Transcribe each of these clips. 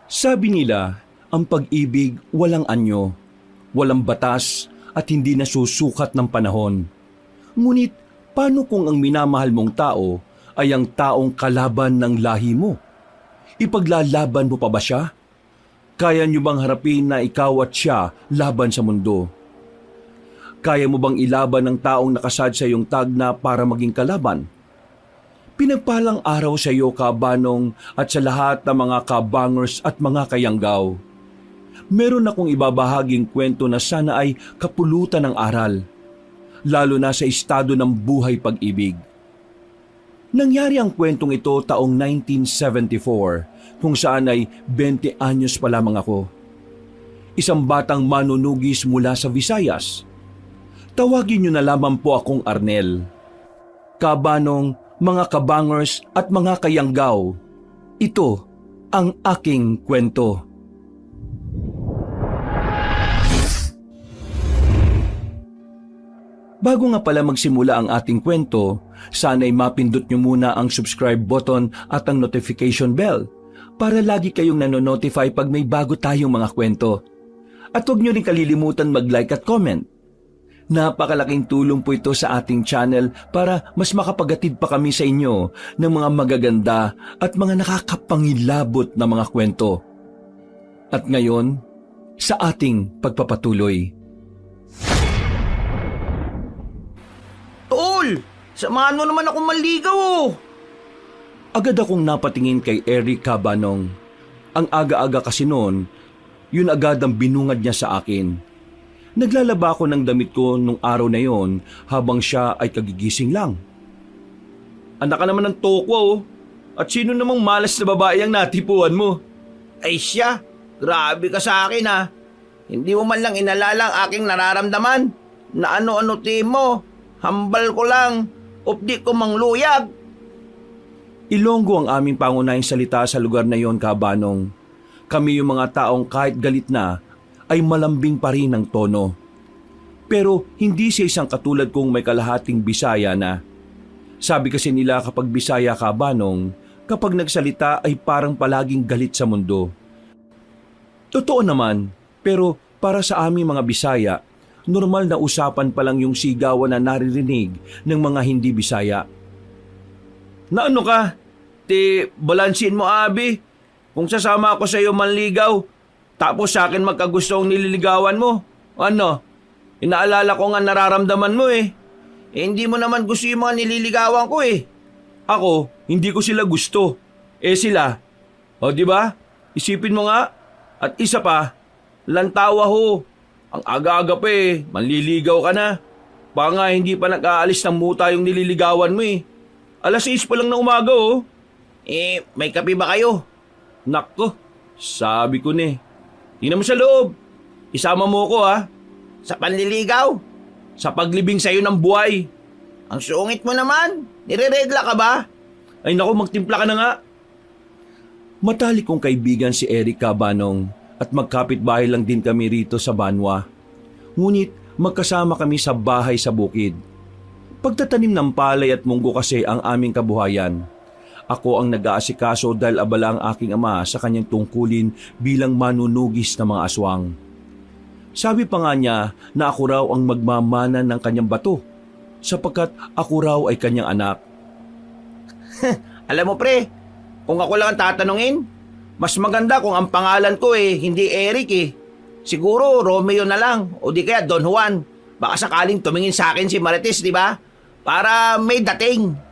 Sabi nila, ang pag-ibig walang anyo, walang batas at hindi nasusukat ng panahon. Ngunit paano kung ang minamahal mong tao ay ang taong kalaban ng lahi mo? Ipaglalaban mo pa ba siya? Kaya niyo bang harapin na ikaw at siya laban sa mundo? Kaya mo bang ilaban ng taong nakasad sa iyong tagna para maging kalaban? Pinagpalang araw sa iyo, kabanong, at sa lahat ng mga kabangers at mga kayanggaw. Meron akong ibabahaging kwento na sana ay kapulutan ng aral, lalo na sa estado ng buhay pag-ibig. Nangyari ang kwentong ito taong 1974, kung saan ay 20 anyos pa lamang ako. Isang batang manunugis mula sa Visayas. Tawagin niyo na lamang po akong Arnel. Kabanong, mga kabangers at mga kayanggaw, ito ang aking kwento. Bago nga pala magsimula ang ating kwento, sana'y mapindot nyo muna ang subscribe button at ang notification bell para lagi kayong nanonotify pag may bago tayong mga kwento. At huwag nyo rin kalilimutan mag-like at comment. Napakalaking tulong po ito sa ating channel para mas makapagatid pa kami sa inyo ng mga magaganda at mga nakakapangilabot na mga kwento. At ngayon, sa ating pagpapatuloy. Tol! Samahan mo naman ako manligaw oh! Agad akong napatingin kay Eric, kabanong. Ang aga-aga kasi noon, yun agad ang binungad niya sa akin. Naglalaba ako ng damit ko nung araw na yon habang siya ay kagigising lang. Anak ka naman ng tokwa oh! At sino namang malas na babae ang natipuan mo? Ay siya! Grabe ka sa akin ha! Hindi mo man lang inalala ang aking nararamdaman na ano-ano mo. Hambal ko lang, updi ko mangluyag. Ilonggo ang aming pangunahing salita sa lugar na yon, kabanong. Kami yung mga taong kahit galit na ay malambing pa rin ang tono. Pero hindi siya isang katulad kong may kalahating Bisaya na. Sabi kasi nila kapag Bisaya, kabanong, kapag nagsalita ay parang palaging galit sa mundo. Totoo naman, pero para sa aming mga Bisaya, normal na usapan pa lang yung sigawan na naririnig ng mga hindi Bisaya. Na ano ka? Balansin mo abi. Kung sasama ako sa iyo manligaw, tapos sa akin magkagusto ang nililigawan mo. Ano? Inaalala ko nga nararamdaman mo eh. Hindi mo naman gusto yung mga nililigawan ko eh. Ako, hindi ko sila gusto. Sila. O di ba? Isipin mo nga. At isa pa, lantawa ho. Ang aga-aga pa eh, manliligaw ka na. Baka nga hindi pa nag-aalis ng muta yung nililigawan mo eh. 6:00 pa lang na umaga oh. May kape ba kayo? Nako, sabi ko na eh. Tingnan mo sa loob. Isama mo ko ha. Sa panliligaw? Sa paglibing sa'yo ng buhay. Ang sungit mo naman. Nireregla ka ba? Ay nako, magtimpla ka na nga. Matalik kong kaibigan si Eric, kabanong, at magkapit-bahay lang din kami rito sa Banwa. Ngunit magkasama kami sa bahay sa bukid. Pagtatanim ng palay at munggo kasi ang aming kabuhayan. Ako ang nag-aasikaso dahil abala ang aking ama sa kanyang tungkulin bilang manunugis ng mga aswang. Sabi pa nga niya na ako raw ang magmamana ng kanyang bato sapagkat ako raw ay kanyang anak. Alam mo pre, kung ako lang ang tatanungin, mas maganda kung ang pangalan ko hindi Eric eh. Siguro Romeo na lang o di kaya Don Juan. Baka sakaling tumingin sa akin si Marites, di ba? Para may dating.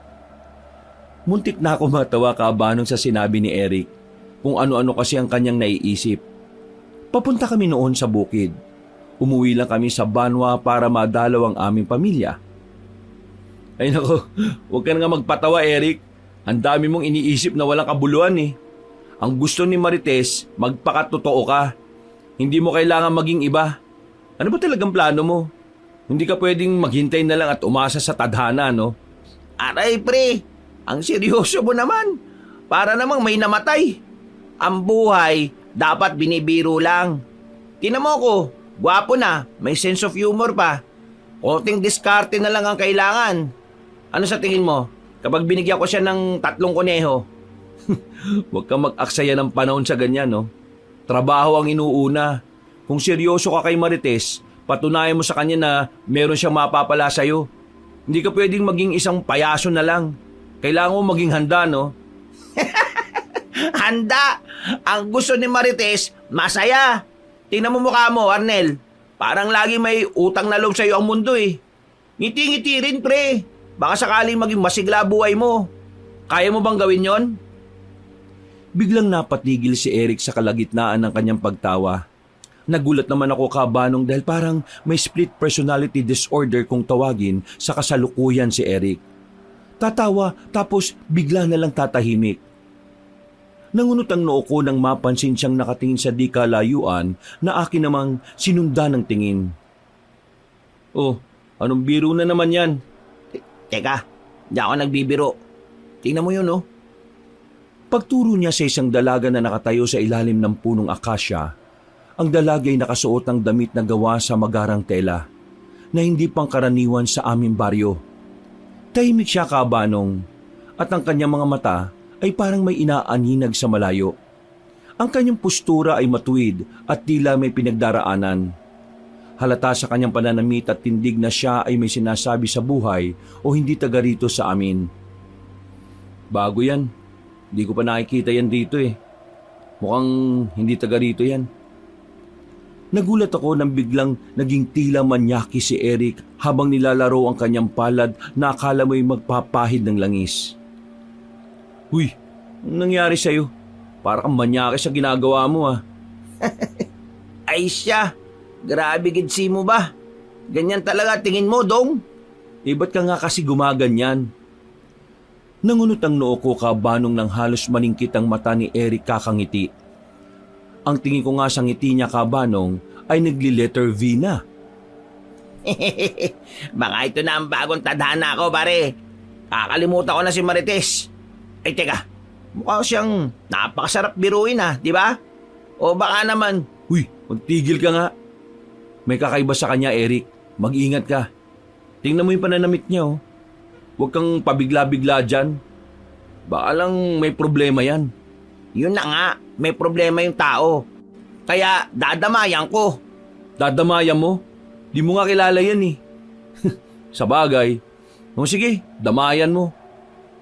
Muntik na ako matawa, kabanong, sa sinabi ni Eric kung ano-ano kasi ang kanyang naiisip. Papunta kami noon sa bukid. Umuwi lang kami sa Banwa para madalaw ang aming pamilya. Ay nako, huwag ka na nga magpatawa, Eric. Ang dami mong iniisip na walang kabuluhan eh. Ang gusto ni Marites, magpakatotoo ka. Hindi mo kailangan maging iba. Ano ba talagang plano mo? Hindi ka pwedeng maghintay na lang at umasa sa tadhana, no? Aray pre, ang seryoso mo naman. Para namang may namatay. Ang buhay, dapat binibiro lang. Tingnan mo ko, gwapo na, may sense of humor pa. Konting diskarte na lang ang kailangan. Ano sa tingin mo, kapag binigyan ko siya ng 3 kuneho? Huwag kang mag-aksaya ng panahon sa ganyan, no? Trabaho ang inuuna. Kung seryoso ka kay Marites, patunayan mo sa kanya na meron siyang mapapala sa'yo. Hindi ka pwedeng maging isang payaso na lang. Kailangan mo maging handa, no? Handa! Ang gusto ni Marites, masaya. Tingnan mo mukha mo, Arnel. Parang lagi may utang na loob sa'yo ang mundo eh. Ngiti-ngiti rin, pre. Baka sakaling maging masigla buhay mo. Kaya mo bang gawin yon? Biglang napatigil si Eric sa kalagitnaan ng kanyang pagtawa. Nagulat naman ako, Kabanong, dahil parang may split personality disorder kung tawagin sa kasalukuyan si Eric. Tatawa tapos bigla na lang tatahimik. Nangunot ang noo ko nang mapansin siyang nakatingin sa di kalayuan na akin namang sinundan ng tingin. Oh, anong biro na naman yan? Teka, hindi ako nagbibiro. Tingnan mo yun, oh. Pagturo niya sa isang dalaga na nakatayo sa ilalim ng punong akasya, ang dalaga ay nakasuot ng damit na gawa sa magarang tela na hindi pangkaraniwan sa aming baryo. Tahimik siya, Kabanong, at ang kanyang mga mata ay parang may inaaninag sa malayo. Ang kanyang postura ay matuwid at tila may pinagdaraanan. Halata sa kanyang pananamit at tindig na siya ay may sinasabi sa buhay o hindi taga rito sa amin. Bago yan. Hindi ko pa nakikita yan dito eh. Mukhang hindi taga rito yan. Nagulat ako nang biglang naging tila manyaki si Eric habang nilalaro ang kanyang palad na akala mo'y magpapahid ng langis. Uy, anong nangyari sa'yo? Para kang manyaki sa ginagawa mo ah. Ay siya, grabe gidsi mo ba? Ganyan talaga tingin mo, Dong? Ba't ka nga kasi gumaganyan? Nangunot ang noo ko, Kabanong, nang halos maningkit ang mata ni Eric kakangiti. Ang tingin ko nga sa ngiti niya, Kabanong, ay nagli-letter V na. Baka ito na ang bagong tadhana ko, pare. Kakalimutan ko na si Marites. Ay teka, mukha siyang napakasarap biruin ah, di ba? O baka naman... Uy, magtigil ka nga. May kakaiba sa kanya, Eric. Mag-ingat ka. Tingnan mo yung pananamit niya, oh. Huwag kang pabigla-bigla dyan. Baka lang may problema yan. Yun na nga, may problema yung tao. Kaya dadamayan ko. Dadamayan mo? Di mo nga kilala yan eh. Sa bagay. O sige, damayan mo.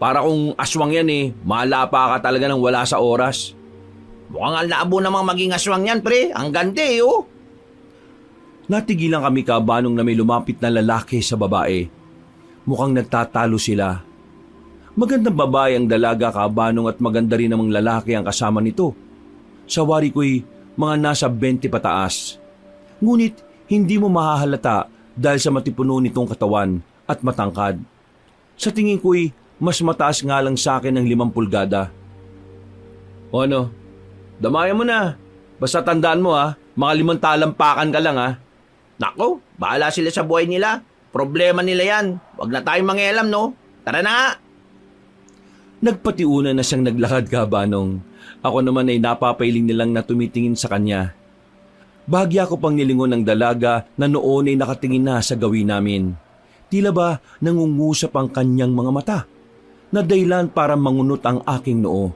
Para kung aswang yan eh, malapa ka talaga ng wala sa oras. Mukhang ang labo namang maging aswang yan, pre. Ang ganda eh, oh. Natigilan kami, Kabanong, na may lumapit na lalaki sa babae. Mukhang nagtatalo sila. Magandang babae ang dalaga, Kabanong, at maganda rin namang lalaki ang kasama nito. Sa wari ko'y mga nasa 20 pataas. Ngunit hindi mo mahahalata dahil sa matipuno nitong katawan at matangkad. Sa tingin ko'y mas mataas nga lang sa akin ng 5 pulgada. O ano, damayan mo na. Basta tandaan mo ha, mga 5 talampakan ka lang ha. Nako, bahala sila sa buhay nila. Problema nila yan. Huwag na tayong mangialam, no? Tara na nga. Nagpatiuna na siyang naglakad, Kabanong. Ako naman ay napapailing nilang na tumitingin sa kanya. Bahagya ko pang nilingon ng dalaga na noon ay nakatingin na sa gawin namin. Tila ba nangungusap ang kanyang mga mata, na dahilan para mangunot ang aking noo.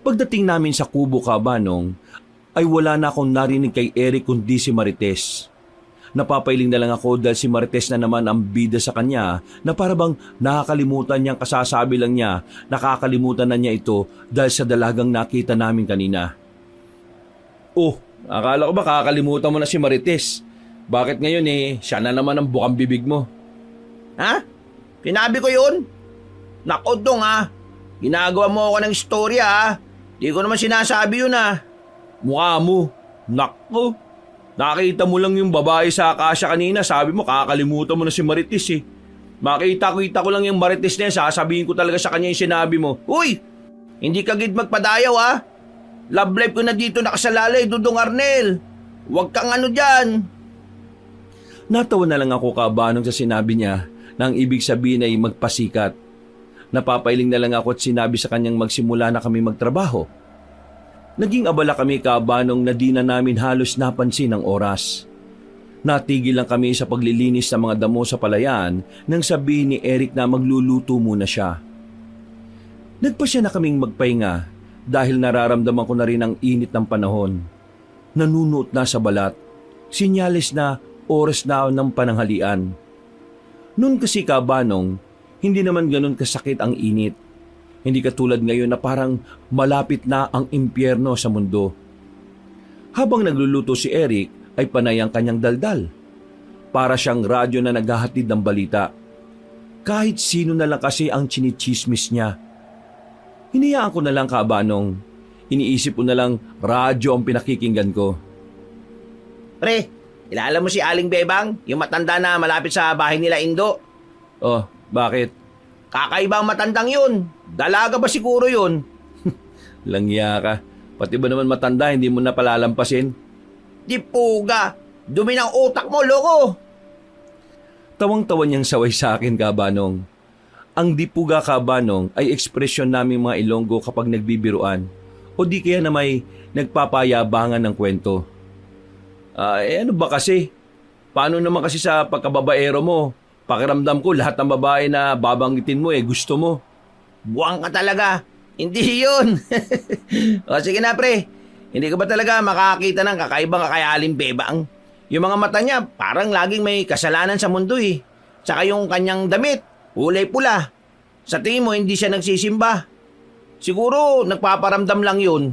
Pagdating namin sa kubo, Kabanong, ay wala na akong narinig kay Eric kundi si Marites. Napapailing na lang ako dahil si Marites na naman ang bida sa kanya na parabang nakakalimutan niyang kasasabi lang niya, nakakalimutan na niya ito dahil sa dalagang nakita namin kanina. Oh, akala ko ba kakalimutan mo na si Marites? Bakit ngayon siya na naman ang bukang bibig mo? Ha? Sinabi ko yun? Nako, Dong ha. Ginagawa mo ako ng istorya ha. Di ko naman sinasabi yun ha. Mukha mo. Nako. Nakita mo lang yung babae sa akasya kanina. Sabi mo kakalimutan mo na si Marites eh. Makita ko lang yung Marites na yan. Sasabihin ko talaga sa kanya yung sinabi mo. Uy! Hindi ka gid magpadayaw ha. Love life ko na dito nakasalalay, Dudong Arnel. Huwag kang ano dyan. Natawa na lang ako, Kabanong, sa sinabi niya na ang ibig sabihin ay magpasikat. Napapailing na lang ako at sinabi sa kanyang magsimula na kami magtrabaho. Naging abala kami, Kabanong, na di na namin halos napansin ang oras. Natigil lang kami sa paglilinis ng mga damo sa palayan nang sabihin ni Eric na magluluto muna siya. Nagpasya na kaming magpahinga dahil nararamdaman ko na rin ang init ng panahon. Nanunuot na sa balat, sinyalis na oras na ng pananghalian. Noon kasi Kabanong, hindi naman ganun kasakit ang init. Hindi katulad ngayon na parang malapit na ang impyerno sa mundo. Habang nagluluto si Eric ay panay ang kanyang daldal. Para siyang radyo na naghahatid ng balita. Kahit sino na lang kasi ang chinichismis niya. Hinayaan ko na lang Kabanong. Iniisip ko na lang radyo ang pinakikinggan ko. Pre, kilala mo si Aling Bebang? Yung matanda na malapit sa bahay nila Indo? Oh, bakit? Kakaiba ang matandang yun. Dalaga ba siguro yun? Langya ka. Pati ba naman matanda hindi mo na palalampasin? Di puga. Dumi ng utak mo, loko. Tawang-tawa niyang saway sa akin Kabanong. Ang dipuga Kabanong ay ekspresyon namin mga Ilonggo kapag nagbibiruan o di kaya na may nagpapayabangan ng kwento. Ano ba kasi? Paano naman kasi sa pagkababaero mo? Pakiramdam ko lahat ng babae na babanggitin mo gusto mo. Buwang ka talaga. Hindi yun. O sige na pre. Hindi ka ba talaga makakita ng kakaibang kakayaling Bebang? Yung mga mata niya parang laging may kasalanan sa mundo Tsaka yung kanyang damit, kulay pula. Sa tingin mo hindi siya nagsisimba. Siguro nagpaparamdam lang yun.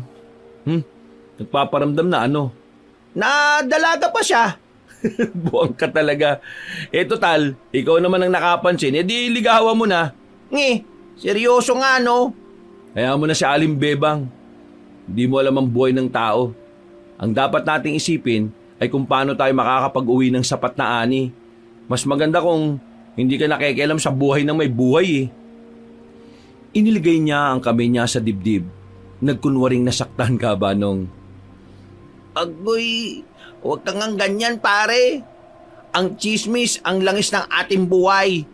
Nagpaparamdam na ano? Na dalaga pa siya. Buwang ka talaga. Total, ikaw naman ang nakapansin, di ligawan mo na. Seryoso nga no? Kaya mo na si Aling Bebang. Hindi mo alam ang buhay ng tao. Ang dapat nating isipin ay kung paano tayo makakapag-uwi ng sapat na ani. Mas maganda kung hindi ka nakikialam sa buhay ng may buhay Iniligay niya ang kamay niya sa dibdib. Nagkunwaring nasaktan Kabanong. Agoy, huwag kang ang ganyan pare. Ang chismis, ang langis ng ating buhay.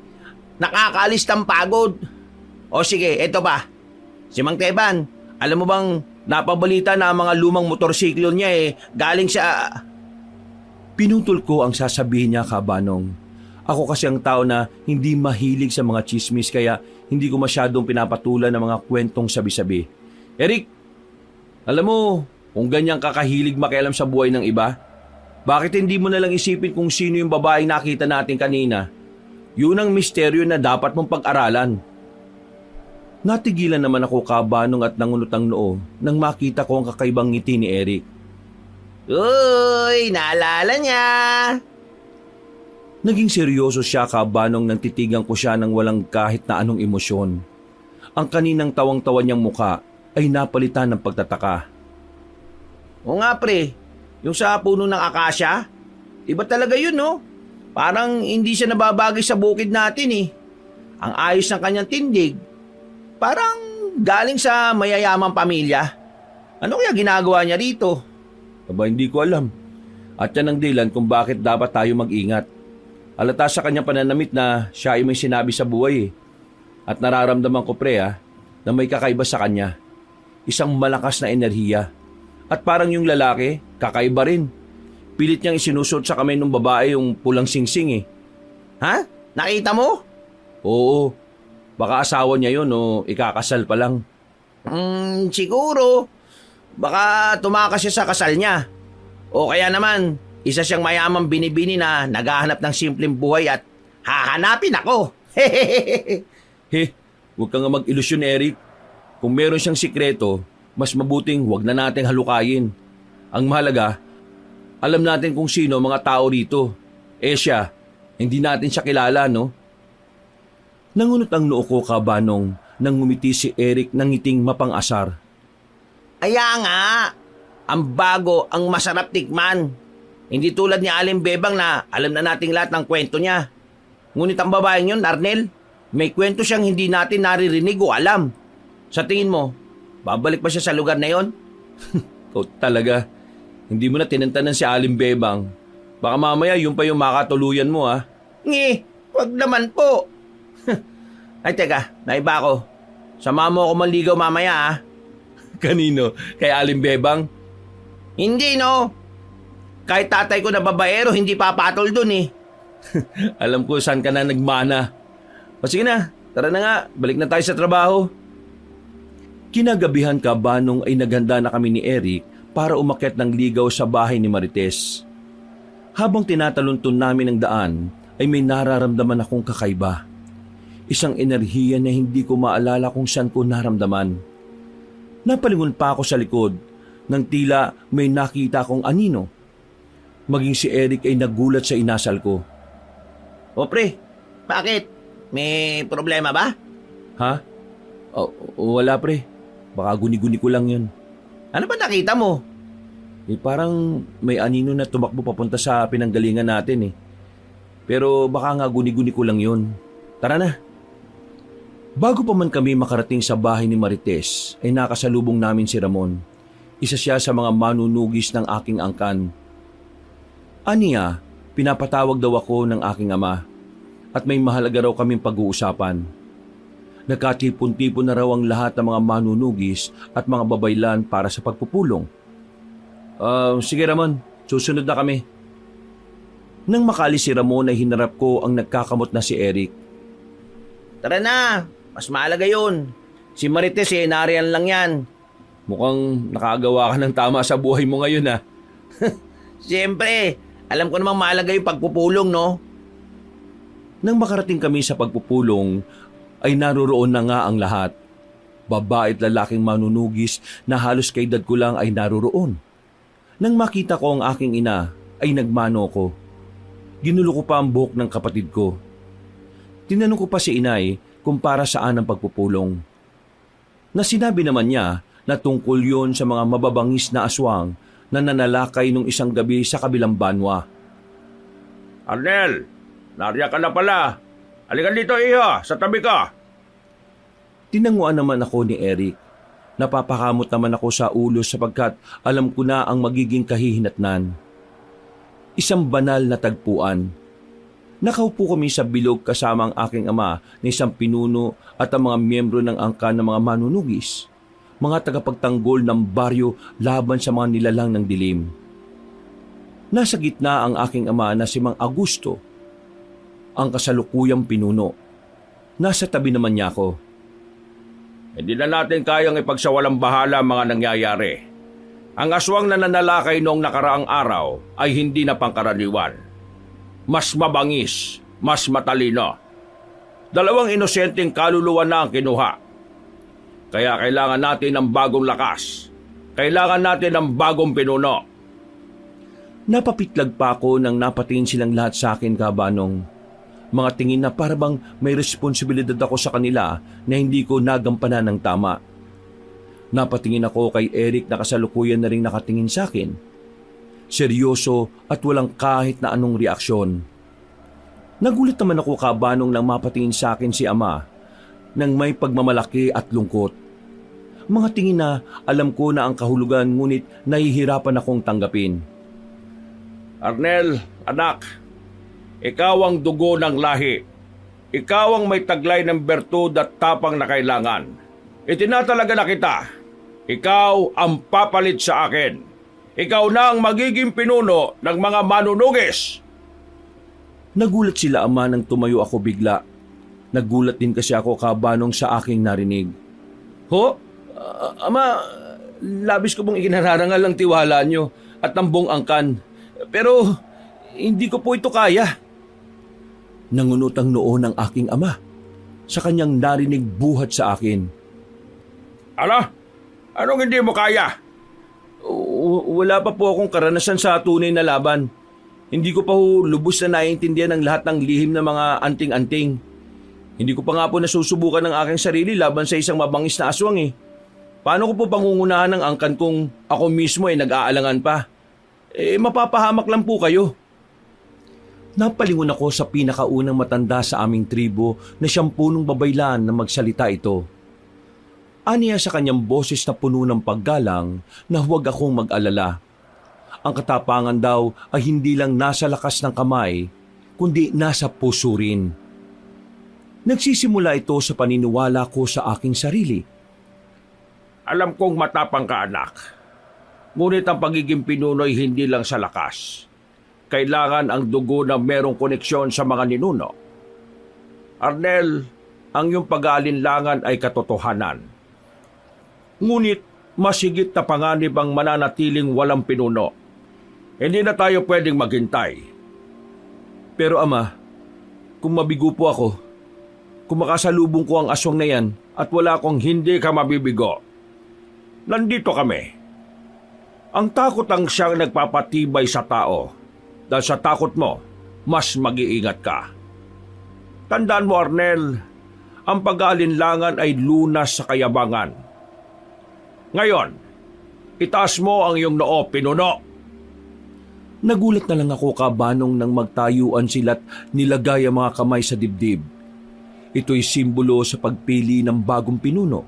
Nakakaalis ng pagod. O sige, eto ba? Si Mang Teban, alam mo bang napabalita na ang mga lumang motorsiklo niya galing sa... Pinutol ko ang sasabihin niya Kabanong. Ako kasi ang tao na hindi mahilig sa mga chismis kaya hindi ko masyadong pinapatulan ng mga kwentong sabi-sabi. Eric, alam mo kung ganyang kakahilig makialam sa buhay ng iba, bakit hindi mo na lang isipin kung sino yung babaeng nakita natin kanina? Yun ang misteryo na dapat mong pag-aralan. Natigilan naman ako Kabanong at nangunot ang noo nang makita ko ang kakaibang ngiti ni Eric. Uy, naalala niya. Naging seryoso siya Kabanong nang titigan ko siya ng walang kahit na anong emosyon. Ang kaninang tawang-tawa niyang muka ay napalitan ng pagtataka. O nga pre, yung sa puno ng akasya, iba talaga yun no? Parang hindi siya nababagay sa bukid natin Ang ayos ng kanyang tindig, parang galing sa mayayamang pamilya. Ano kaya ginagawa niya rito? Aba, hindi ko alam. At yan ang dahilan kung bakit dapat tayo mag-ingat. Halata sa kanyang pananamit na siya ay may sinabi sa buhay At nararamdaman ko pre na may kakaiba sa kanya. Isang malakas na enerhiya. At parang yung lalaki, kakaiba rin. Pilit niyang isinusot sa kamay ng babae yung pulang singsing Ha? Nakita mo? Oo. Baka asawa niya yun o ikakasal pa lang. Siguro. Baka tumakas siya sa kasal niya. O kaya naman, isa siyang mayamang binibini na naghahanap ng simpleng buhay at hahanapin ako. Huwag ka nga mag-ilusyon Eric. Kung meron siyang sikreto, mas mabuting huwag na nating halukayin. Ang mahalaga, alam natin kung sino mga tao rito. Siya, hindi natin siya kilala, no? Nangunot ang noo ko Kabanong nang ngumiti si Eric ng ngiting mapang-asar. Kaya nga, ang bago, ang masarap tikman. Hindi tulad ni Aling Bebang na alam na nating lahat ng kwento niya. Ngunit ang babaeng yun, Arnel, may kwento siyang hindi natin naririnig o alam. Sa tingin mo, babalik pa siya sa lugar na yon? Talaga, hindi mo na tinantanan si Aling Bebang. Baka mamaya yun pa yung makatuluyan mo Wag naman po. Ay teka, naiba ako. Sama mo ako manligaw mamaya Kanino? Kay Aling Bebang? Hindi no. Kahit tatay ko na babaero, hindi papatol dun Alam ko saan ka na nagmana. O sige na, tara na nga, balik na tayo sa trabaho. Kinagabihan kabanong ay naghanda na kami ni Eric para umakyat ng ligaw sa bahay ni Marites. Habang tinatalunton namin ang daan, ay may nararamdaman akong kakaiba. Isang enerhiya na hindi ko maalala kung saan ko naramdaman. Napalingon pa ako sa likod nang tila may nakita akong anino. Maging si Eric ay nagulat sa inasal ko. O pre, bakit? May problema ba? Ha? Wala pre. Baka guni-guni ko lang yun. Ano ba nakita mo? Parang may anino na tumakbo papunta sa pinanggalingan natin eh. Pero baka nga guni-guni ko lang yun. Tara na. Bago pa man kami makarating sa bahay ni Marites, ay nakasalubong namin si Ramon. Isa siya sa mga manunugis ng aking angkan. Aniya, pinapatawag daw ako ng aking ama at may mahalaga raw kaming pag-uusapan. Nagkatipon-tipon na raw ang lahat ng mga manunugis at mga babaylan para sa pagpupulong. Sige Ramon, susunod na kami. Nang makalis si Ramon ay hinarap ko ang nagkakamot na si Eric. Tara na, mas mahalaga yun. Si Marites nariyan lang yan. Mukhang nakagawa ka ng tama sa buhay mo ngayon ha. Siyempre, alam ko namang mahalaga yung pagpupulong, no? Nang makarating kami sa pagpupulong, ay naroroon na nga ang lahat. Babae at lalaking manunugis na halos kay edad ko lang ay naroroon. Nang makita ko ang aking ina, ay nagmano ko. Ginulo ko pa ang buhok ng kapatid ko. Tinanong ko pa si inay kung para saan ang pagpupulong. Na sinabi naman niya na tungkol yon sa mga mababangis na aswang na nanalakay nung isang gabi sa kabilang banwa. Arnel, nariyan ka na pala. Halika dito iho, sa tabi ka. Tinanguan naman ako ni Eric. Napapakamot naman ako sa ulo sapagkat alam ko na ang magiging kahihinatnan. Isang banal na tagpuan. Nakaupo kami sa bilog kasama ang aking ama na isang pinuno at ang mga miyembro ng angkan ng mga manunugis. Mga tagapagtanggol ng baryo laban sa mga nilalang ng dilim. Nasa gitna ang aking ama na si Mang Augusto, ang kasalukuyang pinuno. Nasa tabi naman niya ako. Hindi na natin kayang ipagsawalang bahala ang mga nangyayari. Ang aswang na nanalakay noong nakaraang araw ay hindi na pangkaraniwan. Mas mabangis, mas matalino. 2 inosenteng kaluluwa na ang kinuha. Kaya kailangan natin ng bagong lakas. Kailangan natin ng bagong pinuno. Napapitlag pa ako nang napatingin silang lahat sa akin kabanong. Mga tingin na parabang may responsibilidad ako sa kanila na hindi ko nagampanan ng tama. Napatingin ako kay Eric na kasalukuyan na rin nakatingin sa akin. Seryoso at walang kahit na anong reaksyon. Nagulat naman ako kabanong nang mapatingin sa akin si ama nang may pagmamalaki at lungkot. Mga tingin na alam ko na ang kahulugan ngunit nahihirapan akong tanggapin. Arnel, anak, ikaw ang dugo ng lahi. Ikaw ang may taglay ng bertud at tapang na kailangan. Itinatalaga na kita. Ikaw ang papalit sa akin. Ikaw na ang magiging pinuno ng mga manunugis. Nagulat sila ama nang tumayo ako bigla. Nagulat din kasi ako kabanong sa aking narinig. Ho? Ama, labis ko pong ikinararangal ang tiwala nyo at ang buong angkan. Pero hindi ko po ito kaya. Nangunot ang noo ng aking ama sa kanyang narinig buhat sa akin. Ano? Anong hindi mo kaya? Wala pa po akong karanasan sa tunay na laban. Hindi ko pa ho lubos na naiintindihan ang lahat ng lihim ng mga anting-anting. Hindi ko pa nga po nasusubukan ng aking sarili laban sa isang mabangis na aswang eh. Paano ko po pangungunahan ng angkan kung ako mismo ay nag-aalangan pa? Mapapahamak lang po kayo. Napalingon ako sa pinakaunang matanda sa aming tribo na siyang punong babaylan na magsalita ito. Aniya sa kanyang boses na puno ng paggalang na huwag akong mag-alala. Ang katapangan daw ay hindi lang nasa lakas ng kamay, kundi nasa puso rin. Nagsisimula ito sa paniniwala ko sa aking sarili. Alam kong matapang ka, anak. Ngunit ang pagiging pinuno ay hindi lang sa lakas. Kailangan ang dugo na merong koneksyon sa mga ninuno. Arnel, ang iyong pag-aalinlangan ay katotohanan. Ngunit masigit na panganib ang mananatiling walang pinuno. Hindi na tayo pwedeng maghintay. Pero Ama, kung mabigo po ako, kung makasalubong ko ang aswang na yan, At wala kong hindi ka mabibigo. Nandito kami. Ang takot ang siyang nagpapatibay sa tao. Dahil sa takot mo, mas mag-iingat ka. Tandaan mo, Arnel, ang pag-aalinlangan ay lunas sa kayabangan. Ngayon, itaas mo ang iyong noo, pinuno. nagulat na lang ako kabanong nang magtayuan sila't nilagay ang mga kamay sa dibdib. Ito'y simbolo sa pagpili ng bagong pinuno.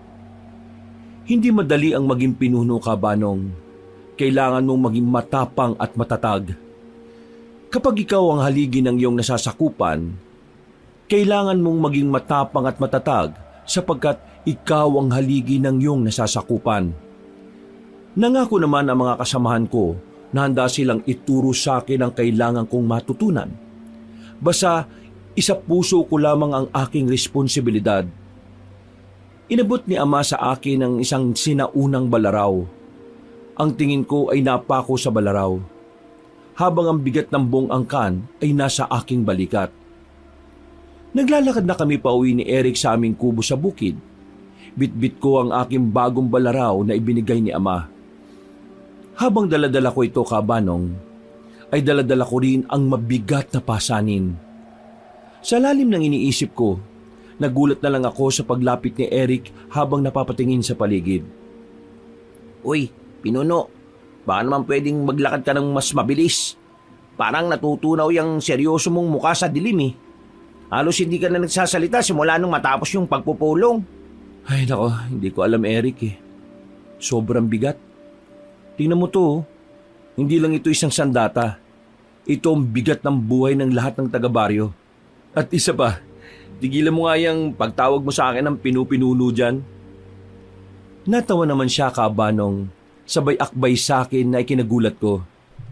Hindi madali ang maging pinuno, kabanong. Kailangan mong maging matapang at matatag. Kapag ikaw ang haligi ng iyong nasasakupan, kailangan mong maging matapang at matatag sapagkat ikaw ang haligi ng iyong nasasakupan. Nangako naman ang mga kasamahan ko na handa silang ituro sa akin ang kailangan kong matutunan. Basta isa puso ko lamang ang aking responsibilidad. Inabot ni Ama sa akin ang isang sinaunang balaraw. Ang tingin ko ay napako sa balaraw, habang ang bigat ng buong angkan ay nasa aking balikat. Naglalakad na kami pauwi ni Eric sa aming kubo sa bukid. Bitbit ko ang aking bagong balaraw na ibinigay ni Ama. Habang daladala ko ito, kabanong, ay daladala ko rin ang mabigat na pasanin. Sa lalim ng iniisip ko, nagulat na lang ako sa paglapit ni Eric habang napapatingin sa paligid. Uy, pinuno, baka naman pwedeng maglakad ka ng mas mabilis. Parang natutunaw yung seryoso mong mukha sa dilim eh. Halos hindi ka na nagsasalita simula nung matapos yung pagpupulong. Ay nako, hindi ko alam, Eric eh. Sobrang bigat. Tingnan mo to, oh. Hindi lang ito isang sandata. Ito ang bigat ng buhay ng lahat ng taga-baryo. At isa pa, tigilan mo nga yung pagtawag mo sa akin ng pinupinuno dyan. Natawa naman siya, kabanong, sabay akbay sa akin na ikinagulat ko.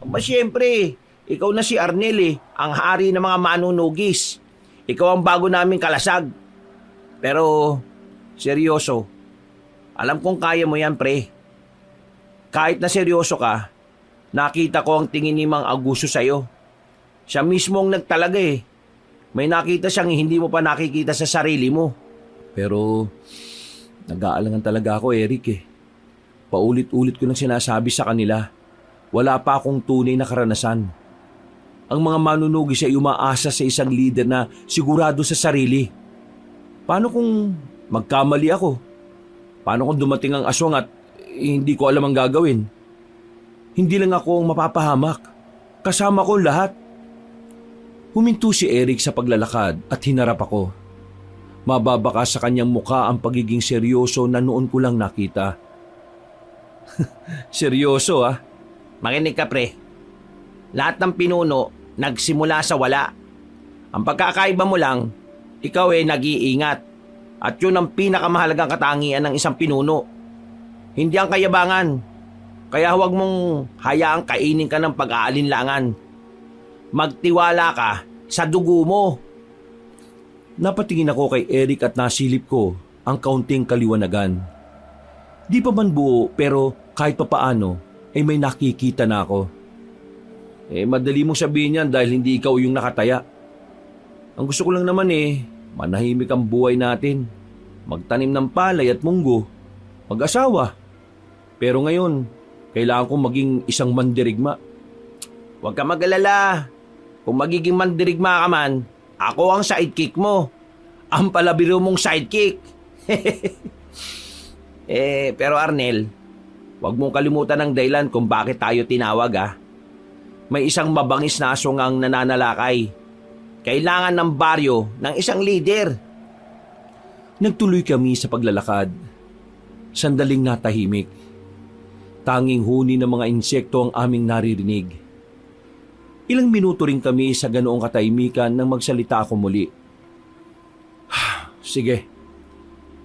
Aba siyempre, ikaw na si Arnel eh, ang hari ng mga manunugis. Ikaw ang bago naming kalasag. Pero, seryoso, alam kong kaya mo yan, pre. Kahit na seryoso ka, nakita ko ang tingin ni Mang Augusto sa'yo. Siya mismo ang nagtalaga eh. May nakita siyang hindi mo pa nakikita sa sarili mo. Pero, nag-aalangan talaga ako, Eric eh. Paulit-ulit ko nang sinasabi sa kanila, wala pa akong tunay na karanasan. Ang mga manunugis ay umaasa sa isang leader na sigurado sa sarili. Paano kung magkamali ako? Paano kung dumating ang aswang at hindi ko alam ang gagawin? Hindi lang ako ang mapapahamak. Kasama ko lahat. Huminto si Eric sa paglalakad at hinarap ako. Mababaka sa kanyang muka ang pagiging seryoso na noon ko lang nakita. Seryoso ah? Makinig ka, pre. Lahat ng pinuno nagsimula sa wala. Ang pagkakaiba mo lang, ikaw ay nag-iingat. At yun ang pinakamahalagang katangian ng isang pinuno. Hindi ang kayabangan. Kaya huwag mong hayaang kainin ka ng pag-aalinlangan. Magtiwala ka sa dugo mo. Napatingin ako kay Eric at nasilip ko ang kaunting kaliwanagan. Di pa man buo pero kahit papaano ay may nakikita na ako. Madali mong sabihin yan dahil hindi ikaw yung nakataya. Ang gusto ko lang naman manahimik ang buhay natin. Magtanim ng palay at munggo. Mag-asawa. Pero ngayon, kailangan kong maging isang mandirigma. Huwag ka mag-alala. Kung magiging mandirigma ka man, ako ang sidekick mo. Ang palabiro mong sidekick. Pero Arnel, huwag mong kalimutan ang dahilan kung bakit tayo tinawag ah. May isang mabangis na aswang ang nananalakay. Kailangan ng baryo ng isang leader. Nagtuloy kami sa paglalakad. Sandaling natahimik. Tanging huni ng mga insekto ang aming naririnig. Ilang minuto rin kami sa ganoong katahimikan nang magsalita ako muli. Sige,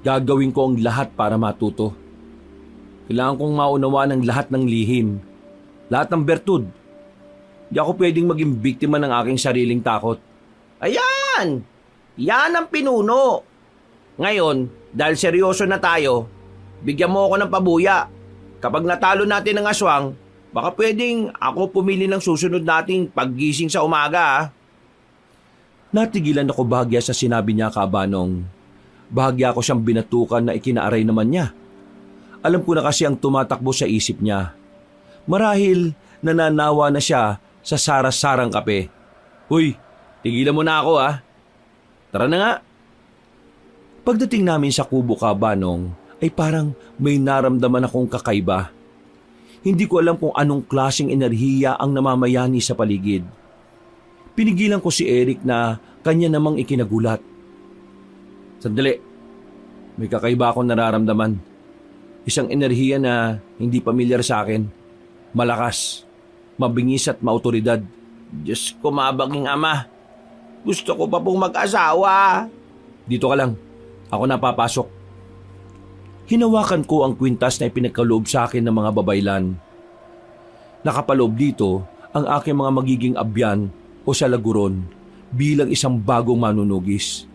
gagawin ko ang lahat para matuto. Kailangan kong maunawa ng lahat ng lihim, lahat ng bertud. Di ako pwedeng maging biktima ng aking sariling takot. Ayan! Yan ang pinuno. Ngayon, dahil seryoso na tayo, bigyan mo ako ng pabuya. Kapag natalo natin ang aswang, baka pwedeng ako pumili ng susunod nating paggising sa umaga ah. Natigilan ako bahagya sa sinabi niya, Kabanong. Bahagya ako siyang binatukan na ikinaaray naman niya. Alam ko na kasi ang tumatakbo sa isip niya. Marahil nananawa na siya sa sarang kape. Huy, tigilan mo na ako ah. Tara na nga. Pagdating namin sa kubo, Kabanong, ay parang may naramdaman akong kakaiba. Hindi ko alam kung anong klaseng enerhiya ang namamayani sa paligid. Pinigilan ko si Eric na kanya namang ikinagulat. Sandali, may kakaiba akong nararamdaman. Isang enerhiya na hindi pamilyar sa akin. Malakas, mabingis at maautoridad. Diyos ko, mabaging ama. Gusto ko pa pong mag-asawa. Dito ka lang, ako napapasok. Hinawakan ko ang kwintas na ipinagkaloob sa akin ng mga babaylan. Nakapaloob dito ang aking mga magiging abyan o salaguron bilang isang bagong manunugis.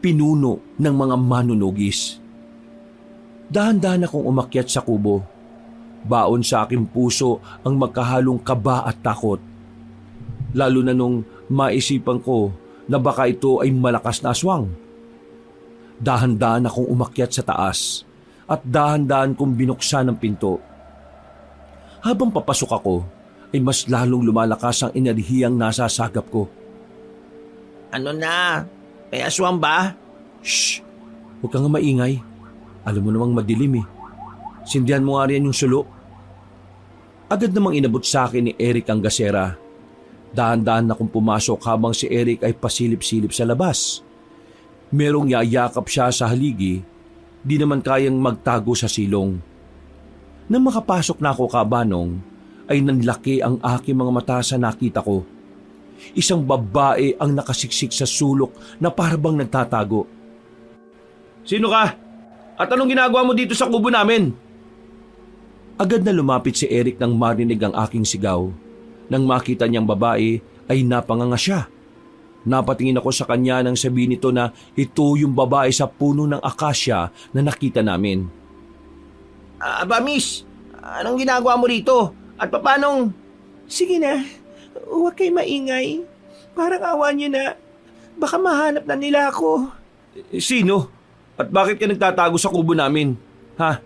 Pinuno ng mga manunugis. Dahan-dahan akong umakyat sa kubo. Baon sa aking puso ang magkahalong kaba at takot. Lalo na nung maisipan ko na baka ito ay malakas na aswang. Dahan-dahan akong umakyat sa taas at dahan-dahan kong binuksan ang pinto. Habang papasok ako, ay mas lalong lumalakas ang enerhiyang nasasagap ko. Ano na? May aswang ba? Shh! Huwag kang maingay. Alam mo namang madilim eh. Sindihan mo nga riyan yung sulo. Agad namang inabot sa akin ni Eric ang gasera. Dahan-dahan akong pumasok habang si Eric ay pasilip-silip sa labas. Merong yayakap siya sa haligi, di naman kayang magtago sa silong. Nang makapasok na ako, Kabanong, ay nanlaki ang aking mga mata sa nakita ko. Isang babae ang nakasiksik sa sulok na parabang nagtatago. Sino ka? At anong ginagawa mo dito sa kubo namin? Agad na lumapit si Eric nang marinig ang aking sigaw. Nang makita niyang babae ay napanganga siya. Napatingin ako sa kanya nang sabihin nito na ito yung babae sa puno ng akasya na nakita namin. Aba, miss, anong ginagawa mo rito? At papanong... Sige na, huwag kayo maingay. Parang awa niyo na. Baka mahanap na nila ako. Sino? At bakit ka nagtatago sa kubo namin? Ha?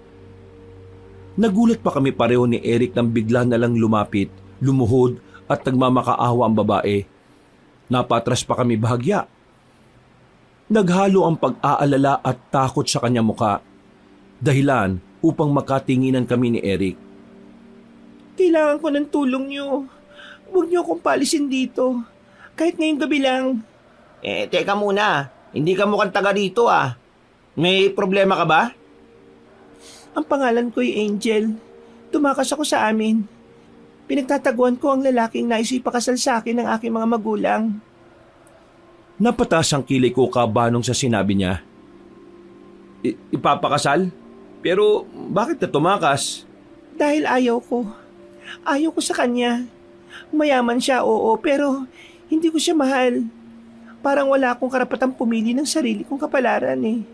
Nagulat pa kami pareho ni Eric nang bigla na lang lumapit, lumuhod at nagmamakaawa ang babae. Napatras pa kami bahagya. Naghalo ang pag-aalala at takot sa kanyang muka. Dahilan upang makatinginan kami ni Eric. Kailangan ko ng tulong niyo. Huwag niyo akong palisin dito. Kahit ngayong gabi lang. Teka muna. Hindi ka mukhang taga rito ah. May problema ka ba? Ang pangalan ko'y Angel. Tumakas ako sa amin. Pinagtataguan ko ang lalaking nais ipakasal sa akin ng aking mga magulang. Napatas ang kilay ko, Kabanong, sa sinabi niya. Ipapakasal? Pero bakit na tumakas? Dahil ayaw ko. Ayaw ko sa kanya. Mayaman siya, oo, pero hindi ko siya mahal. Parang wala akong karapatang pumili ng sarili kong kapalaran eh.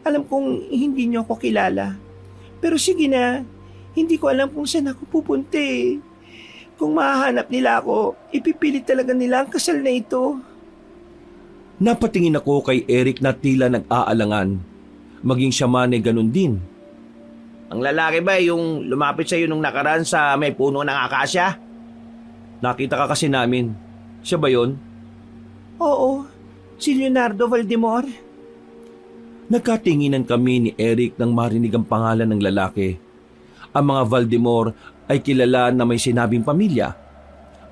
Alam kong hindi niyo ako kilala. Pero sige na, hindi ko alam kung saan ako pupunta eh. Kung mahahanap nila ako, ipipilit talaga nila ang kasal na ito. Napatingin ako kay Eric na tila nag-aalangan. Maging siya man ay ganun din. Ang lalaki ba yung lumapit sa iyo nung nakaraan sa may puno ng akasya? Nakita ka kasi namin. Siya ba yon? Oo, si Leonardo Valdemor. Nagkatinginan kami ni Eric nang marinig ang pangalan ng lalaki. Ang mga Valdemor ay kilala na may sinabing pamilya.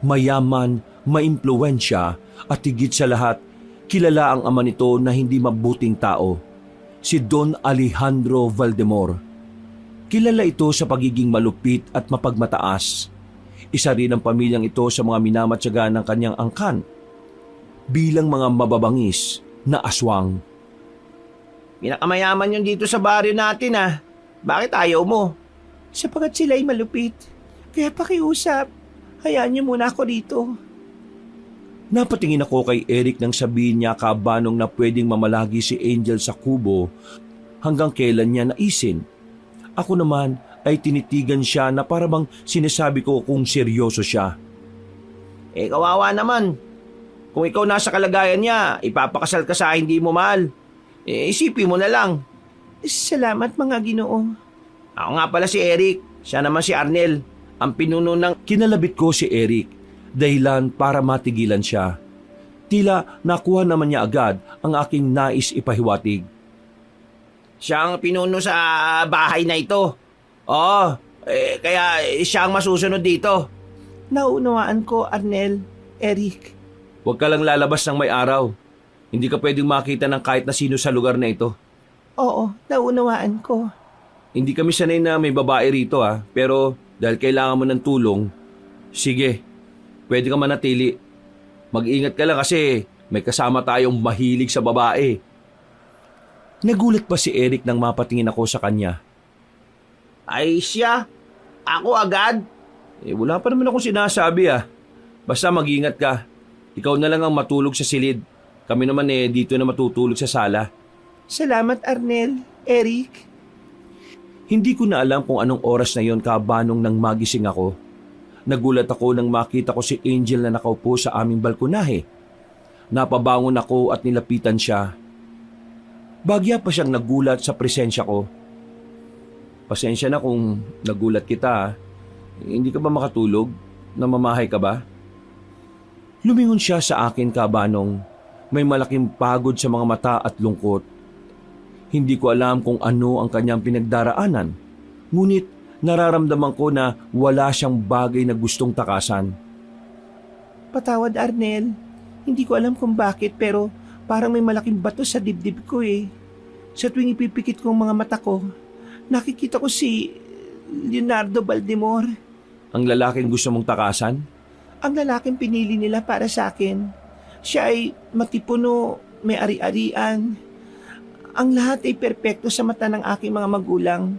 Mayaman, maimpluwensya at higit sa lahat, kilala ang ama nito na hindi mabuting tao. Si Don Alejandro Valdemor. Kilala ito sa pagiging malupit at mapagmataas. Isa rin ang pamilyang ito sa mga minamatyaga ng kanyang angkan bilang mga mababangis na aswang. Pinakamayaman yung dito sa baryo natin ah. Bakit ayaw mo? Sapagat sila ay malupit. Kaya pakiusap, hayaan niyo muna ako dito. Napatingin ako kay Eric nang sabihin niya, Kabanong, na pwedeng mamalagi si Angel sa kubo hanggang kailan niya naisin. Ako naman ay tinitigan siya na para bang sinasabi ko kung seryoso siya. Kawawa naman. Kung ikaw nasa kalagayan niya, ipapakasal ka sa hindi mo mahal. Isipin mo na lang. Salamat mga Ginoo. Ako nga pala si Eric. Siya naman si Arnel. Ang pinuno ng... Kinalabit ko si Eric, dahilan para matigilan siya. Tila nakuha naman niya agad ang aking nais ipahiwatig. Siya ang pinuno sa bahay na ito. Oo, kaya siya ang masusunod dito. Naunawaan ko, Arnel, Eric. Huwag ka lang lalabas ng may araw. Hindi ka pwedeng makita ng kahit na sino sa lugar na ito. Oo, naunawaan ko. Hindi kami sanay na may babae rito pero dahil kailangan mo ng tulong, sige, pwede ka manatili. Mag-ingat ka lang kasi may kasama tayong mahilig sa babae. Nagulat pa si Eric nang mapatingin ako sa kanya. Ay siya? Ako agad? Wala pa naman akong sinasabi Basta mag-ingat ka. Ikaw na lang ang matulog sa silid. Kami naman dito na matutulog sa sala. Salamat, Arnel, Eric. Hindi ko na alam kung anong oras na yon kabanong nang magising ako. Nagulat ako nang makita ko si Angel na nakaupo sa aming balkonahe. Napabangon ako at nilapitan siya. Bagya pa siyang nagulat sa presensya ko. Pasensya na kung nagulat kita. Hindi ka ba makatulog? Namamahay ka ba? Lumingon siya sa akin kabanong. May malaking pagod sa mga mata at lungkot. Hindi ko alam kung ano ang kanyang pinagdaraanan. Ngunit nararamdaman ko na wala siyang bagay na gustong takasan. Patawad, Arnel. Hindi ko alam kung bakit pero parang may malaking bato sa dibdib ko Sa tuwing ipipikit ko ang mga mata ko, nakikita ko si Leonardo Baldemor. Ang lalaking gusto mong takasan? Ang lalaking pinili nila para sa akin. Siya ay matipuno, may ari-arian. Ang lahat ay perpekto sa mata ng aking mga magulang.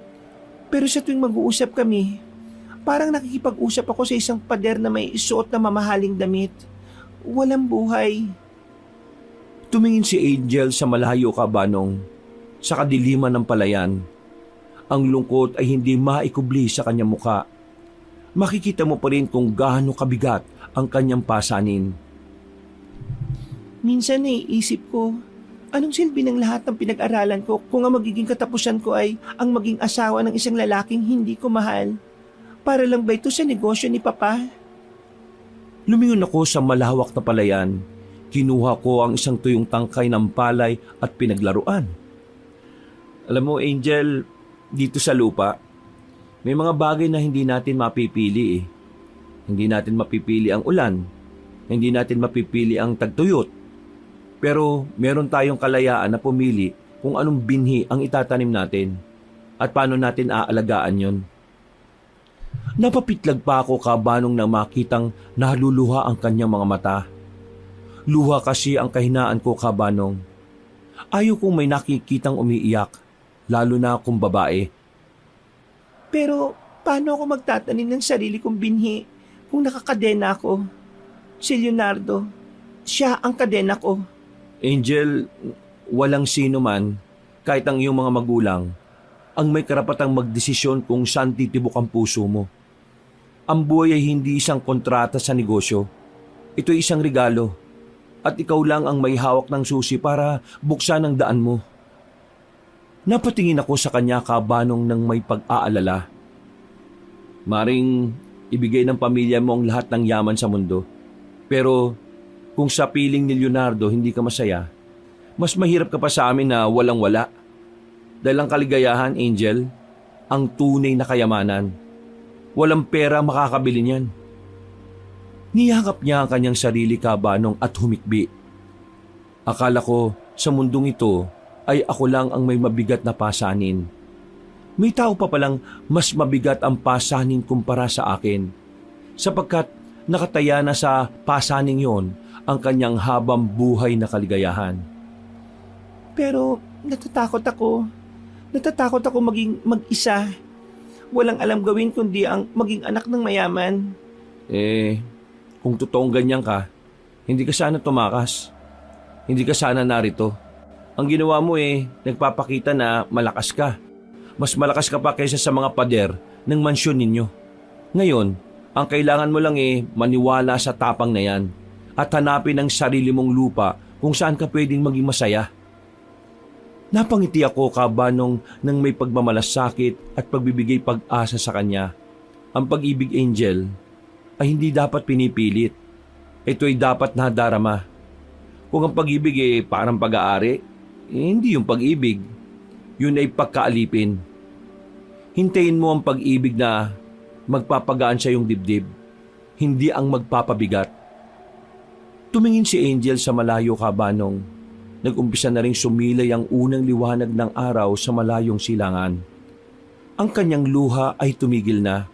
Pero sa tuwing mag-uusap kami, parang nakikipag-usap ako sa isang pader na may isuot na mamahaling damit. Walang buhay. Tumingin si Angel sa malayo kabanong, sa kadiliman ng palayan. Ang lungkot ay hindi maikubli sa kanyang muka. Makikita mo pa rin kung gaano kabigat ang kanyang pasanin. Minsan naiisip ko, anong silbi ng lahat ng pinag-aralan ko kung ang magiging katapusan ko ay ang maging asawa ng isang lalaking hindi ko mahal? Para lang ba ito sa negosyo ni Papa? Lumingon ako sa malawak na palayan. Kinuha ko ang isang tuyong tangkay ng palay at pinaglaruan. Alam mo, Angel, dito sa lupa, may mga bagay na hindi natin mapipili Hindi natin mapipili ang ulan. Hindi natin mapipili ang tagtuyot. Pero meron tayong kalayaan na pumili kung anong binhi ang itatanim natin at paano natin aalagaan yon. Napapitlag pa ako kabanong nang makitang naluluha ang kanyang mga mata. Luha kasi ang kahinaan ko kabanong. Ayaw kong may nakikitang umiiyak, lalo na kung babae. Pero paano ako magtatanim ng sarili kong binhi kung nakakadena ako? Si Leonardo, siya ang kadena ko. Angel, walang sino man, kahit ang iyong mga magulang, ang may karapatang magdesisyon kung saan titibok ang puso mo. Ang buhay ay hindi isang kontrata sa negosyo. Ito ay isang regalo. At ikaw lang ang may hawak ng susi para buksan ang daan mo. Napatingin ako sa kanya kabanong ng may pag-aalala. Maring ibigay ng pamilya mo ang lahat ng yaman sa mundo. Pero kung sa piling ni Leonardo hindi ka masaya, mas mahirap ka pa sa amin na walang-wala. Dahil ang kaligayahan, Angel, ang tunay na kayamanan. Walang pera makakabili niyan. Niyakap niya ang kanyang sarili kabanong at humikbi. Akala ko sa mundong ito ay ako lang ang may mabigat na pasanin. May tao pa palang mas mabigat ang pasanin kumpara sa akin, sapagkat nakataya na sa pasaning yon ang kanyang habang buhay na kaligayahan. Pero natatakot ako. Natatakot ako maging mag-isa. Walang alam gawin kundi ang maging anak ng mayaman. Kung totoong ganyan ka, hindi ka sana tumakas. Hindi ka sana narito. Ang ginawa mo nagpapakita na malakas ka. Mas malakas ka pa kaysa sa mga pader ng mansyon ninyo. Ngayon, ang kailangan mo lang maniwala sa tapang na yan at hanapin ang sarili mong lupa kung saan ka pwedeng maging masaya. Napangiti ako kabanong nang may pagmamalasakit at pagbibigay pag-asa sa kanya. Ang pag-ibig, Angel, ay hindi dapat pinipilit. Ito ay dapat nadarama. Kung ang pag-ibig parang pag-aari, hindi yung pag-ibig. Yun ay pagkaalipin. Hintayin mo ang pag-ibig na magpapagaan sa iyong dibdib, hindi ang magpapabigat. Tumingin si Angel sa malayo kabanong. Nag-umpisa na ring sumilay ang unang liwanag ng araw sa malayong silangan. Ang kanyang luha ay tumigil na.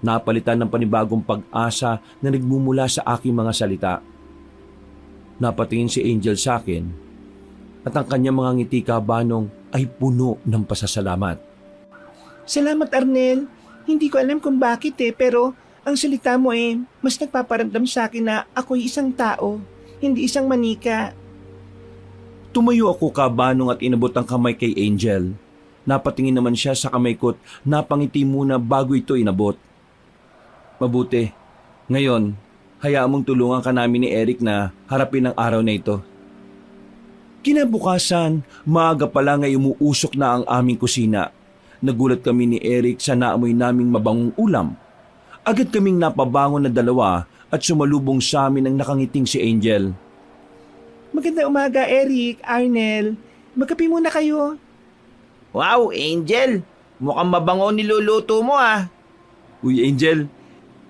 Napalitan ng panibagong pag-asa na nagmumula sa aking mga salita. Napatingin si Angel sa akin at ang kanyang mga ngiti kabanong ay puno ng pasasalamat. Salamat, Arnel. Hindi ko alam kung bakit pero ang salita mo mas nagpaparamdam sa akin na ako'y isang tao, hindi isang manika. Tumayo ako kabanong at inabot ang kamay kay Angel. Napatingin naman siya sa kamay ko't napangiti muna bago ito inabot. Mabuti. Ngayon, hayaan mong tulungan ka namin ni Eric na harapin ang araw na ito. Kinabukasan, maaga pa lang ay umuusok na ang aming kusina. Nagulat kami ni Eric sa naamoy naming mabangong ulam. Agad kaming napabangon na dalawa at sumalubong sa amin ang nakangiting si Angel. Magandang umaga, Eric, Arnel. Magkape muna kayo. Wow, Angel! Mukhang mabango niluluto mo Uy Angel,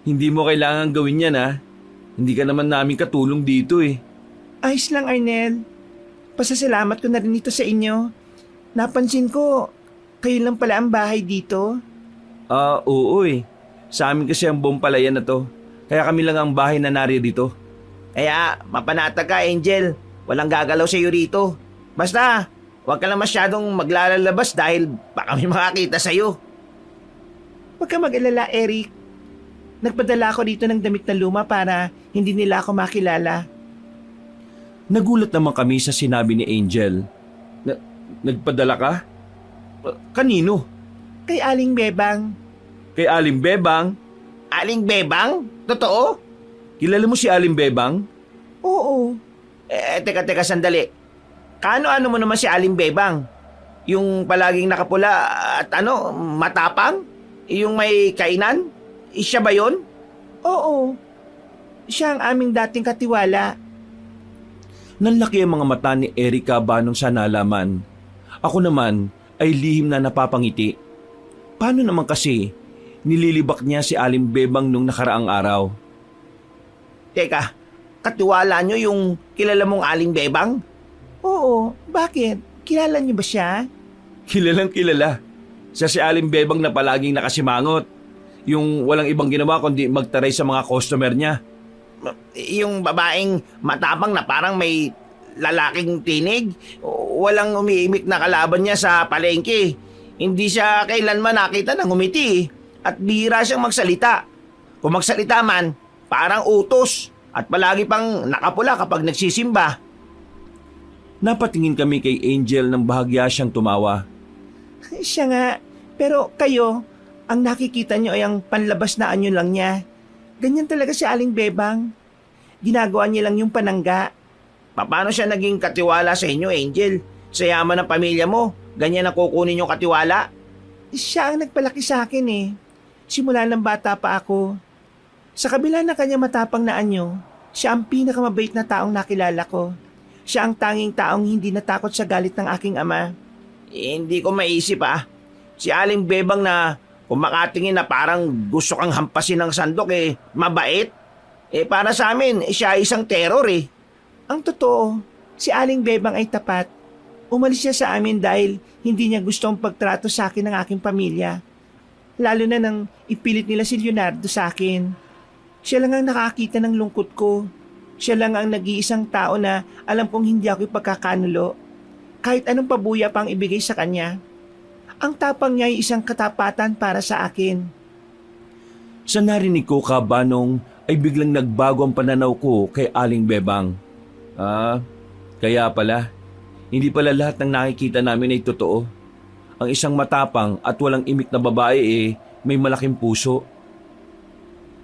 hindi mo kailangan gawin yan Hindi ka naman namin katulong dito Ayos lang, Arnel. Pasasalamat ko na rin ito sa inyo. Napansin ko, kayo lang pala ang bahay dito. Oo Sa amin kasi ang buong palayan na to. Kaya kami lang ang bahay na naririto. Kaya, mapanatag ka, Angel. Walang gagalaw sa iyo rito. Basta, huwag ka lang masyadong maglalabas dahil baka may makakita sa iyo. Huwag ka mag-alala, Eric. Nagpadala ako dito ng damit na luma para hindi nila ako makilala. Nagulat naman kami sa sinabi ni Angel. Nagpadala ka? Kanino? Kay Aling Bebang. Kay Aling Bebang? Aling Bebang? Totoo? Kilala mo si Aling Bebang? Oo. Teka, sandali. Kaano-ano mo naman si Aling Bebang? Yung palaging nakapula at matapang? Yung may kainan? Siya ba yun? Oo. Siya ang aming dating katiwala. Nanlaki ang mga mata ni Erica banong sa nalaman. Ako naman ay lihim na napapangiti. Paano naman kasi nililibak niya si Aling Bebang nung nakaraang araw? Teka, katiwala nyo yung kilala mong Aling Bebang? Oo. Bakit? Kilala niyo ba siya? Kilalang kilala. Siya si Aling Bebang na palaging nakasimangot. Yung walang ibang ginawa kundi magtaray sa mga customer niya. Yung babaeng matapang na parang may lalaking tinig? Walang umiimik na kalaban niya sa palengke. Hindi siya kailanman nakita ng umiti at bihira siyang magsalita. Kung magsalita man, parang utos at palagi pang nakapula kapag nagsisimba. Napatingin kami kay Angel nang bahagya siyang tumawa. Siya nga. Pero kayo, ang nakikita niyo ay ang panlabas na anyo lang niya. Ganyan talaga si Aling Bebang. Ginagawa niya lang yung panangga. Paano siya naging katiwala sa inyo, Angel? Sa yaman ng pamilya mo, ganyan ang kukunin yung katiwala? Siya ang nagpalaki sa akin Simula ng bata pa ako. Sa kabila ng kanya matapang na anyo, siya ang pinakamabait na taong nakilala ko. Siya ang tanging taong hindi natakot sa galit ng aking ama. Hindi ko maisip Si Aling Bebang na kung makatingin na parang gusto kang hampasin ng sandok mabait. Para sa amin, siya ay isang terror Ang totoo, si Aling Bebang ay tapat. Umalis siya sa amin dahil hindi niya gustong pagtrato sa akin ng aking pamilya. Lalo na nang ipilit nila si Leonardo sa akin. Siya lang ang nakakita ng lungkot ko. Siya lang ang nag-iisang tao na alam kong hindi ako ipagkakanulo. Kahit anong pabuya pang ibigay sa kanya. Ang tapang niya ay isang katapatan para sa akin. Sa narinig ko kabanong ay biglang nagbago ang pananaw ko kay Aling Bebang. Kaya pala, Hindi pala lahat ng nakikita namin ay totoo. Ang isang matapang at walang imik na babae may malaking puso.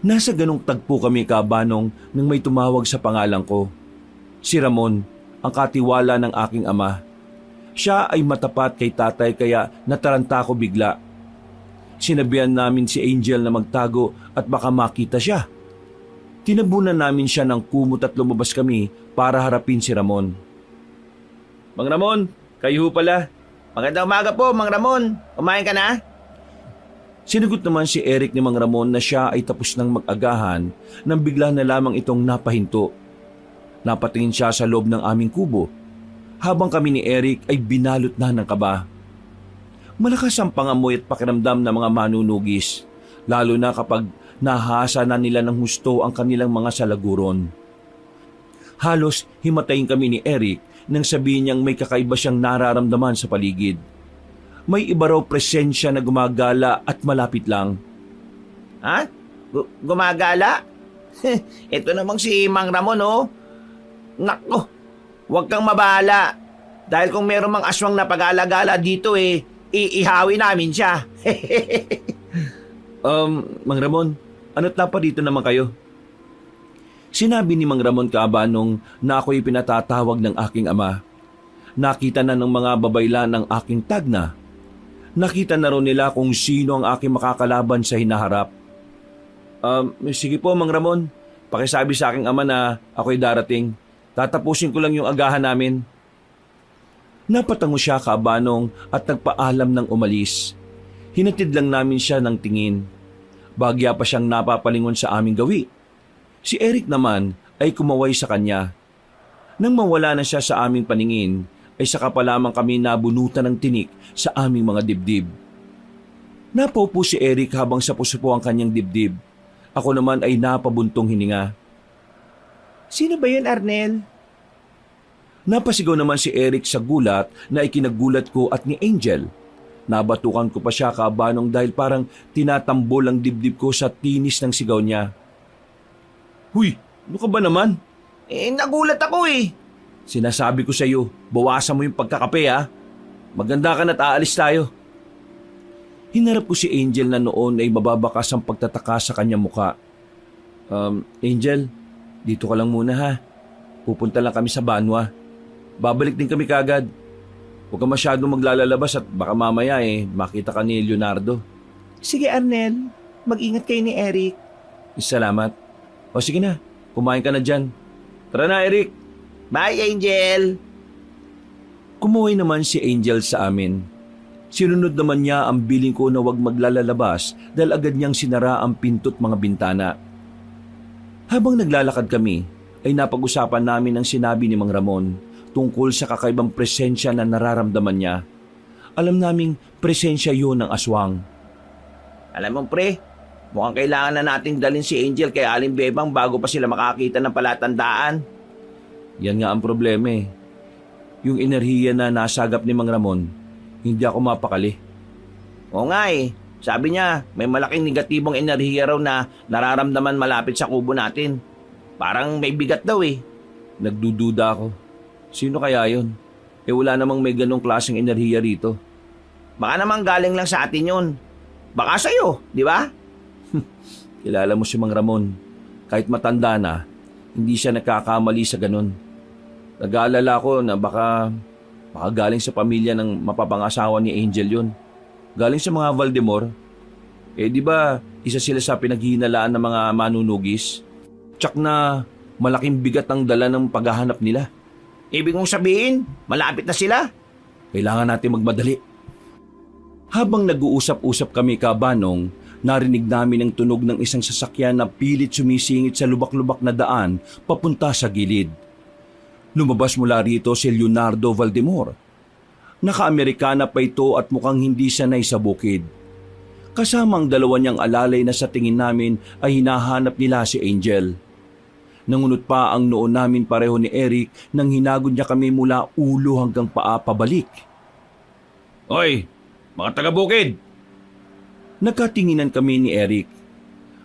Nasa ganong tagpo kami kabanong nang may tumawag sa pangalan ko. Si Ramon, ang katiwala ng aking ama. Siya ay matapat kay tatay kaya nataranta ko bigla. Sinabihan namin si Angel na magtago at baka makita siya. Tinabunan namin siya ng kumot at lumabas kami para harapin si Ramon. Mang Ramon, kayo pala. Magandang umaga po, Mang Ramon. Kumain ka na? Sinagot naman si Eric ni Mang Ramon na siya ay tapos ng mag-agahan nang bigla na lamang itong napahinto. Napatingin siya sa loob ng aming kubo habang kami ni Eric ay binalot na ng kaba. Malakas ang pangamoy at pakiramdam ng mga manunugis, lalo na kapag nahasa na nila ng husto ang kanilang mga salaguron. Halos himatayin kami ni Eric nang sabihin niyang may kakaiba siyang nararamdaman sa paligid. May iba raw presensya na gumagala at malapit lang. Ha? Gumagala? Ito namang si Mang Ramon, oh. Nako, huwag kang mabahala. Dahil kung meron mang aswang na pag-alagala dito iihawi namin siya. Mang Ramon, ano't pa dito naman kayo? Sinabi ni Mang Ramon kaabanong na ako'y pinatatawag ng aking ama. Nakita na ng mga babaylan ng aking tagna. Nakita na rin nila kung sino ang aking makakalaban sa hinaharap. Sige po, Mang Ramon. Pakisabi sa aking ama na ako'y darating. Tatapusin ko lang yung agahan namin. Napatango siya kaabanong at nagpaalam ng umalis. Hinatid lang namin siya ng tingin. Bagya pa siyang napapalingon sa aming gawi. Si Eric naman ay kumaway sa kanya. Nang mawala na siya sa aming paningin, ay saka pa lamang kami nabunutan ng tinik sa aming mga dibdib. Napaupo si Eric habang sapo-sapo ang kanyang dibdib. Ako naman ay napabuntong hininga. Sino ba yun, Arnel? Napasigaw naman si Eric sa gulat na ikinagulat ko at ni Angel. Nabatukan ko pa siya kabanong dahil parang tinatambol ang dibdib ko sa tinis ng sigaw niya. Huy, ano ka ba naman? Nagulat ako eh. Sinasabi ko sa iyo, bawasan mo yung pagkakape ha. Maganda ka na't aalis tayo. Hinarap ko si Angel na noon ay mababakas ang pagtataka sa kanyang muka. Angel, dito ka lang muna ha. Pupunta lang kami sa Banwa. Babalik din kami kagad. Huwag ka masyadong maglalalabas at baka mamaya makita ka ni Leonardo. Sige, Arnel. Mag-ingat kayo ni Eric. Salamat. O sige na, kumain ka na dyan. Tara na, Eric. Bye, Angel. Kumuhay naman si Angel sa amin. Sinunod naman niya ang biling ko na huwag maglalalabas dahil agad niyang sinara ang pinto't mga bintana. Habang naglalakad kami, ay napag-usapan namin ang sinabi ni Mang Ramon tungkol sa kakaibang presensya na nararamdaman niya. Alam naming presensya yun ng aswang. Alam mo, pre, mukhang kailangan na nating dalhin si Angel kay Aling Bebang bago pa sila makakita ng palatandaan. Yan nga ang problema eh. Yung enerhiya na nasagap ni Mang Ramon, hindi ako mapakali. Oo nga eh. Sabi niya, may malaking negatibong enerhiya raw na nararamdaman malapit sa kubo natin. Parang may bigat daw eh. Nagdududa ako. Sino kaya yun? Wala namang may ganong klaseng enerhiya rito. Baka namang galing lang sa atin yun. Baka sa'yo, di ba? Kilala mo si Mang Ramon. Kahit matanda na, hindi siya nagkakamali sa ganon. Nag-aalala ko na baka galing sa pamilya ng mapapangasawa ni Angel yun. Galing sa mga Valdemor. Di ba isa sila sa pinaghihinalaan ng mga manunugis? Tsak na malaking bigat ang dala ng paghahanap nila. Ibig mong sabihin, malapit na sila? Kailangan natin magmadali. Habang nag-uusap-usap kami kabanong, narinig namin ang tunog ng isang sasakyan na pilit sumisingit sa lubak-lubak na daan papunta sa gilid. Lumabas mula rito si Leonardo Valdemor. Naka-Amerikana pa ito at mukhang hindi sanay sa bukid. Kasama ang dalawa niyang alalay na sa tingin namin ay hinahanap nila si Angel. Nangunot pa ang noon namin pareho ni Eric nang hinagod niya kami mula ulo hanggang paa pabalik. Hoy, mga taga-bukid! Nagkatinginan kami ni Eric.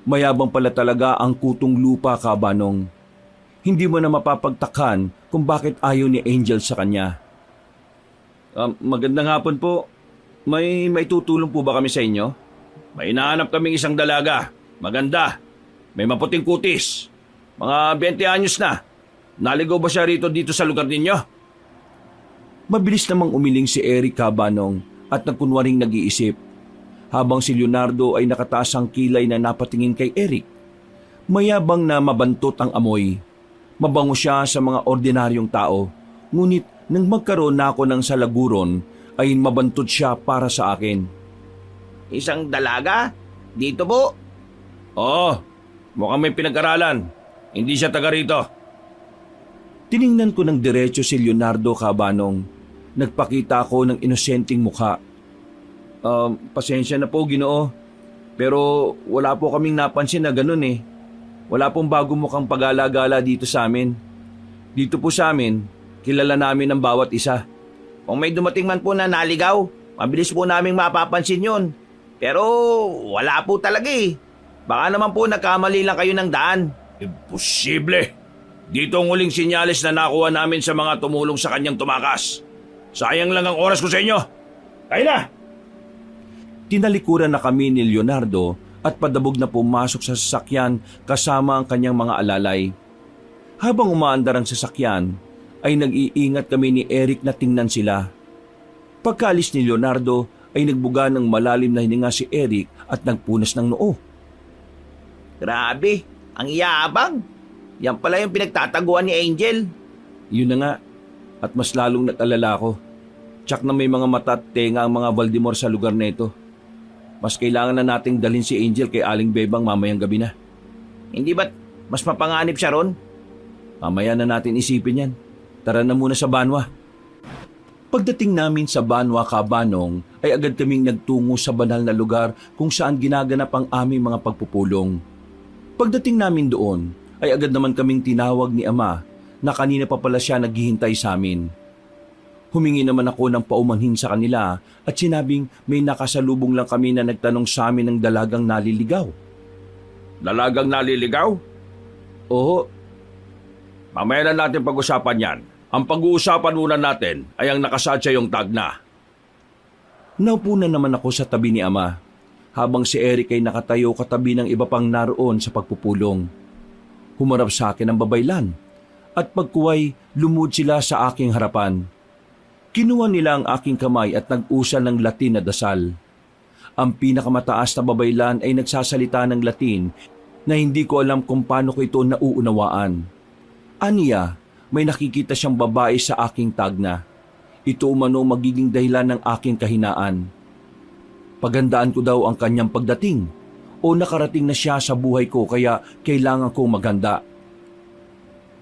Mayabang pala talaga ang kutong lupa kabanong. Hindi mo na mapapagtakan kung bakit ayaw ni Angel sa kanya. Magandang hapon po. May tutulong po ba kami sa inyo? May hinahanap kaming isang dalaga. Maganda. May maputing kutis. Mga 20 anyos na. Naligaw ba siya dito sa lugar ninyo? Mabilis namang umiling si Eric Cabanong at nagkunwaring nag-iisip. Habang si Leonardo ay nakataas ang kilay na napatingin kay Eric. Mayabang na mabantot ang amoy. Mabango siya sa mga ordinaryong tao. Ngunit nang magkaroon na ako ng salaguron ay mabantot siya para sa akin. Isang dalaga? Dito po? Oo. Mukhang may pinag-aralan. Hindi siya taga rito. Tiningnan ko ng diretso si Leonardo Cabanong. Nagpakita ako ng inosenteng mukha. Pasensya na po, Ginoo. Pero wala po kaming napansin na ganun eh. Wala pong bago mukhang pag-alagala dito sa amin. Dito po sa amin, kilala namin ang bawat isa. Kung may dumating man po na naligaw, mabilis po naming mapapansin yun. Pero wala po talaga eh. Baka naman po nagkamali lang kayo ng daan. Imposible. Dito ang huling sinyalis na nakuha namin sa mga tumulong sa kanyang tumakas. Sayang lang ang oras ko sa inyo. Tayo na! Tinalikuran na kami ni Leonardo at padabog na pumasok sa sasakyan kasama ang kanyang mga alalay. Habang umaandar ang sasakyan, ay nag-iingat kami ni Eric na tingnan sila. Pagkaalis ni Leonardo ay nagbuga ng malalim na hininga si Eric at nagpunas ng noo. Grabe, ang iyabang. Yan pala yung pinagtataguan ni Angel. Yun na nga, at mas lalong nag-alala ko. Tsak na may mga mata at tenga ang mga Valdemar sa lugar na ito. Mas kailangan na nating dalhin si Angel kay Aling Bebang mamayang gabi na. Hindi ba't mas mapanganib siya ron? Mamaya na natin isipin yan. Tara na muna sa Banwa. Pagdating namin sa Banwa, Cabanong, ay agad kaming nagtungo sa banal na lugar kung saan ginaganap ang aming mga pagpupulong. Pagdating namin doon, ay agad naman kaming tinawag ni Ama na kanina pa pala siya naghihintay sa amin. Humingi naman ako ng paumanhin sa kanila at sinabing may nakasalubong lang kami na nagtanong sa amin ng dalagang naliligaw. Dalagang naliligaw? Oo, Mamaya na natin pag-usapan yan. Ang pag-uusapan muna natin ay ang nakasaad sa iyong tag na. naupo na naman ako sa tabi ni Ama habang si Eric ay nakatayo katabi ng iba pang naroon sa pagpupulong. Humarap sa akin ang babaylan at pagkuway lumud sila sa aking harapan. Kinuha nila ang aking kamay at nag-usal ng Latin na dasal. Ang pinakamataas na babaylan ay nagsasalita ng Latin na hindi ko alam kung paano ko ito nauunawaan. Aniya, may nakikita siyang babae sa aking tagna. Ito umano magiging dahilan ng aking kahinaan. Pagandaan ko daw ang kanyang pagdating o nakarating na siya sa buhay ko kaya kailangan kong maghanda.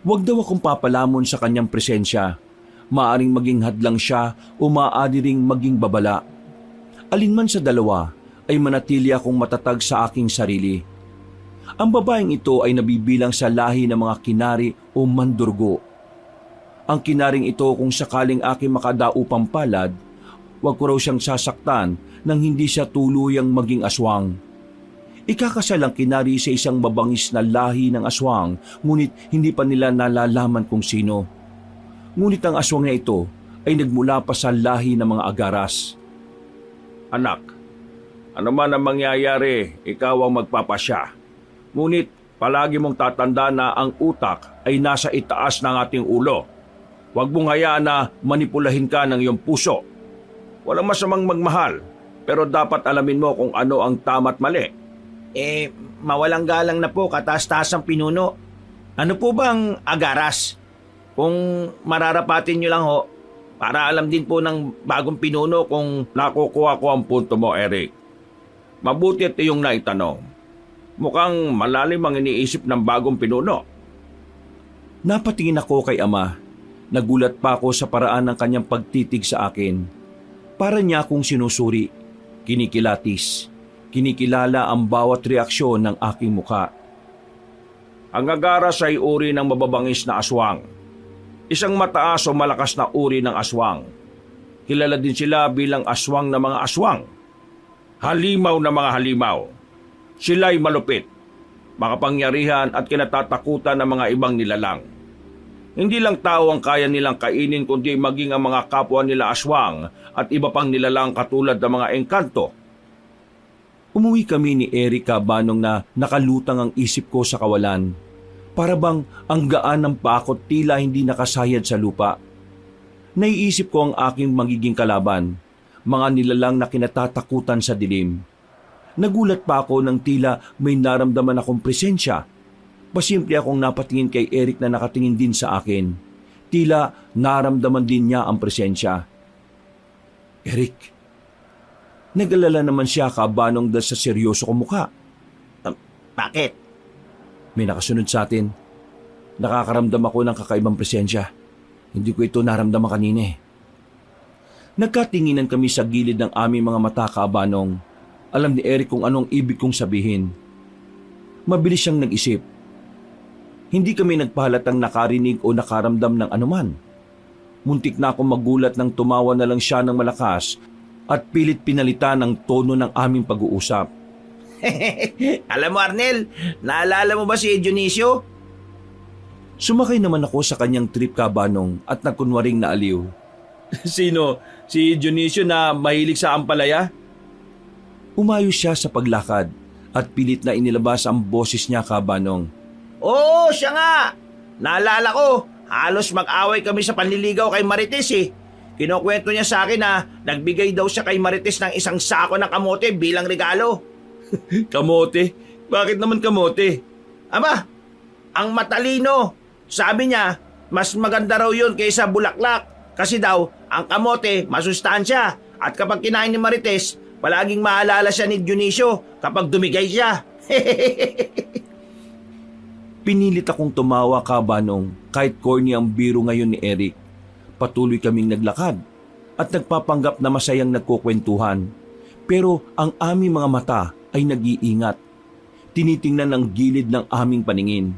Huwag daw akong papalamon sa kanyang presensya. Maaring maging hadlang siya o maaari ring maging babala. Alinman sa dalawa ay manatili akong matatag sa aking sarili. Ang babaeng ito ay nabibilang sa lahi ng mga kinari o mandurgo. Ang kinaring ito kung sakaling aking makadaupang palad, huwag ko raw siyang sasaktan nang hindi siya tuluyang maging aswang. Ikakasal ang kinari sa isang mabangis na lahi ng aswang, ngunit hindi pa nila nalalaman kung sino. Ngunit ang aswang na ito ay nagmula pa sa lahi ng mga agaras. Anak, ano man ang mangyayari, ikaw ang magpapasya. Ngunit palagi mong tatanda na ang utak ay nasa itaas ng ating ulo. Huwag mong hayaan na manipulahin ka ng iyong puso. Walang masamang magmahal, pero dapat alamin mo kung ano ang tama at mali. Mawalang galang na po kataas-taas ang pinuno. Ano po bang agaras? Kung mararapatin nyo lang ho, para alam din po ng bagong pinuno kung Nakukuha ko ang punto mo, Eric. Mabuti at iyong naitanong. Mukhang malalim ang iniisip ng bagong pinuno. Napatingin ako kay Ama. Nagulat pa ako sa paraan ng kanyang pagtitig sa akin. Para niya akong sinusuri, kinikilatis, kinikilala ang bawat reaksyon ng aking mukha. Ang agaras ay uri ng mababangis na aswang. Isang mataas o malakas na uri ng aswang. Kilala din sila bilang aswang na mga aswang. Halimaw na mga halimaw. Sila'y malupit, makapangyarihan at kinatatakutan ng mga ibang nilalang. Hindi lang tao ang kaya nilang kainin kundi maging ang mga kapwa nila aswang at iba pang nilalang katulad ng mga engkanto. Umuwi kami ni Erika Banong na nakalutang ang isip ko sa kawalan. Para bang ang gaan ng pakot tila hindi nakasayad sa lupa. Naiisip ko ang aking magiging kalaban, mga nilalang na kinatatakutan sa dilim. Nagulat pa ako nang tila may naramdaman akong presensya. Pasimple akong napatingin kay Eric na nakatingin din sa akin. Tila naramdaman din niya ang presensya. Eric, nag-alala naman siya Kabanong dahil sa seryoso kong mukha. Bakit? May nakasunod sa atin. Nakakaramdam ako ng kakaibang presensya. Hindi ko ito naramdaman kanina eh. Nagkatinginan kami sa gilid ng aming mga mata Kabanong. Alam ni Eric kung anong ibig kong sabihin. Mabilis siyang nag-isip. Hindi kami nagpahalatang nakarinig o nakaramdam ng anuman. Muntik na akong magulat nang tumawa na lang siya ng malakas at pilit pinalitan ang tono ng aming pag-uusap. Alam mo Arnel, naalala mo ba si Dionisio? Sumakay naman ako sa kanyang trip Kabanong at nagkunwaring naaliw. Sino? Si Dionisio na mahilig sa ampalaya? Umayos siya sa paglakad at pilit na inilabas ang boses niya Kabanong. Oo, siya nga. Naalala ko, halos mag-away kami sa panliligaw kay Marites eh. Kinukwento niya sa akin na nagbigay daw siya kay Marites ng isang sako ng kamote bilang regalo. Kamote? Bakit naman kamote? Aba, ang matalino. Sabi niya, mas maganda raw yun kaysa bulaklak. Kasi daw, ang kamote masustansya. At kapag kinain ni Marites, palaging maalala siya ni Dionisio kapag dumigay siya. Pinilit akong tumawa Kabanong kahit corny ang biro ngayon ni Eric. Patuloy kaming naglakad at nagpapanggap na masayang nagkukwentuhan. Pero ang aming mga mata ay nag-iingat. Tinitingnan ang gilid ng aming paningin.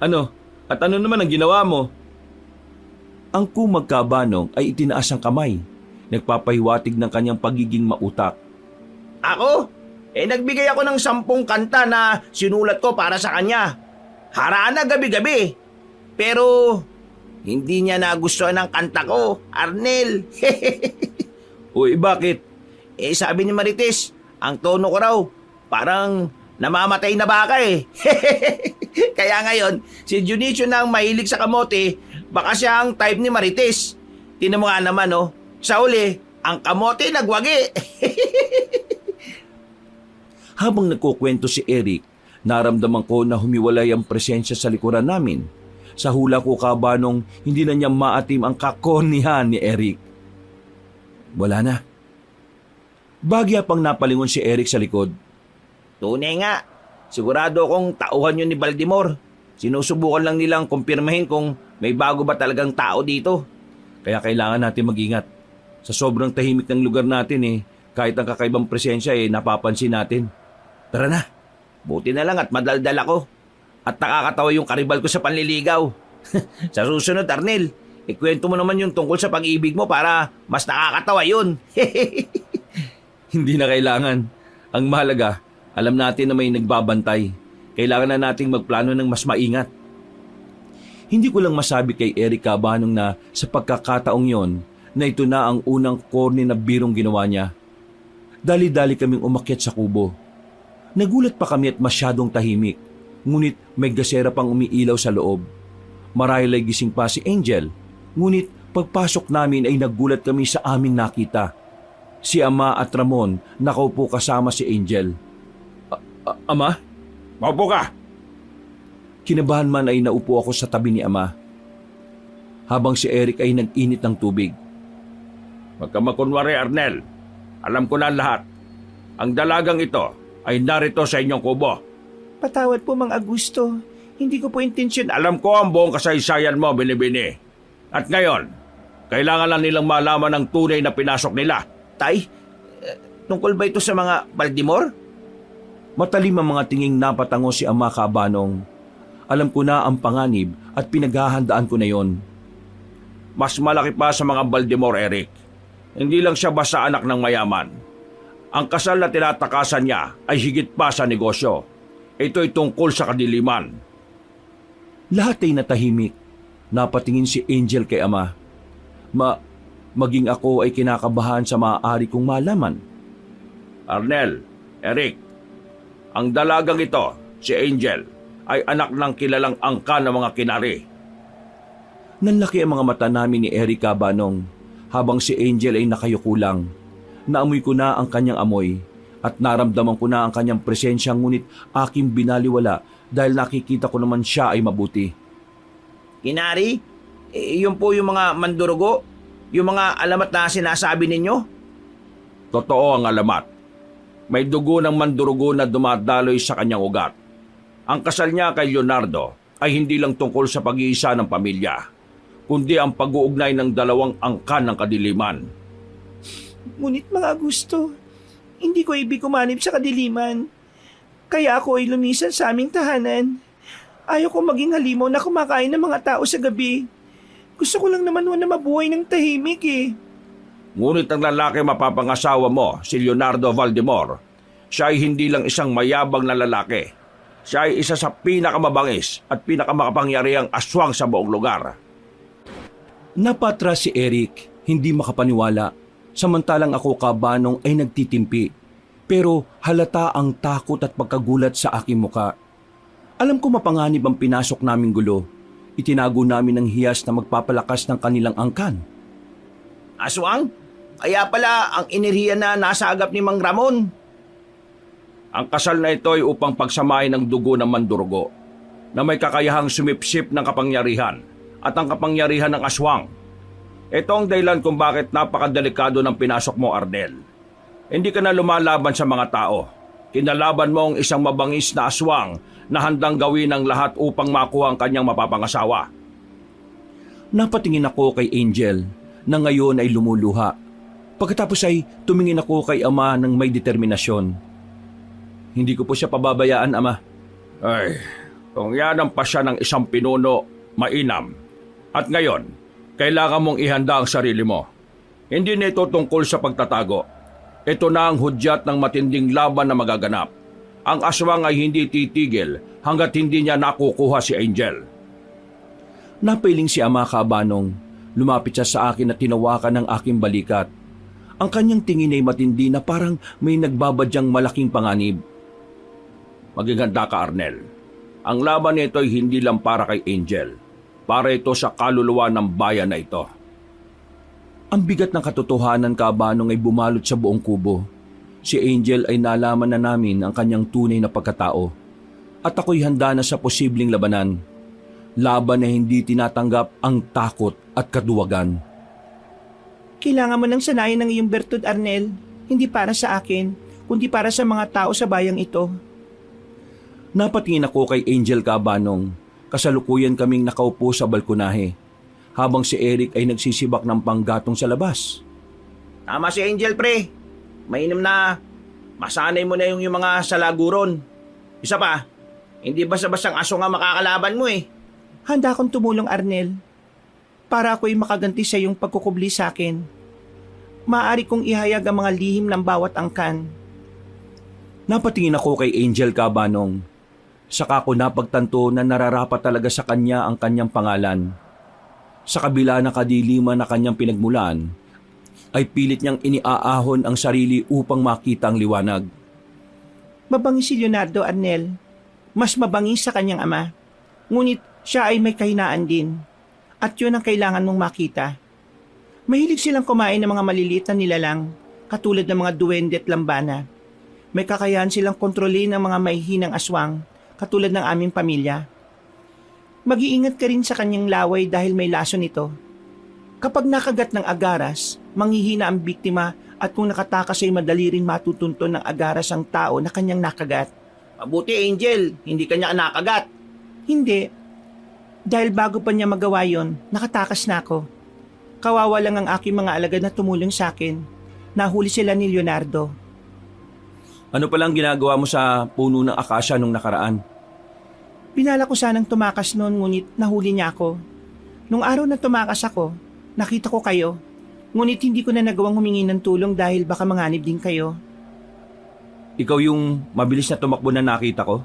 Ano? At ano naman ang ginawa mo? Ang kumag Kabanong ay itinaas ang kamay. Nagpapahiwatig ng kanyang pagiging mautak. Ako? Nagbigay ako ng 10 kanta na sinulat ko para sa kanya. Harana gabi-gabi. Pero hindi niya nagustuhan ang kanta ko, Arnel. Uy, bakit? Sabi ni Marites, ang tono ko raw, parang namamatay na baka eh. Kaya ngayon, si Dionisio na ang mahilig sa kamote, baka siya ang type ni Marites. Tinan mo nga naman oh, sa uli, ang kamote nagwagi. Habang nagkukwento si Eric, naramdaman ko na humiwalay ang presensya sa likuran namin. Sa hula ko Kabanong, hindi na niya maatim ang kakonihan ni Eric. Wala na. Bagya pang napalingon si Eric sa likod. Tunay nga, sigurado kong tauhan yun ni Baltimore. Sinusubukan lang nilang kumpirmahin kung may bago ba talagang tao dito. Kaya kailangan natin mag-ingat. Sa sobrang tahimik ng lugar natin kahit ang kakaibang presensya napapansin natin. Tara na, buti na lang at madaldal ako. At nakakatawa yung karibal ko sa panliligaw. Sa susunod, Arnel, ikwento mo naman yung tungkol sa pag-ibig mo para mas nakakatawa yun. Hindi na kailangan. Ang mahalaga, alam natin na may nagbabantay. Kailangan na nating magplano ng mas maingat. Hindi ko lang masabi kay Eric Kabanong na sa pagkakataong yon na ito na ang unang corny na birong ginawa niya. Dali-dali kaming umakyat sa kubo. Nagulat pa kami at masyadong tahimik, ngunit may gasera pang umiilaw sa loob. Marahil ay gising pa si Angel, ngunit pagpasok namin ay nagulat kami sa aming nakita. Si Ama at Ramon nakaupo kasama si Angel. Ama? Maupo ka! Kinabahan man ay naupo ako sa tabi ni Ama. Habang si Eric ay nag-init ng tubig. Huwag ka makunwari, Arnel. Alam ko na lahat. Ang dalagang ito ay narito sa inyong kubo. Patawad po, Mang Augusto. Hindi ko po intensyon. Alam ko ang buong kasaysayan mo, Binibini. At ngayon, kailangan lang nilang malaman ang tunay na pinasok nila. Tay, tungkol ba ito sa mga Baltimore? Matalim ang mga tinging napatango si Ama Kabanong. Alam ko na ang panganib at pinaghahandaan ko na yon. Mas malaki pa sa mga Baltimore, Eric. Hindi lang siya basta anak ng mayaman. Ang kasal na tinatakasan niya ay higit pa sa negosyo. Ito ay tungkol sa kadiliman. Lahat ay natahimik. Napatingin si Angel kay ama. Maging ako ay kinakabahan sa maaari kong malaman. Arnel, Eric, ang dalagang ito, si Angel, ay anak ng kilalang angkan ng mga kinari. Nanlaki ang mga mata namin ni Erica Banong habang si Angel ay nakayuko lang. Naamoy ko na ang kanyang amoy at naramdaman ko na ang kanyang presensya, ngunit aking binaliwala dahil nakikita ko naman siya ay mabuti. Kinari? Yun po yung mga mandurugo? Yung mga alamat na sinasabi ninyo? Totoo ang alamat. May dugo ng mandurugo na dumadaloy sa kanyang ugat. Ang kasal niya kay Leonardo ay hindi lang tungkol sa pag-iisa ng pamilya, kundi ang pag-uugnay ng dalawang angkan ng kadiliman. Ngunit mga gusto, hindi ko ibig kumanib sa kadiliman. Kaya ako ay lumisan sa aming tahanan. Ayaw ko maging halimaw na kumakain ng mga tao sa gabi. Gusto ko lang naman na mabuhay ng tahimik eh. Ngunit ang lalaki mapapangasawa mo, si Leonardo Valdemor, siya ay hindi lang isang mayabang na lalaki. Siya ay isa sa pinakamabangis at pinakamakapangyarihang aswang sa buong lugar. Napatras si Eric, hindi makapaniwala. Samantalang ako, Kabanong, ay nagtitimpi. Pero halata ang takot at pagkagulat sa aking muka. Alam ko mapanganib ang pinasok naming gulo. Itinago namin ng hiyas na magpapalakas ng kanilang angkan. Aswang? Kaya pala ang enerhiya na nasa agap ni Mang Ramon. Ang kasal na ito ay upang pagsamahin ng dugo ng mandurugo na may kakayahang sumipsip ng kapangyarihan at ang kapangyarihan ng aswang. Ito ang dahilan kung bakit napakadelikado ng pinasok mo, Arnel. Hindi ka na lumalaban sa mga tao. Kinalaban mo ang isang mabangis na aswang na handang gawin ang lahat upang makuha ang kanyang mapapangasawa. Napatingin ako kay Angel na ngayon ay lumuluha. Pagkatapos ay tumingin ako kay ama ng may determinasyon. Hindi ko po siya pababayaan, ama. Ay, kung yan ang pasya ng isang pinuno, mainam. At ngayon, kailangan mong ihanda ang sarili mo. Hindi na ito tungkol sa pagtatago. Ito na ang hudyat ng matinding laban na magaganap. Ang aswang ay hindi titigil hanggat hindi niya nakukuha si Angel. Napiling si ama, Kabanong. Lumapit siya sa akin at tinawakan ng aking balikat. Ang kanyang tingin ay matindi na parang may nagbabadyang malaking panganib. Maging handa ka, Arnel. Ang laban nito ay hindi lang para kay Angel. Para ito sa kaluluwa ng bayan na ito. Ang bigat ng katotohanan, Kabanong, ay bumalot sa buong kubo. Si Angel ay nalaman na namin ang kanyang tunay na pagkatao. At ako'y handa na sa posibleng labanan. Laban na hindi tinatanggap ang takot at kaduwagan. Kailangan mo nang sanayin ng iyong bertud, Arnel. Hindi para sa akin, kundi para sa mga tao sa bayang ito. Napatingin ako kay Angel, Kabanong. Kasalukuyan kaming nakaupo sa balkonahe, habang si Eric ay nagsisibak ng panggatong sa labas. Tama si Angel, pre. Mainam na. Masanay mo na yung mga salaguron. Isa pa, hindi basta-bastang aso nga makakalaban mo eh. Handa akong tumulong, Arnel. Para ako'y makaganti sa iyong pagkukubli sa akin. Maaari kong ihayag ang mga lihim ng bawat angkan. Napatingin ako kay Angel, Kabanong. Saka ko napagtanto na nararapat talaga sa kanya ang kanyang pangalan. Sa kabila ng kadiliman na kanyang pinagmulan, ay pilit niyang iniaahon ang sarili upang makita ang liwanag. Mabangis si Leonardo, Arnel. Mas mabangis sa kanyang ama. Ngunit siya ay may kahinaan din. At yun ang kailangan mong makita. Mahilig silang kumain ng mga maliliit na nilalang, katulad ng mga duwende at lambana. May kakayahan silang kontrolin ang mga maihinang aswang, katulad ng aming pamilya. Mag-iingat ka rin sa kanyang laway dahil may laso nito. Kapag nakagat ng agaras, manghihina ang biktima at kung nakatakas ay madali rin matutunton ng agaras ang tao na kanyang nakagat. Mabuti, Angel. Hindi kanya nakagat. Hindi. Dahil bago pa niya magawa yon, nakatakas na ako. Kawawa lang ang aking mga alagad na tumulong sa akin. Nahuli sila ni Leonardo. Ano palang ginagawa mo sa puno ng akasya nung nakaraan? Pinala ko sanang tumakas noon ngunit nahuli niya ako. Nung araw na tumakas ako, nakita ko kayo. Ngunit hindi ko na nagawang humingi ng tulong dahil baka manganib din kayo. Ikaw yung mabilis na tumakbo na nakita ko?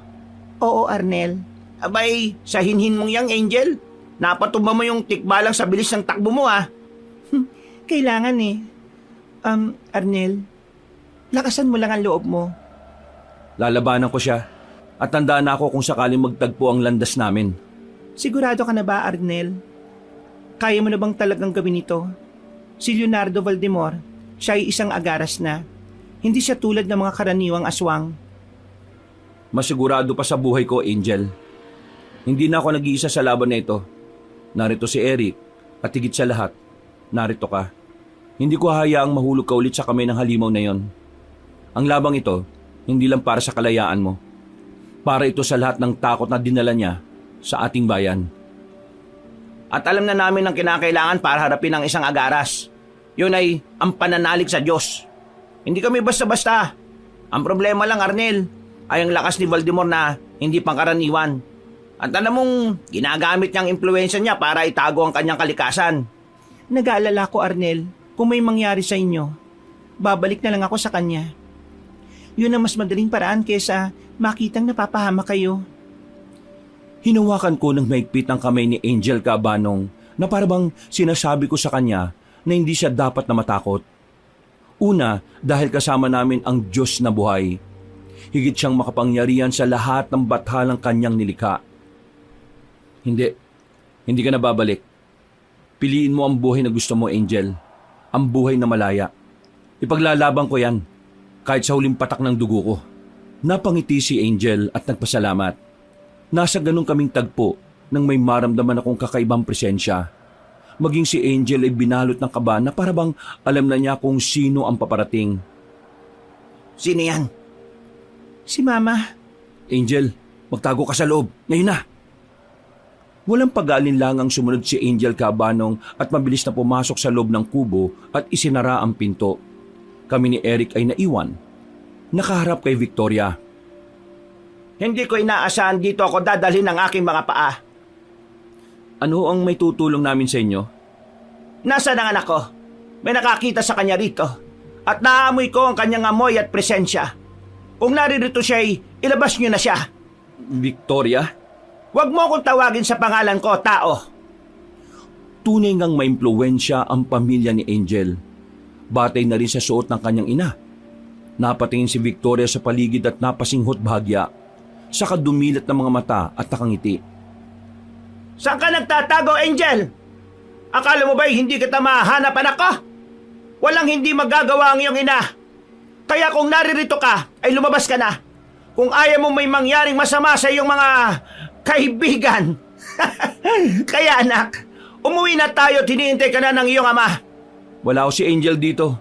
Oo, Arnel. Abay, sa hinhin mong yang, Angel. Napatumba mo yung tikbalang sa bilis ng takbo mo ah. Kailangan eh. Arnel, lakasan mo lang ang loob mo. Lalabanan ko siya at tandaan ako kung sakaling magtagpo ang landas namin. Sigurado ka na ba, Arnel? Kaya mo na bang talagang gawin ito? Si Leonardo Valdemor, siya ay isang agaras na. Hindi siya tulad ng mga karaniwang aswang. Masigurado pa sa buhay ko, Angel. Hindi na ako nag-iisa sa laban na ito. Narito si Eric at higit sa lahat, narito ka. Hindi ko hayaang mahulog ka ulit sa kamay ng halimaw na yon. Ang labang ito, hindi lang para sa kalayaan mo. Para ito sa lahat ng takot na dinala niya sa ating bayan. At alam na namin ang kinakailangan para harapin ang isang agaras. Yun ay ang pananalig sa Diyos. Hindi kami basta-basta. Ang problema lang, Arnel, ay ang lakas ni Valdemor na hindi pangkaraniwan. At alam mong ginagamit niyang impluensya niya para itago ang kanyang kalikasan. Nag-aalala ko, Arnel, kung may mangyari sa inyo, babalik na lang ako sa kanya. Yun ang mas madaling paraan kesa makitang napapahama kayo. Hinawakan ko ng mahigpit ang kamay ni Angel Cabanong na parabang sinasabi ko sa kanya na hindi siya dapat na matakot. Una, dahil kasama namin ang Diyos na buhay. Higit siyang makapangyarihan sa lahat ng bathalang kanyang nilikha. Hindi ka na babalik. Piliin mo ang buhay na gusto mo, Angel. Ang buhay na malaya. Ipaglalaban ko yan, kahit sa huling patak ng dugo ko. Napangiti si Angel at nagpasalamat. Nasa ganun kaming tagpo nang may maramdaman akong kakaibang presensya. Maging si Angel ay binalot ng kaba na parabang alam na niya kung sino ang paparating. Sino yan? Si Mama. Angel, magtago ka sa loob. Ngayon na! Walang pag-aalinlangang sumunod si Angel Cabanong at mabilis na pumasok sa loob ng kubo at isinara ang pinto. Kami ni Eric ay naiwan. Nakaharap kay Victoria. Hindi ko inaasahan dito ako dadalhin ng aking mga paa. Ano ang may tutulong namin sa inyo? Nasaan ang anak ko? May nakakita sa kanya rito. At naamoy ko ang kanyang amoy at presensya. Kung naririto siya, ilabas niyo na siya. Victoria? Huwag mo akong tawagin sa pangalan ko, tao. Tunay ngang maimpluwensya ang pamilya ni Angel. Batay na rin sa suot ng kanyang ina. Napatingin si Victoria sa paligid at napasinghot bahagya. Saka dumilat ng mga mata at nakangiti. Saan ka nagtatago, Angel? Akala mo ba'y hindi kita mahanap, anak ko? Walang hindi magagawa ang iyong ina. Kaya kung naririto ka, ay lumabas ka na. Kung ayaw mo may mangyaring masama sa iyong mga kaibigan. Kaya anak, umuwi na tayo at hinihintay ka na ng iyong ama. Wala ko si Angel dito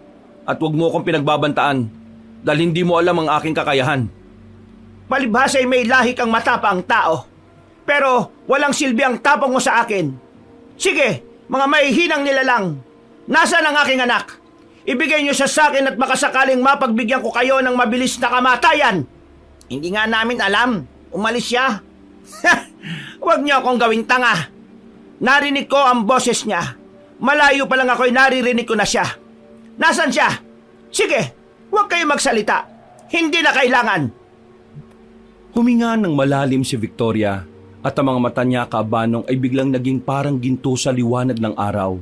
at huwag mo akong pinagbabantaan dahil hindi mo alam ang aking kakayahan. Palibhasa ay may lahi kang matapang tao. Pero walang silbi ang tapang mo sa akin. Sige, mga mahihinang nilalang. Nasaan ang aking anak? Ibigay niyo siya sa akin at makasakaling mapagbigyan ko kayo ng mabilis na kamatayan. Hindi nga namin alam. Umalis siya. Huwag niyo akong gawing tanga. Narinig ko ang boses niya. Malayo pa lang ako'y naririnig ko na siya. Nasaan siya? Sige, huwag kayo magsalita. Hindi na kailangan. Huminga ng malalim si Victoria at ang mga mata niya Cabanong ay biglang naging parang ginto sa liwanag ng araw.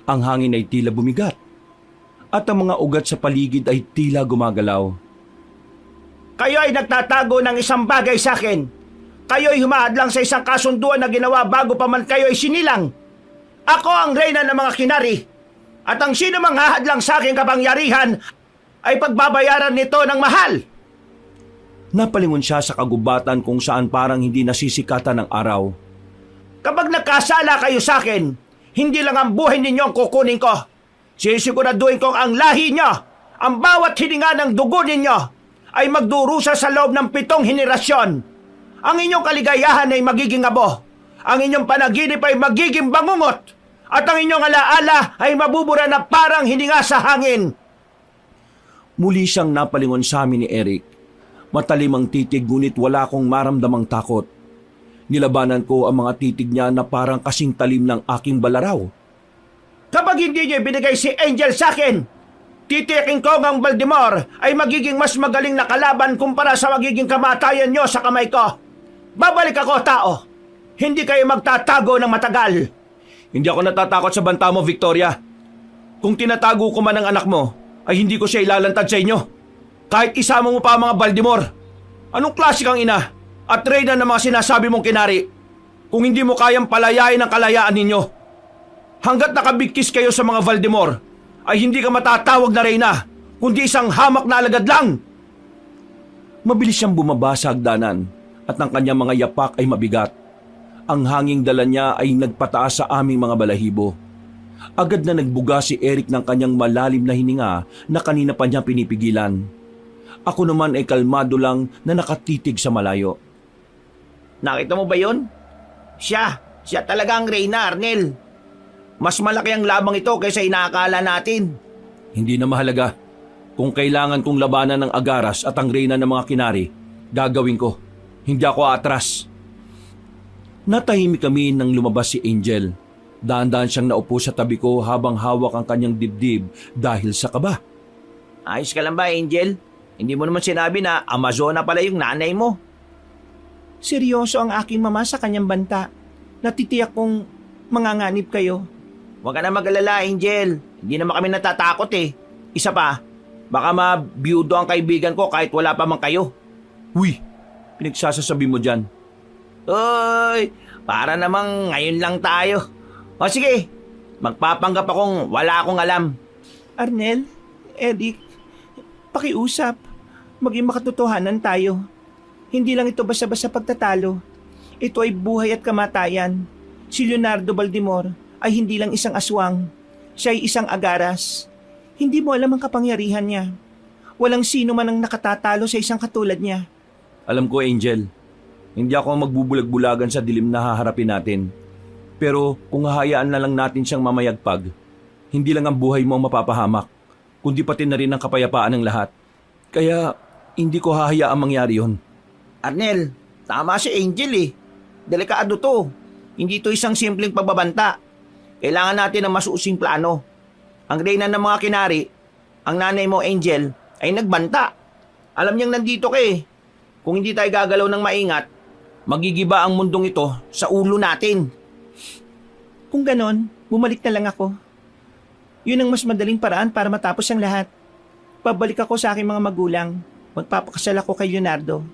Ang hangin ay tila bumigat at ang mga ugat sa paligid ay tila gumagalaw. Kayo ay nagtatago ng isang bagay sa akin. Kayo ay humahadlang sa isang kasunduan na ginawa bago pa man kayo ay sinilang. Ako ang reyna ng mga kinari. At ang sino mang hahadlang sa aking kapangyarihan ay pagbabayaran nito ng mahal. Napalingon siya sa kagubatan kung saan parang hindi nasisikatan ng araw. Kapag nagkasala kayo sa akin, hindi lang ang buhay ninyo ang kukunin ko. Sisiguraduhin kong ang lahi nyo, ang bawat hininga ng dugo ninyo, ay magdurusa sa loob ng 7 henerasyon. Ang inyong kaligayahan ay magiging abo. Ang inyong panaginip ay magiging bangungot. At ang inyong alaala ay mabubura na parang hininga sa hangin. Muli siyang napalingon sa amin ni Eric. Matalim ang titig ngunit wala akong maramdamang takot. Nilabanan ko ang mga titig niya na parang kasing talim ng aking balaraw. Kapag hindi niyo ibinigay si Angel sa akin, titiyakin ko ang Valdemor ay magiging mas magaling na kalaban kumpara sa magiging kamatayan niyo sa kamay ko. Babalik ako, tao. Hindi kayo magtatago ng matagal. Hindi ako natatakot sa banta mo, Victoria. Kung tinatago ko man ang anak mo, ay hindi ko siya ilalantad sa inyo. Kahit isama mo pa ang mga Baldimor. Anong klase kang ina at reyna ng mga sinasabi mong kinari kung hindi mo kayang palayain ang kalayaan ninyo? Hanggat nakabigkis kayo sa mga Valdemor, ay hindi ka matatawag na reyna, kundi isang hamak na alagad lang. Mabilis siyang bumaba sa hagdanan at ang kanyang mga yapak ay mabigat. Ang hanging dala niya ay nagpataas sa aming mga balahibo. Agad na nagbuga si Eric ng kanyang malalim na hininga na kanina pa niya pinipigilan. Ako naman ay kalmado lang na nakatitig sa malayo. Nakita mo ba yun? Siya talaga ang reyna, Arnel. Mas malaki ang labang ito kaysa inaakala natin. Hindi na mahalaga. Kung kailangan kong labanan ng Agaras at ang reyna ng mga kinari, gagawin ko. Hindi ako atras. Natahimik kami nang lumabas si Angel. Daan-daan siyang naupo sa tabi ko habang hawak ang kanyang dibdib dahil sa kaba. Ayos ka lang ba, Angel? Hindi mo naman sinabi na Amazona pala yung nanay mo. Seryoso ang aking mama sa kanyang banta. Natitiyak kong manganganib kayo. Huwag ka na mag-alala, Angel. Hindi naman kami natatakot eh. Isa pa, baka mabiyudo ang kaibigan ko kahit wala pa man kayo. Uy, pinagsasasabi mo dyan. Uy, para namang ngayon lang tayo. O sige, magpapanggap akong wala akong alam. Arnel, Eric, pakiusap. Maging makatotohanan tayo. Hindi lang ito basta-basta pagtatalo. Ito ay buhay at kamatayan. Si Leonardo Baldimor ay hindi lang isang aswang. Siya ay isang agaras. Hindi mo alam ang kapangyarihan niya. Walang sino man ang nakatatalo sa isang katulad niya. Alam ko, Angel, hindi ako magbubulag-bulagan sa dilim na haharapin natin. Pero kung hahayaan na lang natin siyang mamayagpag, hindi lang ang buhay mo ang mapapahamak, kundi pati na rin ang kapayapaan ng lahat. Kaya hindi ko hahayaang mangyari yon. Arnel, tama si Angel eh. Delikado to. Hindi to isang simpleng pagbabanta. Kailangan natin ng masusing plano. Ang reyna ng mga kinari, ang nanay mo, Angel, ay nagbanta. Alam niyang nandito ka eh. Kung hindi tayo gagalaw ng maingat, magigiba ang mundong ito sa ulo natin. Kung ganon, bumalik na lang ako. Yun ang mas madaling paraan para matapos ang lahat. Pabalik ako sa aking mga magulang. Magpapakasal ako kay Leonardo.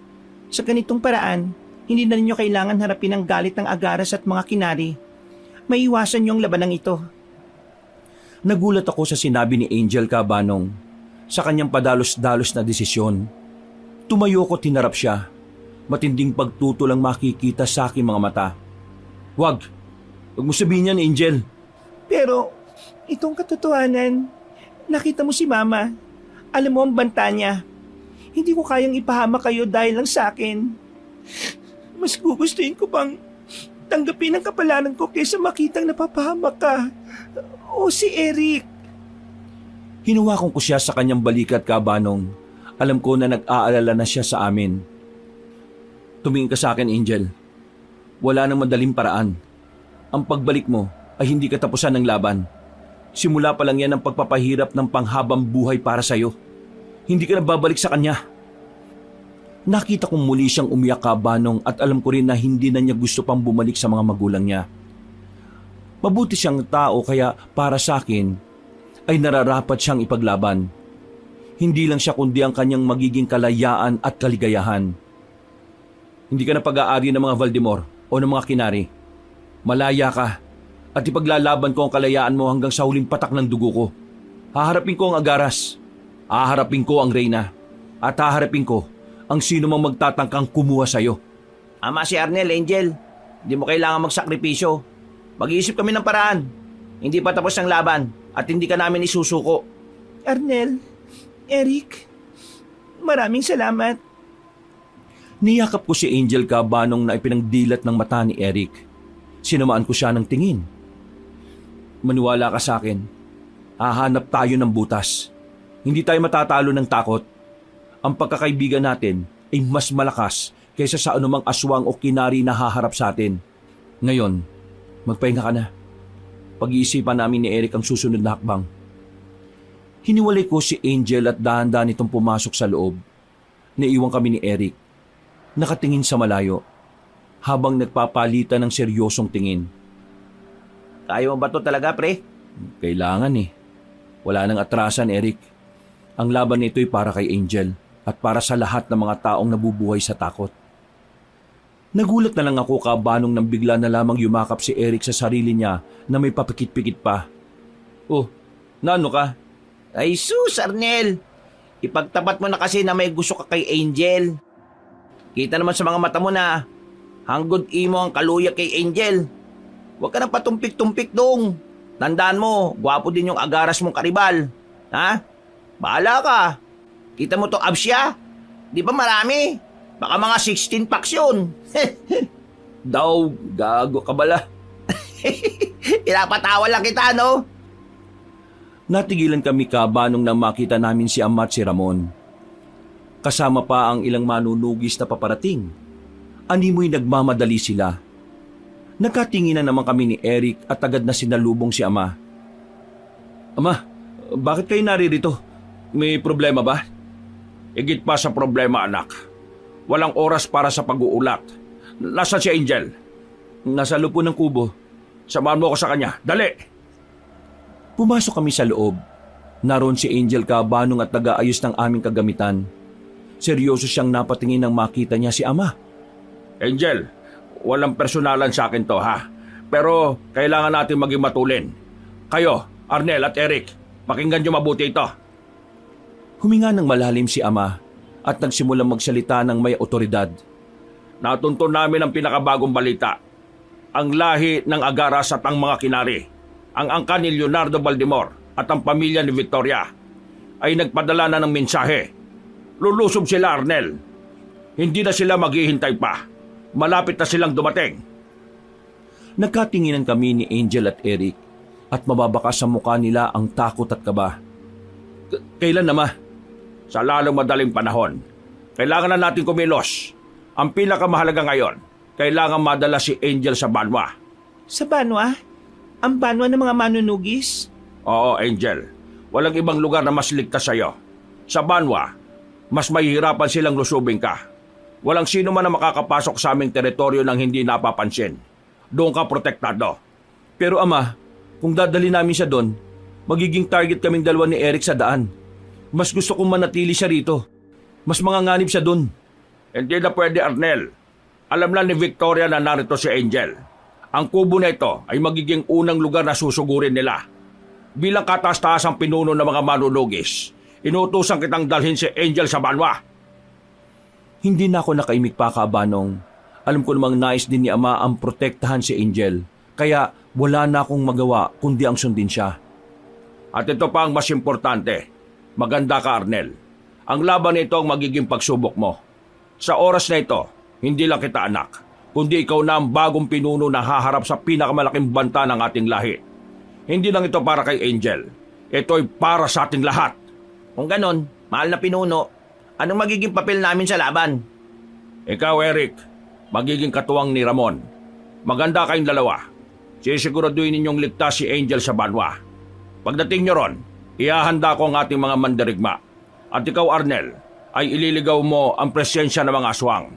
Sa ganitong paraan, hindi na ninyo kailangan harapin ang galit ng Agaras at mga kinari. Maiwasan niyo ang labanang ito. Nagulat ako sa sinabi ni Angel Cabanong sa kanyang padalos-dalos na desisyon. Tumayo ko, tinarap siya. Matinding pagtuto lang makikita sa aking mga mata. Huwag mo sabihin yan, Angel. Pero, itong katotohanan, nakita mo si Mama. Alam mo ang banta niya. Hindi ko kayang ipahama kayo dahil lang sa akin. Mas gugustuhin ko bang tanggapin ang kapalaran ko kaysa makitang napapahamak ka. O si Eric. Hinuwakan ko siya sa kanyang balikat, Cabanong. Alam ko na nag-aalala na siya sa amin. Tumingin ka sa akin, Angel. Wala nang madaling paraan. Ang pagbalik mo ay hindi katapusan ng laban. Simula pa lang yan ang pagpapahirap ng panghabang buhay para sa'yo. Hindi ka na babalik sa kanya. Nakita kong muli siyang umiyak, Cabanong, at alam ko rin na hindi na niya gusto pang bumalik sa mga magulang niya. Mabuti siyang tao kaya para sa akin ay nararapat siyang ipaglaban. Hindi lang siya kundi ang kanyang magiging kalayaan at kaligayahan. Hindi ka na pag-aari ng mga Valdemor o ng mga kinari. Malaya ka at ipaglalaban ko ang kalayaan mo hanggang sa huling patak ng dugo ko. Haharapin ko ang Agaras, haharapin ko ang Reyna, at haharapin ko ang sino mang magtatangkang kumuha sa'yo. Ama si Arnel, Angel. Hindi mo kailangan magsakripisyo. Mag-iisip kami ng paraan. Hindi pa tapos ang laban at hindi ka namin isusuko. Arnel, Eric, maraming salamat. Niyakap ko si Angel Cabanong na ipinangdilat ng mata ni Eric. Sinamaan ko siya ng tingin. Maniwala ka sa akin. Hahanap tayo ng butas. Hindi tayo matatalo ng takot. Ang pagkakaibigan natin ay mas malakas kaysa sa anumang aswang o kinari na haharap sa atin. Ngayon, magpahinga ka na. Pag-iisipan namin ni Eric ang susunod na hakbang. Hiniwalay ko si Angel at dahan-dahan itong pumasok sa loob. Naiwan kami ni Eric. Nakatingin sa malayo. habang nagpapalitan ng seryosong tingin. Kaya mo ba to talaga, pre? Kailangan eh. Wala nang atrasan, Eric. Ang laban nito'y para kay Angel at para sa lahat ng mga taong nabubuhay sa takot. Nagulat na lang ako kabanong nang bigla na lamang yumakap si Eric sa sarili niya na may papikit-pikit pa. Oh, naano ka? Ay sus, Arnel! Ipagtapat mo na kasi na may gusto ka kay Angel. Kita naman sa mga mata mo na hanggod imo ang kaluya kay Angel. Huwag ka nang patumpik-tumpik dong. Tandaan mo, gwapo din yung agaras mong karibal. Ha? Bahala ka. Kita mo to abs siya? Di ba marami? Baka mga 16 packs yun. Daw, gago ka bala. Pinapatawa lang kita, no? Natigilan kami kabanong nang makita namin si Ama at si Ramon. Kasama pa ang ilang manunugis na paparating. Animoy nagmamadali sila. Nagkatinginan naman kami ni Eric at agad na sinalubong si Ama. Ama, bakit kayo naririto? May problema ba? Higit pa sa problema, anak. Walang oras para sa pag-uulat. Nasaan si Angel? Nasa lupo ng kubo. Samahan mo ako sa kanya. Dali! Pumasok kami sa loob. Naroon si Angel kabanong at nag-aayos ng aming kagamitan. Seryoso siyang napatingin nang makita niya si Ama. Angel, walang personalan sa akin to, ha? Pero kailangan natin maging matulin. Kayo, Arnel at Eric, pakinggan niyo mabuti ito. Huminga ng malalim si Ama at nagsimulang magsalita ng may otoridad. Natuntun namin ang pinakabagong balita. Ang lahi ng Agaras at ang mga kinari, ang angka ni Leonardo Baldemor at ang pamilya ni Victoria ay nagpadala na ng mensahe. Lulusob sila, Arnel. Hindi na sila maghihintay pa. Malapit na silang dumating. Nagkatinginan kami ni Angel at Eric at mababakas sa mukha nila ang takot at kaba. Kailan na, Ma? Sa lalong madaling panahon, kailangan na natin kumilos. Ang pinakamahalaga ngayon, kailangan madala si Angel sa Banwa. Sa Banwa? Ang Banwa ng mga manunugis? Oo, Angel. Walang ibang lugar na mas ligtas sa'yo. Sa Banwa, mas mahihirapan silang lusubin ka. Walang sino man na makakapasok sa aming teritoryo nang hindi napapansin. Doon ka protektado. Pero Ama, kung dadali namin siya doon, magiging target kaming dalawa ni Eric sa daan. Mas gusto kong manatili siya rito. Mas manganganib siya doon. Hindi na pwede, Arnel. Alam na ni Victoria na narito si Angel. Ang kubo na ito ay magiging unang lugar na susugurin nila. Bilang kataas-taasang pinuno ng mga manunugis, inuutusan kitang dalhin si Angel sa Banwa. Hindi na ako nakaimik pa kabanong. Alam ko namang nais din ni Ama ang protektahan si Angel. Kaya wala na akong magawa kundi ang sundin siya. At ito pa ang mas importante. Maganda ka, Arnel. Ang laban nito ang magiging pagsubok mo. Sa oras na ito, hindi lang kita anak, kundi ikaw na ang bagong pinuno na haharap sa pinakamalaking banta ng ating lahi. Hindi lang ito para kay Angel. Ito'y para sa ating lahat. Kung ganon, mahal na pinuno, anong magiging papel namin sa laban? Ikaw, Eric, magiging katuwang ni Ramon. Maganda kayong dalawa. Sisiguraduhin ninyong ligtas si Angel sa Banwa. Pagdating nyo ron, ihahanda ko ang ating mga mandirigma. At ikaw, Arnel, ay ililigaw mo ang presensya ng mga aswang.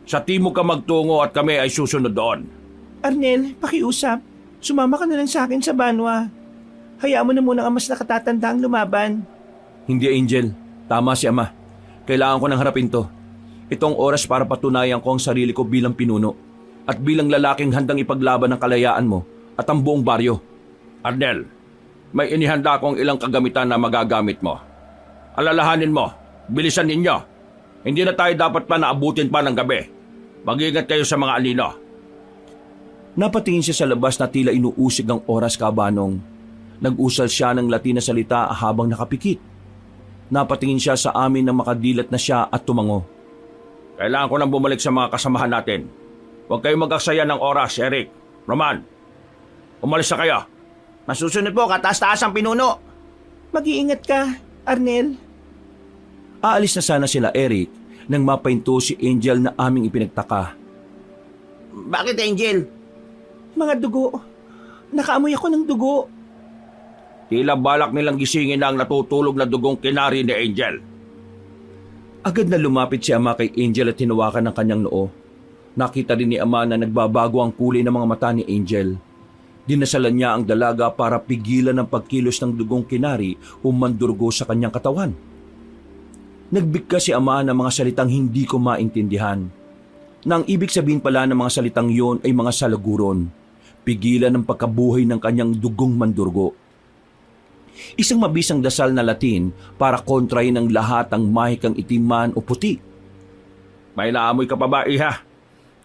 Sa timog ka magtungo at kami ay susunod doon. Arnel, pakiusap. Sumama ka na lang sa akin sa Banwa. Hayaan mo na muna ang mas nakatatanda ang lumaban. Hindi, Angel. Tama si Ama. Kailangan ko nang harapin to. Ito ang oras para patunayan ko ang sarili ko bilang pinuno at bilang lalaking handang ipaglaban ang kalayaan mo at ang buong baryo. Arnel, may inihanda akong ilang kagamitan na magagamit mo. Alalahanin mo, bilisan ninyo. Hindi na tayo dapat pa naabutin pa ng gabi. Mag-ingat kayo sa mga anino. Napatingin siya sa labas na tila inuusig ang oras kabanong. Nag-usal siya ng Latin na salita habang nakapikit. Napatingin siya sa amin na makadilat na siya at tumango. Kailangan ko nang bumalik sa mga kasamahan natin. Huwag kayong mag-aksaya ng oras, Eric. Roman, umalis na kayo. Masusunod po, kataas-taas ang pinuno. Mag-iingat ka, Arnel. Aalis na sana sila, Eric, nang mapahinto si Angel na aming ipinagtaka. Bakit, Angel? Mga dugo. Nakaamoy ako ng dugo. Tila balak nilang gisingin na ang natutulog na dugong kinari ni Angel. Agad na lumapit si Ama kay Angel at hinawakan ng kanyang noo. Nakita rin ni Ama na nagbabago ang kulay ng mga mata ni Angel. Dinasalan niya ang dalaga para pigilan ang pagkilos ng dugong kinari o mandurgo sa kanyang katawan. Nagbigkas si Ama ng mga salitang hindi ko maintindihan. Na ang ibig sabihin pala ng mga salitang yon ay mga salaguron. Pigilan ang pagkabuhay ng kanyang dugong mandurgo. Isang mabisang dasal na Latin para kontrahin ng lahat ang mahikang itiman o puti. May naamoy ka pa ba, iha?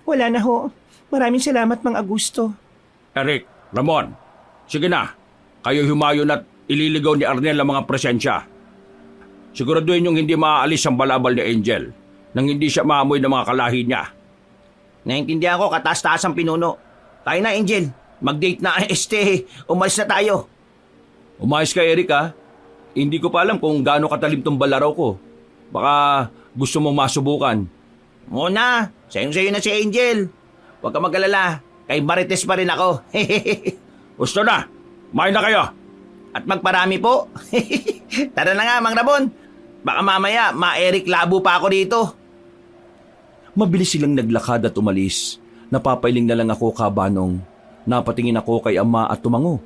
Wala na ho. Maraming salamat, Mang Augusto. Eric, Ramon, sige na. Kayo humayon at ililigaw ni Arnel ang mga presensya. Siguraduhin yung hindi maaalis ang balabal ni Angel nang hindi siya maamoy ng mga kalahi niya. Naintindihan ko, kataas-taas ang pinuno. Tayo na, Angel. Mag-date na, umalis na tayo. Umayos ka, Eric, ha? Hindi ko pa alam kung gaano katalim tong balaraw ko. Baka gusto mong masubukan. Muna, sayong-sayo na si Angel. Huwag ka mag-alala, kay Marites pa rin ako. Gusto na, kumain na kayo. At magparami po. Tara na nga, Mang Ramon. Baka mamaya, ma-Eric labo pa ako dito. Mabilis silang naglakad at umalis. Napapailing na lang ako, Kabanong. Napatingin ako kay Ama at tumango.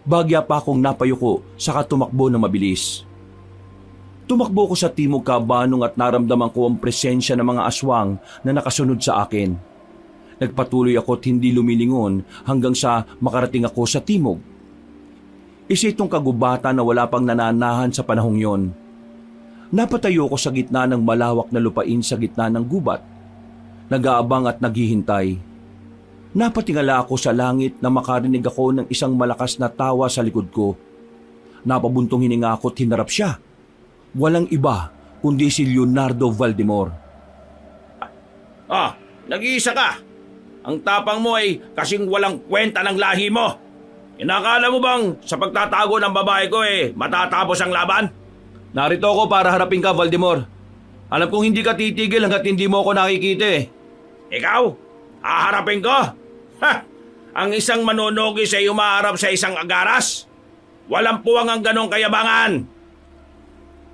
Bagya pa akong napayuko, saka tumakbo na mabilis. Tumakbo ko sa timog, Kabanong, at naramdaman ko ang presensya ng mga aswang na nakasunod sa akin. Nagpatuloy ako at hindi lumilingon hanggang sa makarating ako sa timog. Isa itong kagubatan na wala pang nananahan sa panahong yon. Napatayo ko sa gitna ng malawak na lupain sa gitna ng gubat. Nag-aabang at naghihintay. Napatingala ako sa langit na makarinig ako ng isang malakas na tawa sa likod ko. Napabuntong hininga ako at hinarap siya. Walang iba kundi si Leonardo Valdemor. Nag-iisa ka. Ang tapang mo ay kasing walang kwenta ng lahi mo. Inakala mo bang sa pagtatago ng babae ko matatapos ang laban? Narito ako para harapin ka, Valdemor. Alam kong hindi ka titigil hanggat hindi mo ako nakikita. Ikaw? Haharapin ko? Ha! Ang isang manunugis ay umaharap sa isang agaras? Walang puwang ang ganong kayabangan.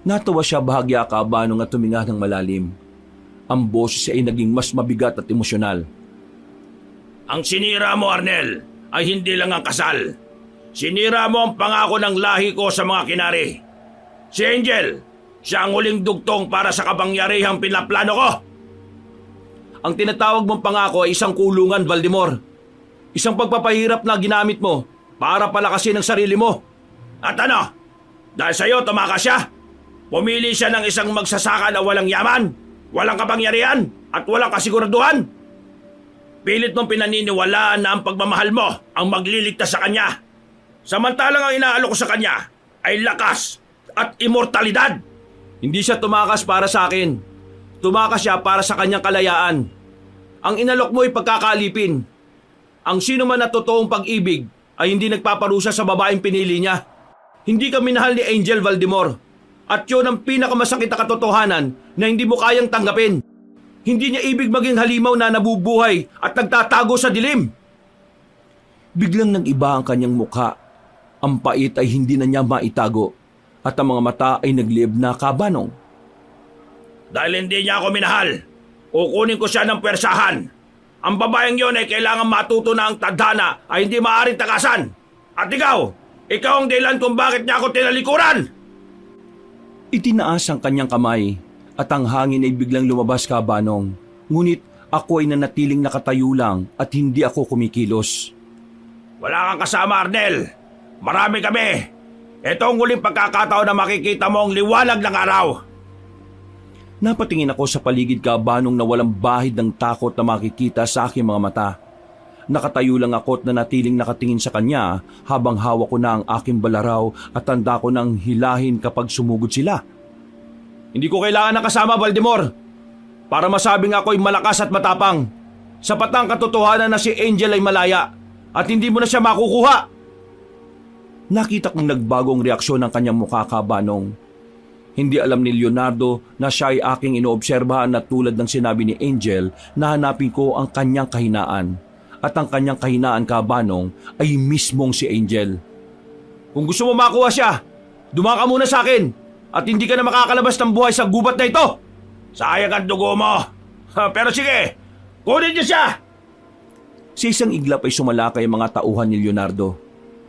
Natawa siya, bahagya, Kabanong, at tuminga ng malalim. Ang boses ay naging mas mabigat at emosyonal. Ang sinira mo, Arnel, ay hindi lang ang kasal. Sinira mo ang pangako ng lahi ko sa mga kinari. Si Angel, siya ang huling dugtong para sa kapangyarihang pinaplano ko. Ang tinatawag mong pangako ay isang kulungan, Valdemor. Isang pagpapahirap na ginamit mo para palakasin ang sarili mo. At ano? Dahil sa'yo tumakas siya? Pumili siya ng isang magsasaka na walang yaman, walang kapangyarihan, at walang kasiguraduhan. Pilit mong pinaniniwalaan na ang pagmamahal mo ang magliligtas sa kanya. Samantalang ang inaalok ko sa kanya ay lakas at immortalidad. Hindi siya tumakas para sa akin. Tumakas siya para sa kanyang kalayaan. Ang inalok mo ay pagkakalipin. Ang sino man na totoong pag-ibig ay hindi nagpaparusa sa babaeng pinili niya. Hindi ka minahal ni Angel, Valdemor. At yun ang pinakamasakit na katotohanan na hindi mo kayang tanggapin. Hindi niya ibig maging halimaw na nabubuhay at nagtatago sa dilim. Biglang nag-iba ang kanyang mukha. Ang pait ay hindi na niya maitago at ang mga mata ay nagliyab na, Kabanong. Dahil hindi niya ako minahal, kukunin ko siya ng pwersahan. Ang babaeng yon ay kailangan matuto na ang tadhana ay hindi maaaring takasan. At ikaw ang dahilan kung bakit niya ako tinalikuran. Itinaas ang kanyang kamay at ang hangin ay biglang lumabas, Kabanong. Ngunit ako ay nanatiling nakatayo lang at hindi ako kumikilos. Wala kang kasama, Arnel. Marami kami. Ito ang huling pagkakataon na makikita mo ang liwanag ng araw. Napatingin ako sa paligid, Kabanong, na walang bahid ng takot na makikita sa aking mga mata. Nakatayo lang ako at nanatiling nakatingin sa kanya habang hawak ko na ang aking balaraw at tanda ko ng hilahin kapag sumugod sila. Hindi ko kailangan ng kasama, Valdemor, para masabing ako'y malakas at matapang. Sapat ang katotohanan na si Angel ay malaya at hindi mo na siya makukuha. Nakita kong nagbagong reaksyon ng kanyang mukha, Kabanong. Hindi alam ni Leonardo na siya ay aking inoobserbahan na tulad ng sinabi ni Angel na hanapin ko ang kanyang kahinaan. At ang kanyang kahinaan, Kabanong, ay mismong si Angel. Kung gusto mo makuha siya, dumaka muna sa akin at hindi ka na makakalabas ng buhay sa gubat na ito. Sayang ang dugo mo. Pero sige, Kunin niyo siya! Sa isang iglap ay sumalakay ang mga tauhan ni Leonardo.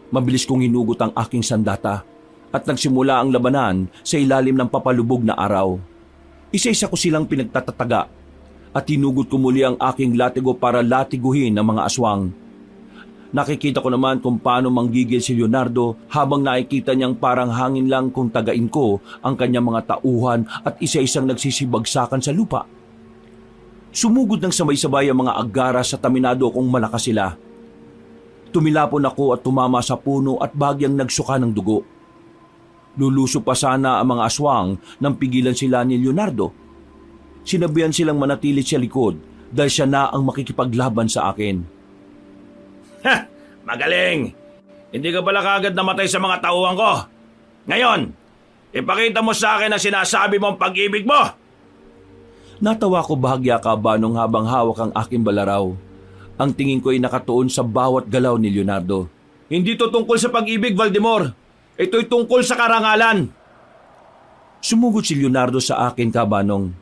Mabilis kong hinugot ang aking sandata at nagsimula ang labanan sa ilalim ng papalubog na araw. Isa-isa ko silang pinagtatataga at hinugot ko muli ang aking latigo para latiguhin ang mga aswang. Nakikita ko naman kung paano manggigil si Leonardo habang nakikita niyang parang hangin lang kung tagain ko ang kanyang mga tauhan at isa-isang nagsisibagsakan sa lupa. Sumugod ng sabay-sabay ang mga agara sa taminado kung malakas sila. Tumilapon ako at tumama sa puno at bagyang nagsuka ng dugo. Luluso pa sana ang mga aswang nang pigilan sila ni Leonardo. Sinabihan silang manatili sa likod dahil siya na ang makikipaglaban sa akin. Ha! Magaling! Hindi ka pala kagad namatay sa mga tauhan ko. Ngayon, ipakita mo sa akin ang sinasabi mong pag-ibig mo! Natawa ko bahagya kabanong habang hawak ang aking balaraw. Ang tingin ko ay nakatuon sa bawat galaw ni Leonardo. Hindi to tungkol sa pag-ibig, Valdemar. Ito'y tungkol sa karangalan. Sumugod si Leonardo sa akin kabanong.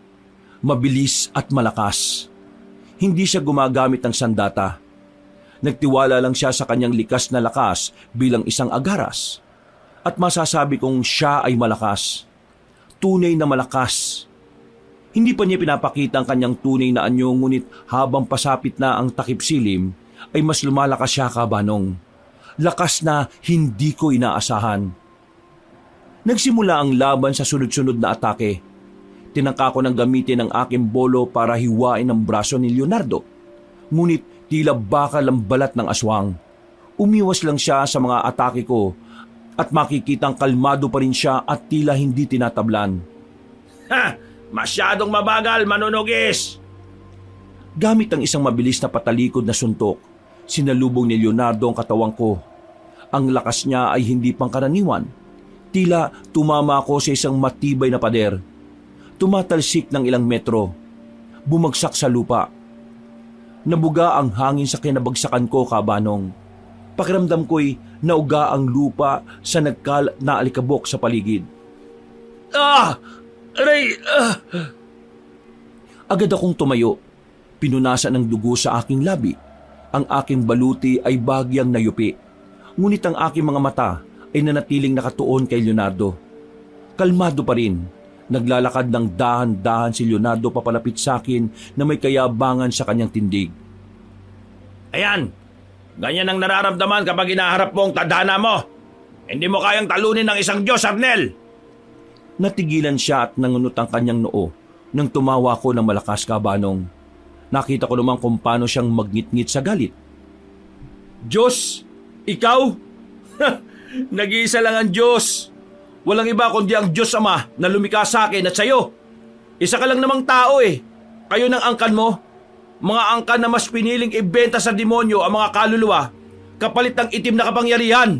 Mabilis at malakas. Hindi siya gumagamit ng sandata. Nagtiwala lang siya sa kanyang likas na lakas bilang isang agaras. At masasabi kong siya ay malakas. Tunay na malakas. Hindi pa niya pinapakita ang kanyang tunay na anyo ngunit habang pasapit na ang takip silim ay mas lumalakas siya kabanong. Lakas na hindi ko inaasahan. Nagsimula ang laban sa sunod-sunod na atake. Tinangka ko ng gamitin ang aking bolo para hiwain ang braso ni Leonardo. Ngunit tila bakal ang balat ng aswang. Umiwas lang siya sa mga atake ko at makikitang kalmado pa rin siya at tila hindi tinatablan. Ha! Masyadong mabagal, manunugis! Gamit ang isang mabilis na patalikod na suntok, sinalubong ni Leonardo ang katawan ko. Ang lakas niya ay hindi pangkaraniwan. Tila tumama ako sa isang matibay na pader. Tumatalsik ng ilang metro. Bumagsak sa lupa. Nabuga ang hangin sa kinabagsakan ko kabanong. Pakiramdam ko'y nauga ang lupa sa nagkalat na alikabok sa paligid. Ah! Aray! Agad akong tumayo. Pinunasan ng dugo sa aking labi. Ang aking baluti ay bagyang nayupi. Ngunit ang aking mga mata ay nanatiling nakatuon kay Leonardo. Kalmado pa rin. Naglalakad ng dahan-dahan si Leonardo papalapit sa akin na may kayabangan sa kanyang tindig. Ayan! Ganyan ang nararamdaman kapag hinaharap mo ang tadhana mo. Hindi mo kayang talunin ng isang Diyos, Arnel! Natigilan siya at nangunot ang kanyang noo nang tumawa ko ng malakas kabanong. Nakita ko naman kung paano siyang magnitngit sa galit. Diyos? Ikaw? Nag-iisa lang ang Diyos. Walang iba kundi ang Diyos Ama na lumikha sa akin at sa'yo. Isa ka lang namang tao eh. Kayo ng angkan mo. Mga angkan na mas piniling ibenta sa demonyo ang mga kaluluwa kapalit ng itim na kapangyarihan.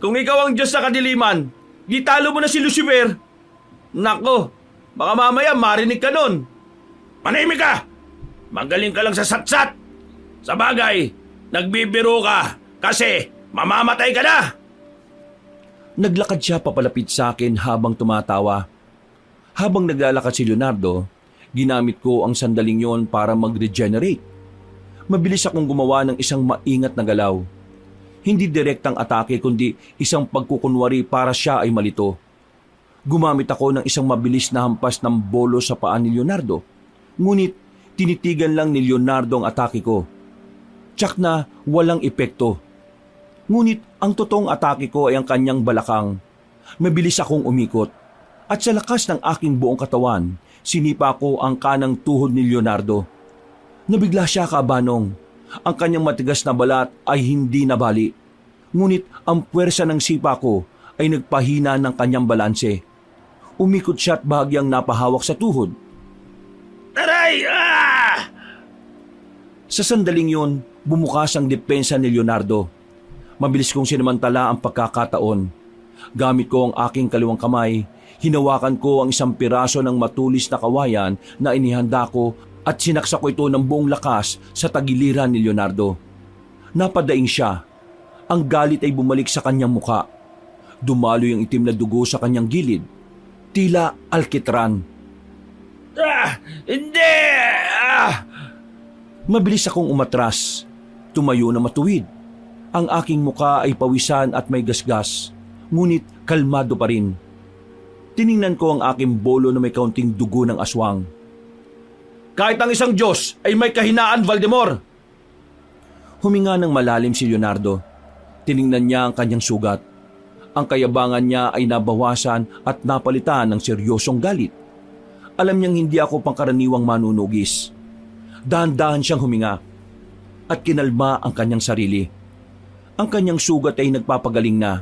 Kung ikaw ang Diyos sa kadiliman, gitalo mo na si Lucifer. Nako, baka mamaya marinig ka nun. Manahimik ka! Magaling ka lang sa satsat. Sa bagay, nagbibiro ka kasi mamamatay ka na. Naglakad siya papalapit sa akin habang tumatawa. Habang naglalakad si Leonardo, ginamit ko ang sandaling yon para mag-regenerate. Mabilis akong gumawa ng isang maingat na galaw. Hindi direktang atake kundi isang pagkukunwari para siya ay malito. Gumamit ako ng isang mabilis na hampas ng bolo sa paa ni Leonardo. Ngunit tinitigan lang ni Leonardo ang atake ko. Tsak na walang epekto. Ngunit ang totoong atake ko ay ang kanyang balakang. Mabilis akong umikot. At sa lakas ng aking buong katawan, sinipa ko ang kanang tuhod ni Leonardo. Nabigla siya kabanong. Ang kanyang matigas na balat ay hindi nabali. Ngunit ang puwersa ng sipa ko ay nagpahina ng kanyang balanse. Umikot siya at bahagyang napahawak sa tuhod. Aray! Ah! Sa sandaling yon, bumukas ang depensa ni Leonardo. Mabilis kong sinamantala ang pagkakataon. Gamit ko ang aking kaliwang kamay, hinawakan ko ang isang piraso ng matulis na kawayan na inihanda ko at sinaksak ko ito ng buong lakas sa tagiliran ni Leonardo. Napadaing siya. Ang galit ay bumalik sa kanyang muka. Dumaloy ang itim na dugo sa kanyang gilid. Tila alkitran. Ah! Hindi! Ah! Mabilis akong umatras, tumayo na matuwid. Ang aking muka ay pawisan at may gasgas, ngunit kalmado pa rin. Tiningnan ko ang aking bolo na may kaunting dugo ng aswang. Kahit ang isang Diyos ay may kahinaan, Valdemar. Huminga ng malalim si Leonardo. Tiningnan niya ang kanyang sugat. Ang kayabangan niya ay nabawasan at napalitan ng seryosong galit. Alam niyang hindi ako pangkaraniwang manunugis. Dahan-dahan siyang huminga at kinalma ang kanyang sarili. Ang kanyang sugat ay nagpapagaling na.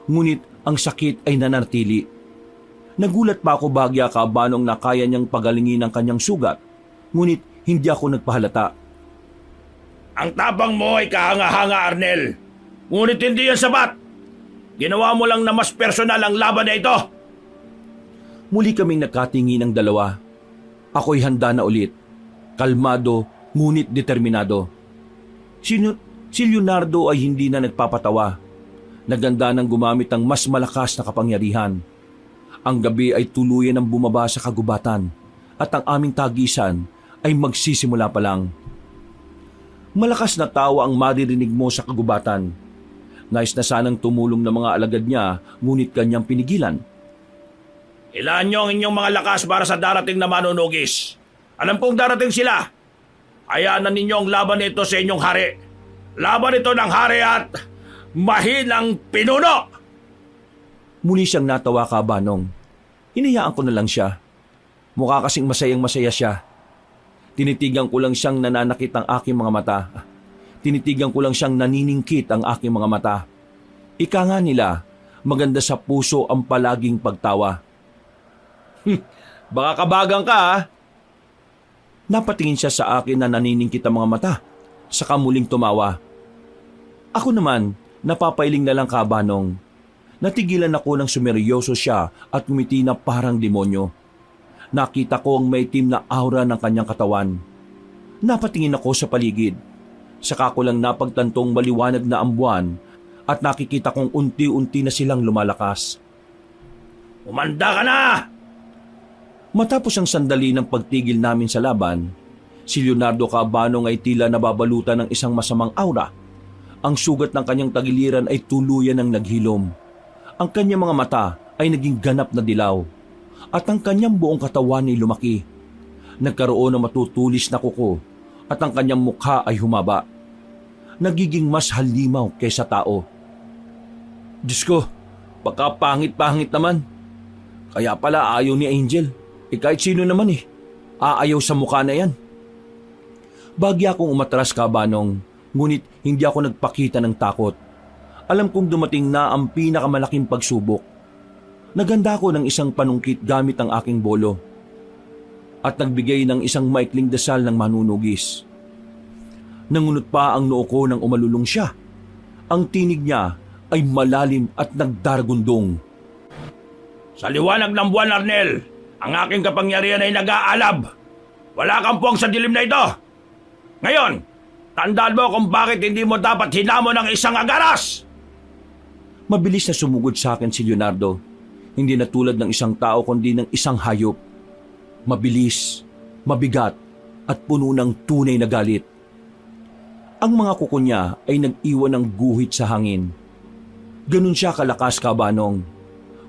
Ngunit ang sakit ay nanatili. Nagulat pa ako bagya kabanong na kaya niyang pagalingin ang kanyang sugat. Ngunit hindi ako nagpahalata. Ang tapang mo ay kahanga-hanga, Arnel. Ngunit hindi yan sapat. Ginawa mo lang na mas personal ang laban na ito. Muli kaming nagkatingin ng dalawa. Ako'y handa na ulit. Kalmado, ngunit determinado. Si Leonardo ay hindi na nagpapatawa. Naganda ng gumamit ng mas malakas na kapangyarihan. Ang gabi ay tuluyan ng bumaba sa kagubatan at ang aming tagisan ay magsisimula pa lang. Malakas na tawa ang maririnig mo sa kagubatan. Nais na sanang tumulong ng mga alagad niya, ngunit kanyang pinigilan. Ilaan niyo ang inyong mga lakas para sa darating na manunugis. Alam kong darating sila. Hayaan na ninyo ang laban nito sa inyong hari. Laban ito ng hari at mahinang pinuno! Muli siyang natawa kabanong. Hinayaan ko na lang siya. Mukha kasing masayang-masaya siya. Tinitigan ko lang siyang nananakit ang aking mga mata. Tinitigan ko lang siyang naniningkit ang aking mga mata. Ika nga nila, maganda sa puso ang palaging pagtawa. Baka kabagang ka, ha? Napatingin siya sa akin na naniningkit ang mga mata, saka muling tumawa. Ako naman, napapailing na lang kabanong. Natigilan ako ng sumeryoso siya at ngumiti na parang demonyo. Nakita ko ang may itim na aura ng kanyang katawan. Napatingin ako sa paligid. Saka ko lang napagtantong maliwanag na ang buwan at nakikita kong unti-unti na silang lumalakas. Umanda ka na! Matapos ang sandali ng pagtigil namin sa laban, si Leonardo Cabanong ay tila nababalutan ng isang masamang aura. Ang sugat ng kanyang tagiliran ay tuluyan ng naghilom. Ang kanyang mga mata ay naging ganap na dilaw at ang kanyang buong katawan ay lumaki. Nagkaroon ng matutulis na kuko at ang kanyang mukha ay humaba. Nagiging mas halimaw kaysa tao. Diyos ko, baka pangit-pangit naman. Kaya pala ayaw ni Angel. Kahit sino naman aayaw sa mukha na yan. Bagya akong umatras kabanong, ngunit hindi ako nagpakita ng takot. Alam kong dumating na ang pinakamalaking pagsubok. Naganda ko ng isang panungkit gamit ang aking bolo at nagbigay ng isang maikling dasal ng manunugis. Nangunot pa ang noo ko nang umalulong siya. Ang tinig niya ay malalim at nagdaragundong. Sa liwanag ng buwan, Arnel, ang aking kapangyarihan ay nag-aalab. Wala kang puwang sa dilim na ito. Ngayon, tandaan mo kung bakit hindi mo dapat hinamon ng isang agaras. Mabilis na sumugod sa akin si Leonardo. Hindi na tulad ng isang tao kundi ng isang hayop. Mabilis, mabigat at puno ng tunay na galit. Ang mga kuko niya ay nag-iwan ng guhit sa hangin. Ganun siya kalakas kabanong.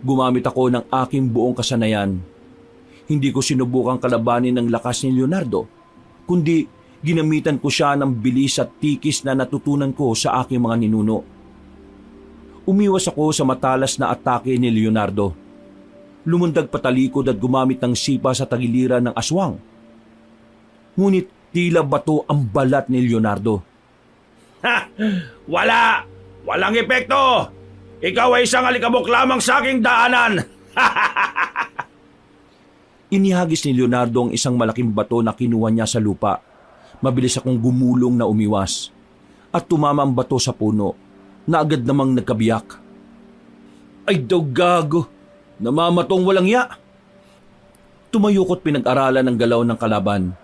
Gumamit ako ng aking buong kasanayan. Hindi ko sinubukang kalabanin ng lakas ni Leonardo, kundi ginamitan ko siya ng bilis at tikis na natutunan ko sa aking mga ninuno. Umiwas ako sa matalas na atake ni Leonardo. Lumundag patalikod at gumamit ng sipa sa tagiliran ng aswang. Ngunit tila bato ang balat ni Leonardo. Ha! Wala! Walang epekto! Ikaw ay isang alikabok lamang sa aking daanan! Inihagis ni Leonardo ang isang malaking bato na kinuha niya sa lupa. Mabilis akong gumulong na umiwas. At tumama ang bato sa puno na agad namang nagkabiyak. Ay daw gago! Namamatong walang ya! Tumayuko't pinag-aralan ng galaw ng kalaban.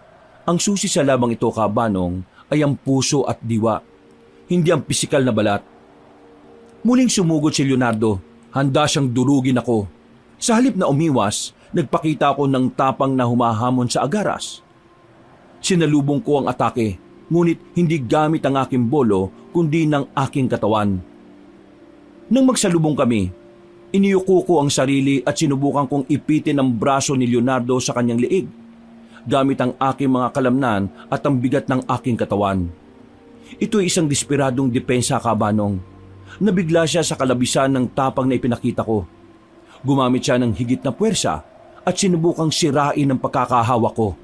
Ang susi sa labang ito kabanong ay ang puso at diwa, hindi ang pisikal na balat. Muling sumugod si Leonardo, handa siyang durugin ako. Sa halip na umiwas, nagpakita ako ng tapang na humahamon sa agaras. Sinalubong ko ang atake, ngunit hindi gamit ang aking bolo kundi ng aking katawan. Nang magsalubong kami, iniyuko ko ang sarili at sinubukan kong ipitin ang braso ni Leonardo sa kanyang liig, gamit ang aking mga kalamnan at ang bigat ng aking katawan. Ito ay isang desperadong depensa, Kabanong. Nabigla siya sa kalabisan ng tapang na ipinakita ko. Gumamit siya ng higit na puwersa at sinubukang sirain ang pagkakahawak ko.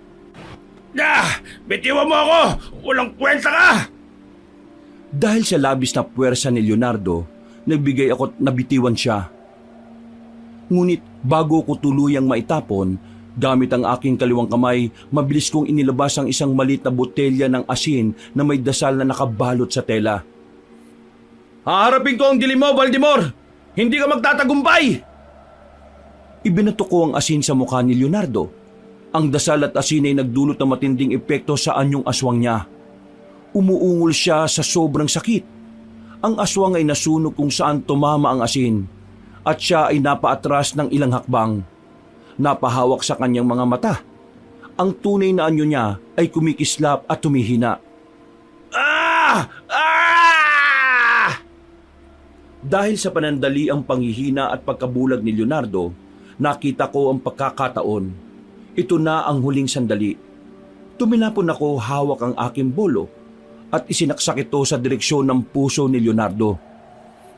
Bitiwan mo ako! Walang kwenta ka! Dahil sa labis na puwersa ni Leonardo, nagbigay ako at nabitiwan siya. Ngunit bago ko tuluyang maitapon, gamit ang aking kaliwang kamay, mabilis kong inilabas ang isang maliit na botelya ng asin na may dasal na nakabalot sa tela. Haharapin ko ang dilim mo, Valdemar! Hindi ka magtatagumpay! Ibinato ko ang asin sa mukha ni Leonardo. Ang dasal at asin ay nagdulot ng matinding epekto sa anyong aswang niya. Umuungol siya sa sobrang sakit. Ang aswang ay nasunog kung saan tumama ang asin at siya ay napaatras ng ilang hakbang. Napahawak sa kanyang mga mata. Ang tunay na anyo niya ay kumikislap at tumihina. Ah! Ah! Dahil sa panandali ang panghihina at pagkabulag ni Leonardo, nakita ko ang pagkakataon. Ito na ang huling sandali. Tumilapon ako hawak ang aking bolo at isinaksak ito sa direksyon ng puso ni Leonardo.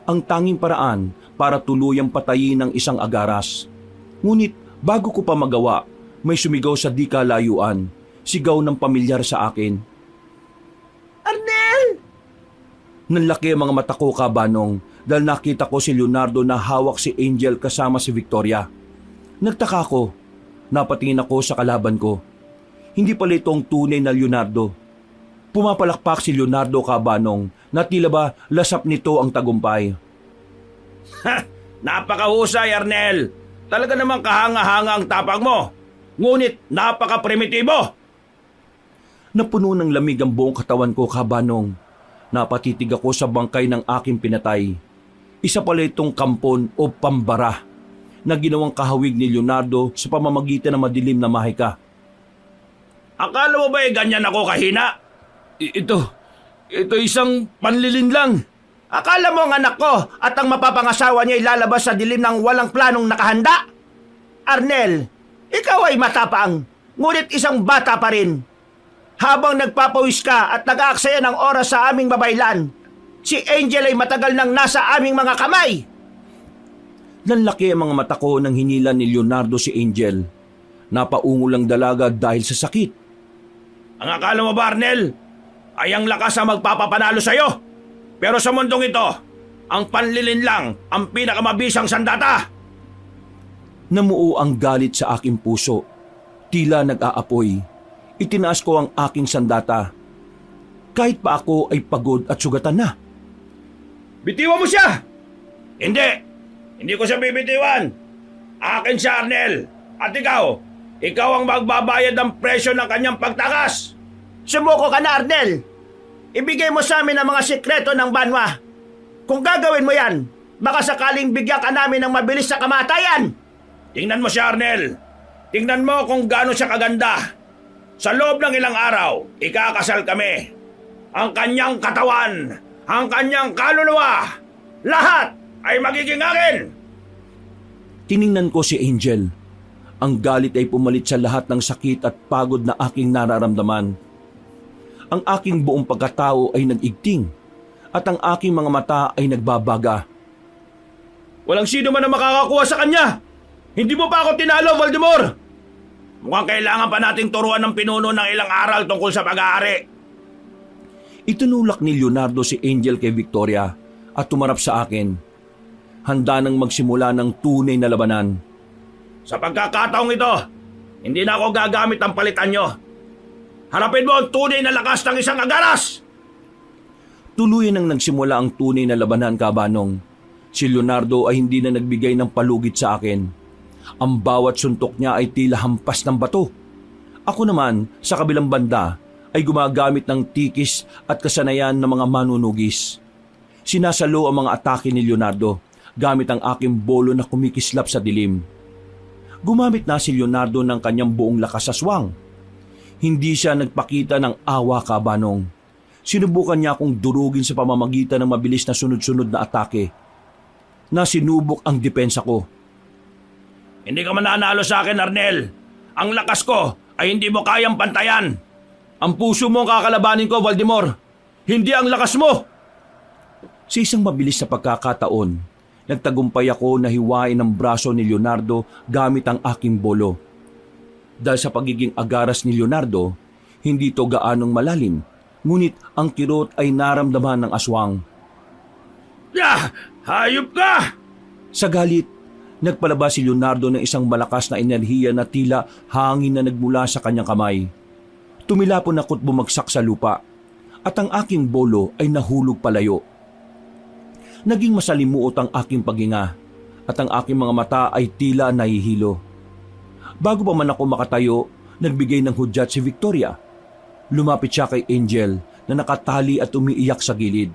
Ang tanging paraan para tuluyang patayin ng isang agaras. Ngunit bago ko pa magawa, may sumigaw sa di kalayuan, sigaw ng pamilyar sa akin. Arnel! Nanlaki ang mga mata ko, Kabanong, dahil nakita ko si Leonardo na hawak si Angel kasama si Victoria. Nagtaka ko. Napatingin ako sa kalaban ko. Hindi pala itong tunay na Leonardo. Pumapalakpak si Leonardo, Kabanong, na tila ba lasap nito ang tagumpay. Napakahusay, Arnel! Talaga namang kahanga-hanga ang tapang mo. Ngunit napaka-primitibo! Napuno ng lamig ang buong katawan ko, Kabanong. Napatitig ako sa bangkay ng aking pinatay. Isa pala itong kampon o pambara na ginawang kahawig ni Leonardo sa pamamagitan ng madilim na mahika. Akala mo ba ganyan ako kahina? Ito isang panlilin lang. Akala mo ang anak ko at ang mapapangasawa niya ilalabas sa dilim ng walang planong nakahanda? Arnel, ikaw ay matapang, ngunit isang bata pa rin. Habang nagpapawis ka at nag-aaksaya ng oras sa aming babaylan, si Angel ay matagal nang nasa aming mga kamay. Nanlaki ang mga mata ko nang hinila ni Leonardo si Angel. Napaungol ang dalaga dahil sa sakit. Ang akala mo ba, Arnel, ay ang lakas ang magpapapanalo sa'yo? Pero sa mundong ito, ang panlilin lang ang pinakamabisang sandata. Namuo ang galit sa aking puso. Tila nag-aapoy. Itinaas ko ang aking sandata. Kahit pa ako ay pagod at sugatan na. Bitiwan mo siya! Hindi ko siya bibitiwan. Akin siya, Arnel. At ikaw ang magbabayad ng presyo ng kanyang pagtakas. Sumuko ka na, Arnel. Ibigay mo sa amin ang mga sikreto ng banwa. Kung gagawin mo yan, baka sakaling bigyan ka namin ng mabilis na kamatayan. Tingnan mo siya, Arnel. Tingnan mo kung gaano siya kaganda. Sa loob ng ilang araw, ikakasal kami. Ang kanyang katawan, ang kanyang kaluluwa, lahat ay magiging akin. Tiningnan ko si Angel. Ang galit ay pumalit sa lahat ng sakit at pagod na aking nararamdaman. Ang aking buong pagkatao ay nag-igting at ang aking mga mata ay nagbabaga. Walang sino man ang makakakuha sa kanya. Hindi mo pa ako tinalo, Valdemar. Mukhang kailangan pa nating turuan ng pinuno ng ilang aral tungkol sa pag-aari. Itinulak ni Leonardo si Angel kay Victoria at tumarap sa akin. Handa nang magsimula ng tunay na labanan. Sa pagkakataong ito, hindi na ako gagamit ng palitan nyo. Harapin mo ang tunay na lakas ng isang agaras! Tuluyan nang nagsimula ang tunay na labanan, Kabanong. Si Leonardo ay hindi na nagbigay ng palugit sa akin. Ang bawat suntok niya ay tila hampas ng bato. Ako naman, sa kabilang banda, ay gumagamit ng tikis at kasanayan ng mga manunugis. Sinasalo ang mga atake ni Leonardo gamit ang aking bolo na kumikislap sa dilim. Gumamit na si Leonardo ng kanyang buong lakas sa swang. Hindi siya nagpakita ng awa, Kabanong. Sinubukan niya akong durugin sa pamamagitan ng mabilis na sunod-sunod na atake na sinubok ang depensa ko. Hindi ka mananalo sa akin, Arnel. Ang lakas ko ay hindi mo kayang pantayan. Ang puso mo ang kakalabanin ko, Valdemar. Hindi ang lakas mo. Sa isang mabilis na pagkakataon, nagtagumpay ako na hiwain ang braso ni Leonardo gamit ang aking bolo. Dahil sa pagiging agaras ni Leonardo, hindi ito gaanong malalim, ngunit ang kirot ay naramdaman ng aswang. Hayop ka! Sa galit, nagpalabas si Leonardo ng isang malakas na enerhiya na tila hangin na nagmula sa kanyang kamay. Tumilapon ako't bumagsak sa lupa at ang aking bolo ay nahulog palayo. Naging masalimuot ang aking paghinga at ang aking mga mata ay tila nahihilo. Bago pa man ako makatayo, nagbigay ng hudyat si Victoria. Lumapit siya kay Angel na nakatali at umiiyak sa gilid.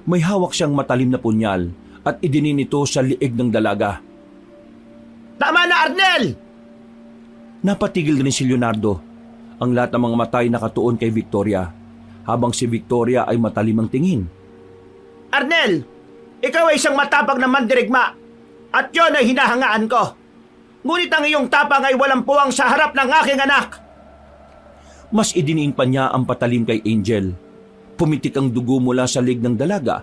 May hawak siyang matalim na punyal at idinin ito sa liig ng dalaga. Tama na, Arnel! Napatigil rin si Leonardo. Ang lahat ng mga mata ay nakatuon kay Victoria, habang si Victoria ay matalim ang tingin. Arnel, ikaw ay isang matapang na mandirigma at yon ay hinahangaan ko. Ngunit ang iyong tapang ay walang puwang sa harap ng aking anak. Mas idiniin pa niya ang patalim kay Angel. Pumitik ang dugo mula sa lig ng dalaga.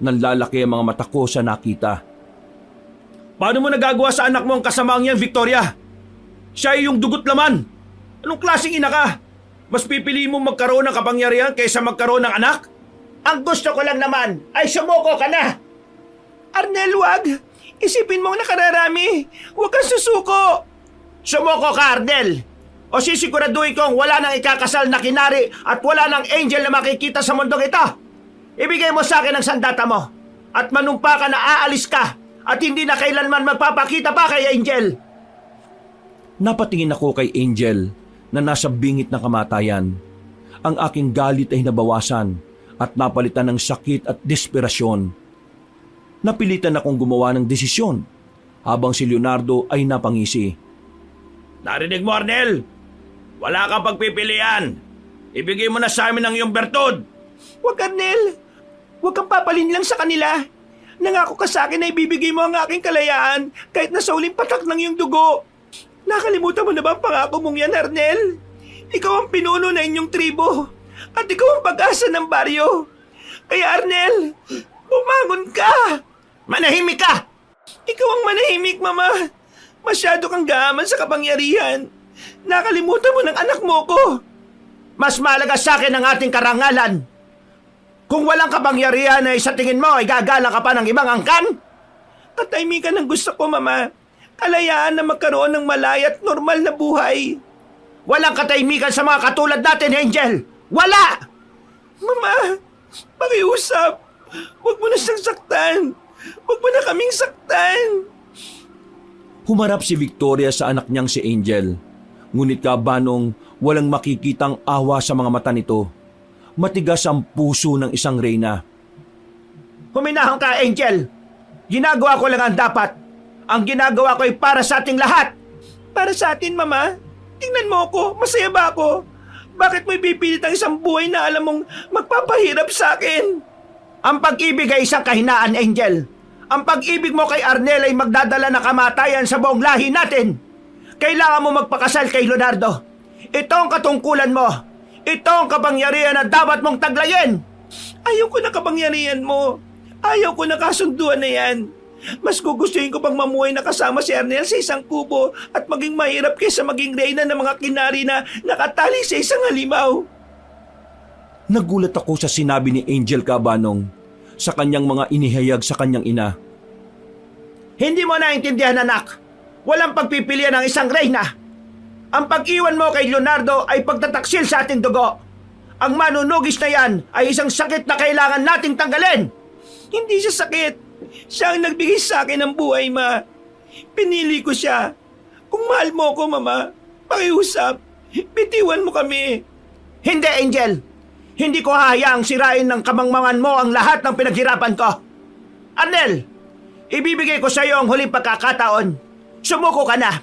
Nanlalaki ang mga mata ko sa nakita. Paano mo nagagawa sa anak mo ang kasamaang yan, Victoria? Siya ay yung dugot laman. Anong klaseng ina ka? Mas pipili mo magkaroon ng kapangyarihan kaysa magkaroon ng anak? Ang gusto ko lang naman ay sumuko ka na. Arnel, wag! Isipin mo ang nakararami! Huwag kang susuko! Sumuko ka, Arnel! O sisiguraduhin kong wala nang ikakasal na kinari at wala nang angel na makikita sa mundong ito. Ibigay mo sa akin ang sandata mo at manumpa ka na aalis ka at hindi na kailanman magpapakita pa kay Angel. Napatingin ako kay Angel na nasa bingit ng kamatayan. Ang aking galit ay nabawasan at napalitan ng sakit at desperasyon. Napilitan akong gumawa ng desisyon habang si Leonardo ay napangisi. Narinig mo, Arnel? Wala kang pagpipilian. Ibigay mo na sa amin ang iyong bertod. Huwag, Arnel! Huwag kang papalin lang sa kanila. Nangako ka sa akin na ibibigay mo ang aking kalayaan kahit na sa uling patak ng iyong dugo. Nakalimutan mo na ba ang pangako mong yan, Arnel? Ikaw ang pinuno na inyong tribo at ikaw ang pag-asa ng baryo. Kaya, Arnel, bumangon ka! Manahimik ka! Ikaw ang manahimik, Mama. Masyado kang gaman sa kapangyarihan. Nakalimutan mo ng anak mo ko. Mas mahalaga sa akin ang ating karangalan. Kung walang kapangyarihan ay sa tingin mo ay gagala ka pa ng ibang angkan? Katahimikan ang gusto ko, Mama. Kalayaan na magkaroon ng malaya at normal na buhay. Walang katahimikan sa mga katulad natin, Angel! Wala! Mama, pakiusap. Huwag mo na siyang saktan. Huwag mo na kaming saktan. Humarap si Victoria sa anak niyang si Angel. Ngunit kabanong walang makikitang awa sa mga mata nito. Matigas ang puso ng isang reyna. Huminahon ka, Angel! Ginagawa ko lang ang dapat. Ang ginagawa ko ay para sa ating lahat. Para sa atin, Mama. Tingnan mo ako. Masaya ba ako? Bakit mo ipipilit ang isang buhay na alam mong magpapahirap sa akin? Ang pag-ibig ay isang kahinaan, Angel. Ang pag-ibig mo kay Arnel ay magdadala na kamatayan sa buong lahi natin. Kailangan mo magpakasal kay Leonardo. Ito ang katungkulan mo. Ito ang kapangyarihan na dapat mong taglayin. Ayaw ko na kapangyarihan mo. Ayaw ko na kasunduan na yan. Mas gugustuhin ko pang mamuhay na kasama si Arnel sa isang kubo at maging mahirap kaysa maging reyna ng mga kinari na nakatali sa isang halimaw. Nagulat ako sa sinabi ni Angel Cabanong sa kanyang mga inihayag sa kanyang ina. Hindi mo naintindihan, anak. Walang pagpipilian ng isang reyna. Ang pag-iwan mo kay Leonardo ay pagtataksil sa ating dugo. Ang manunugis na yan ay isang sakit na kailangan nating tanggalin. Hindi siya sakit. Siya ang nagbigay sa akin ng buhay, Ma. Pinili ko siya. Kung mahal mo ko, Mama, pakiusap. Bitiwan mo kami. Hindi, Angel. Hindi ko hahayaang sirain ng kamangmangan mo ang lahat ng pinaghirapan ko. Arnel, ibibigay ko sa iyo ang huling pagkakataon. Sumuko ka na.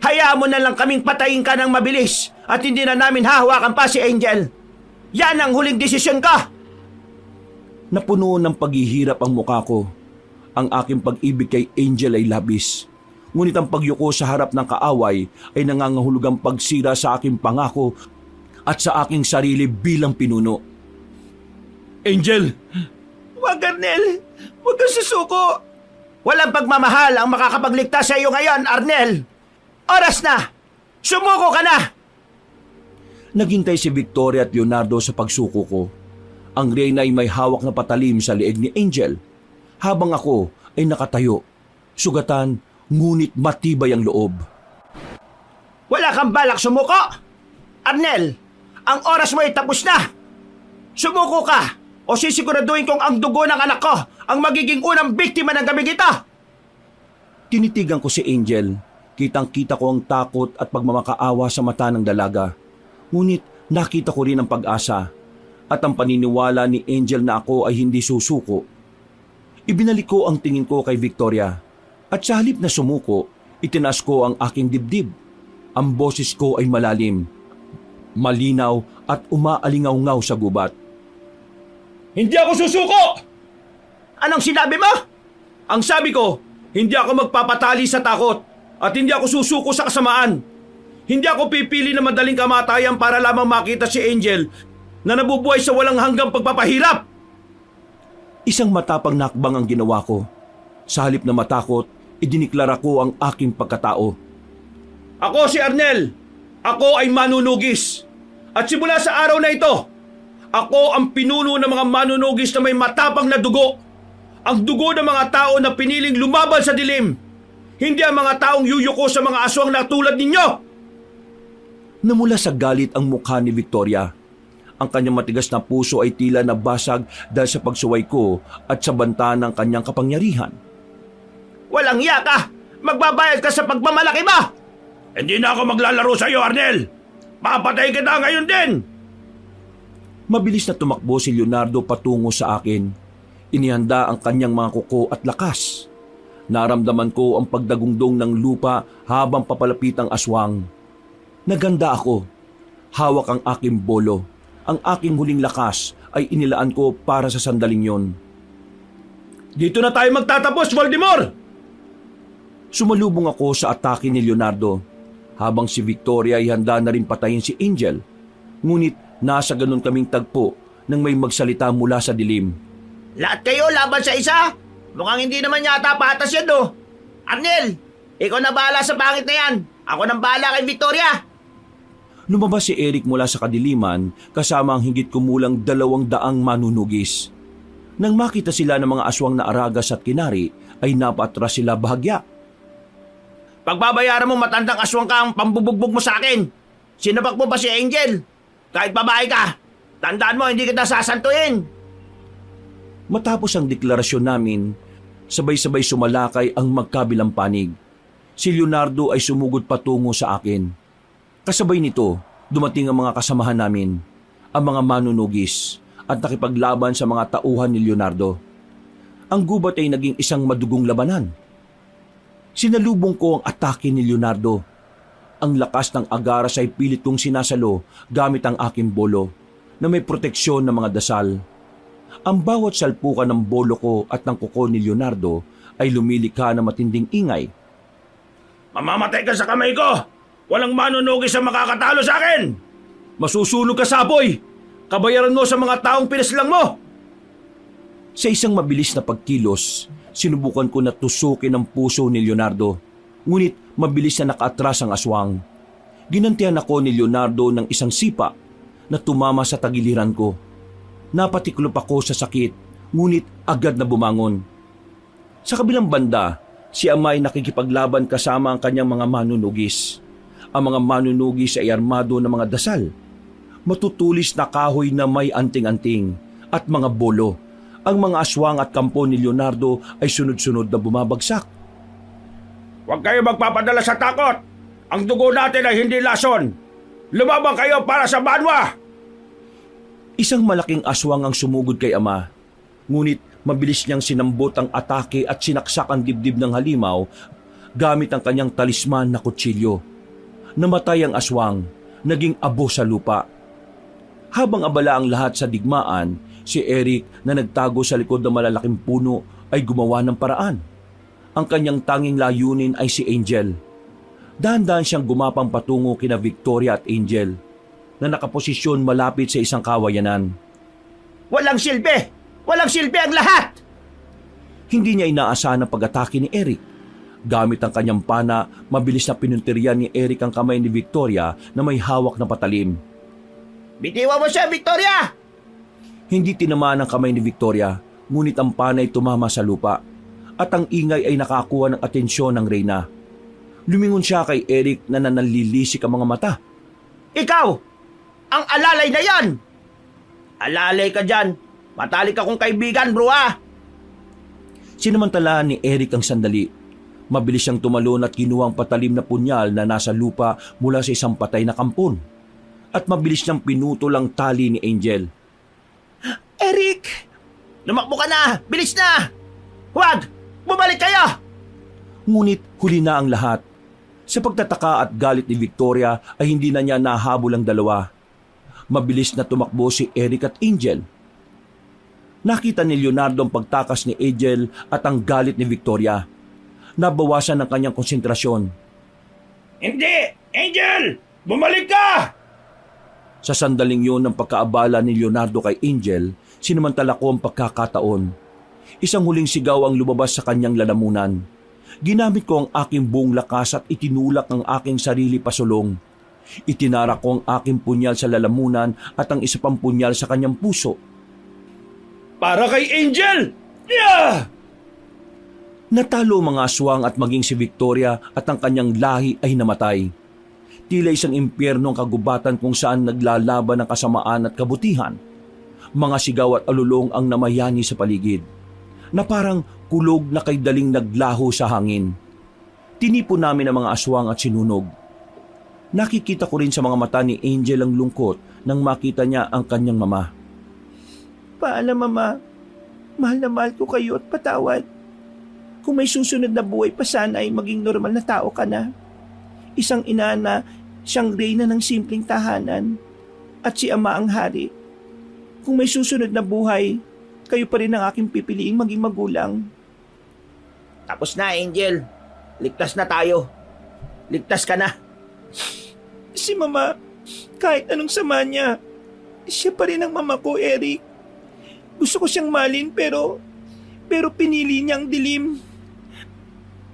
Hayaan mo na lang kaming patayin ka ng mabilis at hindi na namin hahawakan pa si Angel. Yan ang huling desisyon ko. Napuno ng paghihirap ang mukha ko. Ang aking pag-ibig kay Angel ay labis. Ngunit ang pagyuko sa harap ng kaaway ay nangangahulugang pagsira sa aking pangako at sa aking sarili bilang pinuno. Angel! Wag, Arnel. Huwag kang susuko. Walang pagmamahal ang makakapagligtas sa iyo ngayon, Arnel. Oras na! Sumuko ka na! Naghintay si Victoria at Leonardo sa pagsuko ko. Ang reyna ay may hawak na patalim sa leeg ni Angel, habang ako ay nakatayo, sugatan ngunit matibay ang loob. Wala kang balak sumuko! Arnel, ang oras mo ay tapos na! Sumuko ka o sisiguraduhin kong ang dugo ng anak ko ang magiging unang biktima ng gabing ito! Tinitigan ko si Angel. Kitang-kita ko ang takot at pagmamakaawa sa mata ng dalaga. Ngunit nakita ko rin ang pag-asa at ang paniniwala ni Angel na ako ay hindi susuko. Ibinalik ko ang tingin ko kay Victoria at sa halip na sumuko, itinaas ko ang aking dibdib. Ang boses ko ay malalim, malinaw at umaalingaw-ngaw sa gubat. Hindi ako susuko! Anong sinabi mo? Ang sabi ko, hindi ako magpapatali sa takot at hindi ako susuko sa kasamaan. Hindi ako pipili na madaling kamatayan para lamang makita si Angel na nabubuhay sa walang hanggang pagpapahirap. Isang matapang na hakbang ang ginawa ko. Sa halip na matakot, idiniklara ko ang aking pagkatao. Ako si Arnel. Ako ay manunugis. At simula sa araw na ito, ako ang pinuno ng mga manunugis na may matapang na dugo. Ang dugo ng mga tao na piniling lumaban sa dilim. Hindi ang mga taong yuyuko sa mga aswang na tulad ninyo. Namula sa galit ang mukha ni Victoria. Ang kanyang matigas na puso ay tila nabasag dahil sa pagsuway ko at sa banta ng kanyang kapangyarihan. Walang iya ka! Magbabayad ka sa pagmamalaki mo! Hindi na ako maglalaro sa iyo, Arnel. Papatay kita ngayon din. Mabilis na tumakbo si Leonardo patungo sa akin. Inihanda ang kanyang mga kuko at lakas. Naramdaman ko ang pagdagungdong ng lupa habang papalapit ang aswang. Naganda ako. Hawak ang aking bolo. Ang aking huling lakas ay inilaan ko para sa sandaling yon. Dito na tayo magtatapos, Voldemort! Sumalubong ako sa atake ni Leonardo, habang si Victoria ay handa na rin patayin si Angel. Ngunit nasa ganun kaming tagpo nang may magsalita mula sa dilim. Lahat kayo laban sa isa? Mukhang hindi naman yata patas yan, do. Arnel, ikaw na bahala sa pangit na yan. Ako nang bahala kay Victoria. Lumabas si Eric mula sa kadiliman kasama ang higit kumulang 200 manunugis. Nang makita sila ng mga aswang na Aragas at Kinari, ay napatras sila bahagya. Pagbabayaran mo matandang aswang ka ang pambubugbog mo sa akin. Sinabak mo pa si Angel. Kahit babae ka, tandaan mo hindi kita sasantuin. Matapos ang deklarasyon namin, sabay-sabay sumalakay ang magkabilang panig. Si Leonardo ay sumugod patungo sa akin. Kasabay nito, dumating ang mga kasamahan namin, ang mga manunugis, at nakipaglaban sa mga tauhan ni Leonardo. Ang gubat ay naging isang madugong labanan. Sinalubong ko ang atake ni Leonardo. Ang lakas ng agaras ay pilit kong sinasalo gamit ang aking bolo na may proteksyon ng mga dasal. Ang bawat salpukan ng bolo ko at ng kuko ni Leonardo ay lumilikha ng matinding ingay. Mamamatay ka sa kamay ko! Walang manunugis ang makakatalo sa akin! Masusunog ka sa apoy! Kabayaran mo sa mga taong pinaslang mo! Sa isang mabilis na pagkilos, sinubukan ko na tusukin ang puso ni Leonardo. Ngunit mabilis na nakaatras ang aswang. Ginantihan ako ni Leonardo ng isang sipa na tumama sa tagiliran ko. Napatiklop ako sa sakit, ngunit agad na bumangon. Sa kabilang banda, si Ama ay nakikipaglaban kasama ang kanyang mga manunugis. Ang mga manunugis ay armado ng mga dasal, matutulis na kahoy na may anting-anting at mga bolo. Ang mga aswang at kampo ni Leonardo ay sunod-sunod na bumabagsak. Huwag kayo magpapadala sa takot! Ang dugo natin ay hindi lason! Lumabang kayo para sa banwa! Isang malaking aswang ang sumugod kay Ama. Ngunit mabilis niyang sinambot ang atake at sinaksak ang dibdib ng halimaw gamit ang kanyang talisman na kutsilyo. Namatay ang aswang, naging abo sa lupa. Habang abala ang lahat sa digmaan, si Eric na nagtago sa likod ng malalaking puno ay gumawa ng paraan. Ang kanyang tanging layunin ay si Angel. Dahan-dahan siyang gumapang patungo kina Victoria at Angel na nakaposisyon malapit sa isang kawayanan. Walang silbi! Walang silbi ang lahat! Hindi niya inaasahan ang pag-atake ni Eric. Gamit ang kanyang pana, mabilis na pinuntiryan ni Eric ang kamay ni Victoria na may hawak na patalim. Bitiwan mo siya, Victoria! Hindi tinamaan ang kamay ni Victoria, ngunit ang pana ay tumama sa lupa at ang ingay ay nakakuha ng atensyon ng Reyna. Lumingon siya kay Eric na nanalilisik ang mga mata. Ikaw! Ang alalay na yan! Alalay ka dyan! Matalik akong kaibigan, bro ah! Sinamantala ni Eric ang sandali. Mabilis siyang tumalon at kinuha ang patalim na punyal na nasa lupa mula sa isang patay na kampon. At mabilis niyang pinutol ang tali ni Angel. Eric! Lumakbo ka na! Bilis na! Huwag! Bumalik kayo! Ngunit huli na ang lahat. Sa pagtataka at galit ni Victoria ay hindi na niya nahabol ang dalawa. Mabilis na tumakbo si Eric at Angel. Nakita ni Leonardo ang pagtakas ni Angel at ang galit ni Victoria. Nabawasan ang kanyang konsentrasyon. Hindi! Angel! Bumalik ka! Sa sandaling yun ng pagkaabala ni Leonardo kay Angel, sinamantala ko ang pagkakataon. Isang huling sigaw ang lumabas sa kanyang lalamunan. Ginamit ko ang aking buong lakas at itinulak ang aking sarili pasulong. Itinarak ko ang aking punyal sa lalamunan at ang isa pang punyal sa kanyang puso. Para kay Angel! Yeah! Natalo ang mga aswang at maging si Victoria at ang kanyang lahi ay namatay. Tila isang impyerno ang kagubatan kung saan naglalaban ang kasamaan at kabutihan. Mga sigaw at alulong ang namayani sa paligid, na parang kulog na kay daling naglaho sa hangin. Tinipon namin ang mga aswang at sinunog. Nakikita ko rin sa mga mata ni Angel ang lungkot nang makita niya ang kanyang mama. Paalam, Mama. Mahal na mahal ko kayo at patawad. Kung may susunod na buhay pa sana ay maging normal na tao ka na. Isang ina na siyang reyna ng simpleng tahanan at si Ama ang hari. Kung may susunod na buhay, kayo pa rin ang aking pipiliing maging magulang. Tapos na, Angel. Ligtas na tayo. Ligtas ka na. Si Mama, kahit anong sama niya, siya pa rin ang mama ko, Eric. Gusto ko siyang malin pero pinili niya ang dilim.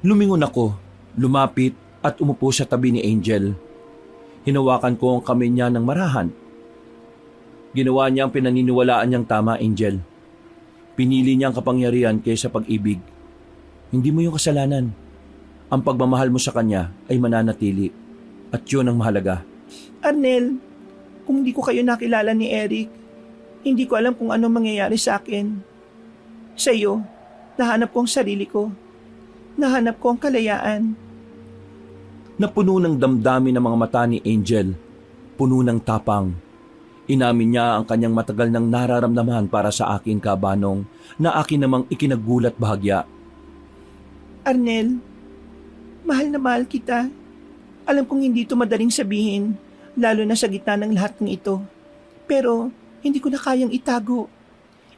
Lumingon ako, lumapit at umupo sa tabi ni Angel. Hinawakan ko ang kamay niya ng marahan. Ginawa niya ang pinaniniwalaan niyang tama, Angel. Pinili niya ang kapangyarihan kaysa pag-ibig. Hindi mo yung kasalanan. Ang pagmamahal mo sa kanya ay mananatili. At yun ang mahalaga. Arnel, kung hindi ko kayo nakilala ni Eric, hindi ko alam kung ano mangyayari sa akin. Sa iyo, nahanap ko ang sarili ko. Nahanap ko ang kalayaan. Napuno ng damdamin ng mga mata ni Angel. Puno ng tapang. Inamin niya ang kanyang matagal ng nararamdaman para sa akin, Kabanong, na akin namang ikinagulat bahagya. Arnel, mahal na mahal kita. Alam kong hindi ito madaling sabihin, lalo na sa gitna ng lahat ng ito. Pero hindi ko na kayang itago.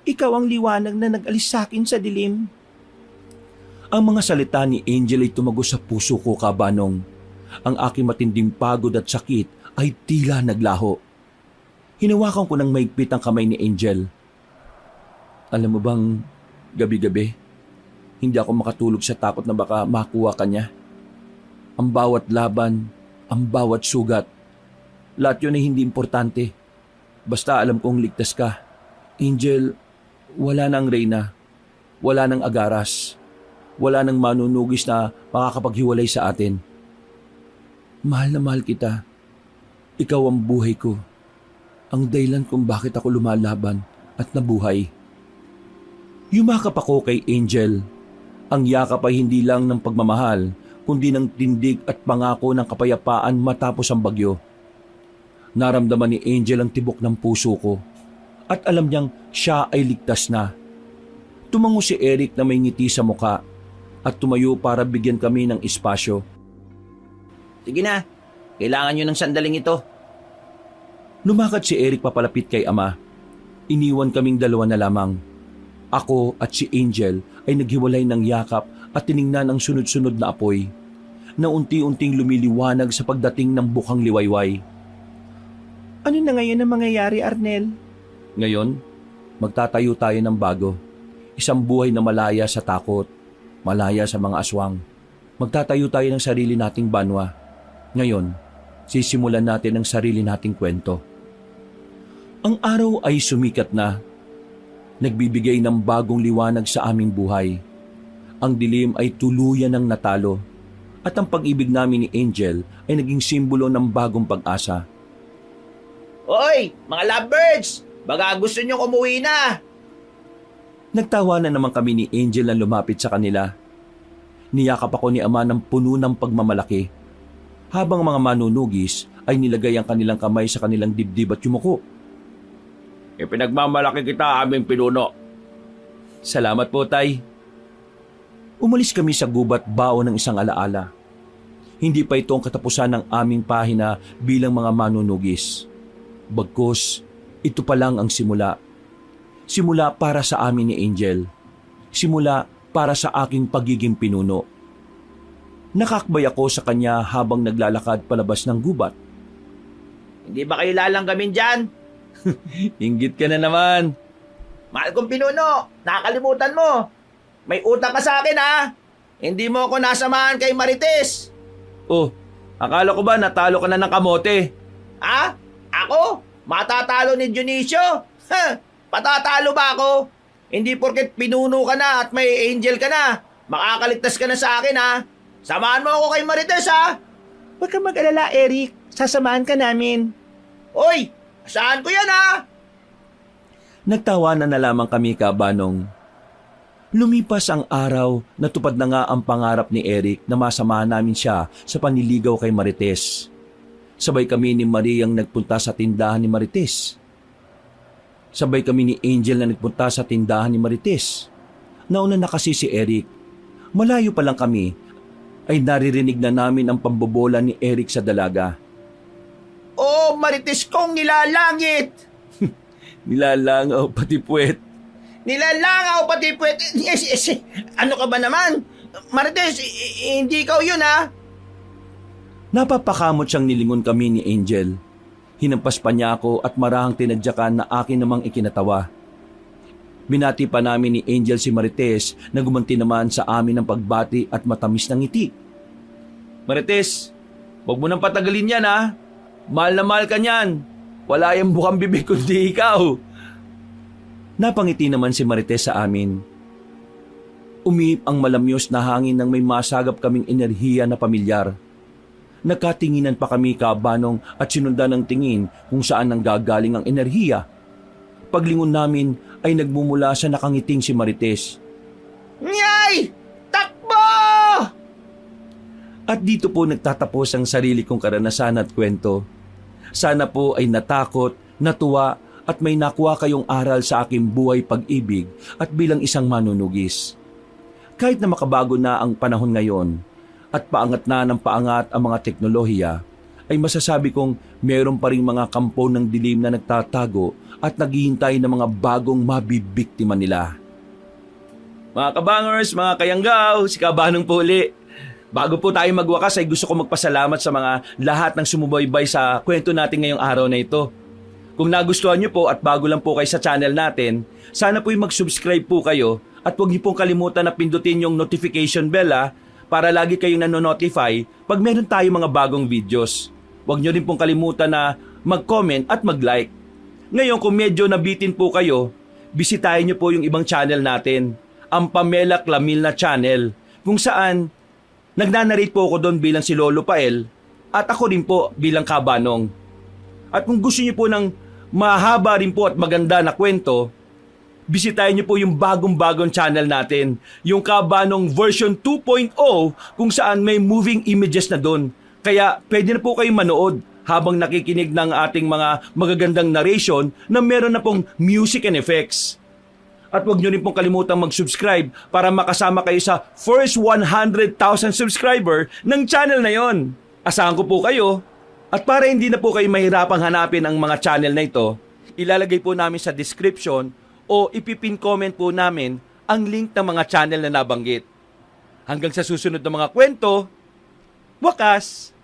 Ikaw ang liwanag na nag-alis sa akin sa dilim. Ang mga salita ni Angel ay tumagos sa puso ko, Kabanong. Ang aking matinding pagod at sakit ay tila naglaho. Hinawakan ko ng maigpit ang kamay ni Angel. Alam mo bang, gabi-gabi, hindi ako makatulog sa takot na baka makuha ka niya. Ang bawat laban, ang bawat sugat, lahat yun ay hindi importante. Basta alam kong ligtas ka. Angel, wala nang Reyna, wala nang Agaras, wala nang manunugis na makakapaghiwalay sa atin. Mahal na mahal kita. Ikaw ang buhay ko. Ang dahilan kung bakit ako lumalaban at nabuhay. Yumakap ako kay Angel. Ang yakap ay hindi lang ng pagmamahal, kundi ng tindig at pangako ng kapayapaan matapos ang bagyo. Naramdaman ni Angel ang tibok ng puso ko at alam niyang siya ay ligtas na. Tumango si Eric na may ngiti sa muka at tumayo para bigyan kami ng espasyo. Sige na. Kailangan nyo ng sandaling ito. Lumakad si Eric papalapit kay ama. Iniwan kaming dalawa na lamang. Ako at si Angel ay naghiwalay ng yakap at tiningnan ang sunod-sunod na apoy na unti-unting lumiliwanag sa pagdating ng bukang liwayway. Ano na ngayon ang mangyayari, Arnel? Ngayon, magtatayo tayo ng bago. Isang buhay na malaya sa takot, malaya sa mga aswang. Magtatayo tayo ng sarili nating banwa. Ngayon, sisimulan natin ang sarili nating kwento. Ang araw ay sumikat na. Nagbibigay ng bagong liwanag sa aming buhay. Ang dilim ay tuluyan ng natalo. At ang pag-ibig namin ni Angel ay naging simbolo ng bagong pag-asa. Hoy, mga lovebirds! Baka gusto nyo umuwi na. Nagtawanan naman kami ni Angel na lumapit sa kanila. Niyakap ako ni ama ng puno ng pagmamalaki. Habang mga manunugis ay nilagay ang kanilang kamay sa kanilang dibdib at yumuko. Ipinagmamalaki kita aming pinuno. Salamat po, Tay. Umalis kami sa gubat baon ng isang alaala. Hindi pa ito ang katapusan ng aming pahina bilang mga manunugis. Bagkus, ito pa lang ang simula. Simula para sa amin ni Angel. Simula para sa aking pagiging pinuno. Nakakbay ako sa kanya habang naglalakad palabas ng gubat. Hindi ba kayo lalanggamin dyan? Inggit ka na naman. Mahal kong pinuno, nakakalimutan mo. May utang ka sa akin ha. Hindi mo ako nasamahan kay Marites. Oh, akala ko ba natalo ka na ng kamote? Ha? Ako? Matatalo ni Dionisio? Patatalo ba ako? Hindi porket pinuno ka na at may angel ka na. Makakaligtas ka na sa akin ha. Samahan mo ako kay Marites ha. Huwag kang mag-alala, Eric. Sasamahan ka namin. Hoy, saan ko yan ha? Nagtawanan na lamang kami kabanong. Lumipas ang araw, natupad na nga ang pangarap ni Eric na masamahan namin siya sa panliligaw kay Marites. Sabay kami ni Mariang nagpunta sa tindahan ni Marites. Sabay kami ni Angel na nagpunta sa tindahan ni Marites. Nauna na kasi si Eric. Malayo pa lang kami, ay naririnig na namin ang pambobola ni Eric sa dalaga. Oh, Marites kong nilalangit! Nilalangaw pati puwet. Nilalangaw pati puwet. Ano ka ba naman? Marites, hindi ikaw yun ha? Napapakamot siyang nilingon kami ni Angel. Hinampas pa niya ako at marahang tinadyakan na akin namang ikinatawa. Binati pa namin ni Angel si Marites na gumanti naman sa amin ng pagbati at matamis ng ngiti. Marites, huwag mo nang patagalin yan ha. Mahal na mahal ka niyan. Wala yung bukang bibig kundi ikaw. Napangiti naman si Marites sa amin. Umiip ang malamyos na hangin nang may masagap kaming enerhiya na pamilyar. Nagkatinginan pa kami kabanong at sinundan ng tingin kung saan nanggagaling ang enerhiya. Paglingon namin ay nagmumula sa nakangiting si Marites. Nyay! Takbo! At dito po nagtatapos ang sarili kong karanasan at kwento. Sana po ay natakot, natuwa at may nakuha kayong aral sa aking buhay pag-ibig at bilang isang manunugis. Kahit na makabago na ang panahon ngayon at paangat na ng paangat ang mga teknolohiya, ay masasabi kong mayroon pa ring mga kampo ng dilim na nagtatago at naghihintay ng mga bagong mabibiktima nila. Mga kabangers, mga kayanggaw, si Kabanong Puli. Bago po tayo magwakas ay gusto ko magpasalamat sa mga lahat ng sumubaybay sa kwento natin ngayong araw na ito. Kung nagustuhan niyo po at bago lang po kayo sa channel natin, sana po mag-subscribe po kayo at huwag niyo pong kalimutan na pindutin yung notification bell para lagi kayong nanonotify pag meron tayong mga bagong videos. Huwag niyo rin pong kalimutan na mag-comment at mag-like. Ngayon kung medyo nabitin po kayo, bisitahin niyo po yung ibang channel natin, ang Pamela Clamil na channel, kung saan nagnanarrate po ako doon bilang si Lolo Pael at ako rin po bilang Kabanong. At kung gusto niyo po ng mahaba rin po at maganda na kwento, bisitahin niyo po yung bagong-bagong channel natin, yung Kabanong version 2.0 kung saan may moving images na doon. Kaya pwede na po kayong manood habang nakikinig ng ating mga magagandang narration na meron na pong music and effects. At huwag nyo rin pong kalimutang mag-subscribe para makasama kayo sa first 100,000 subscriber ng channel na yon. Asahan ko po kayo At para hindi na po kayo mahirapang hanapin ang mga channel na ito, ilalagay po namin sa description o ipipin comment po namin ang link ng mga channel na nabanggit. Hanggang sa susunod na mga kwento, wakas!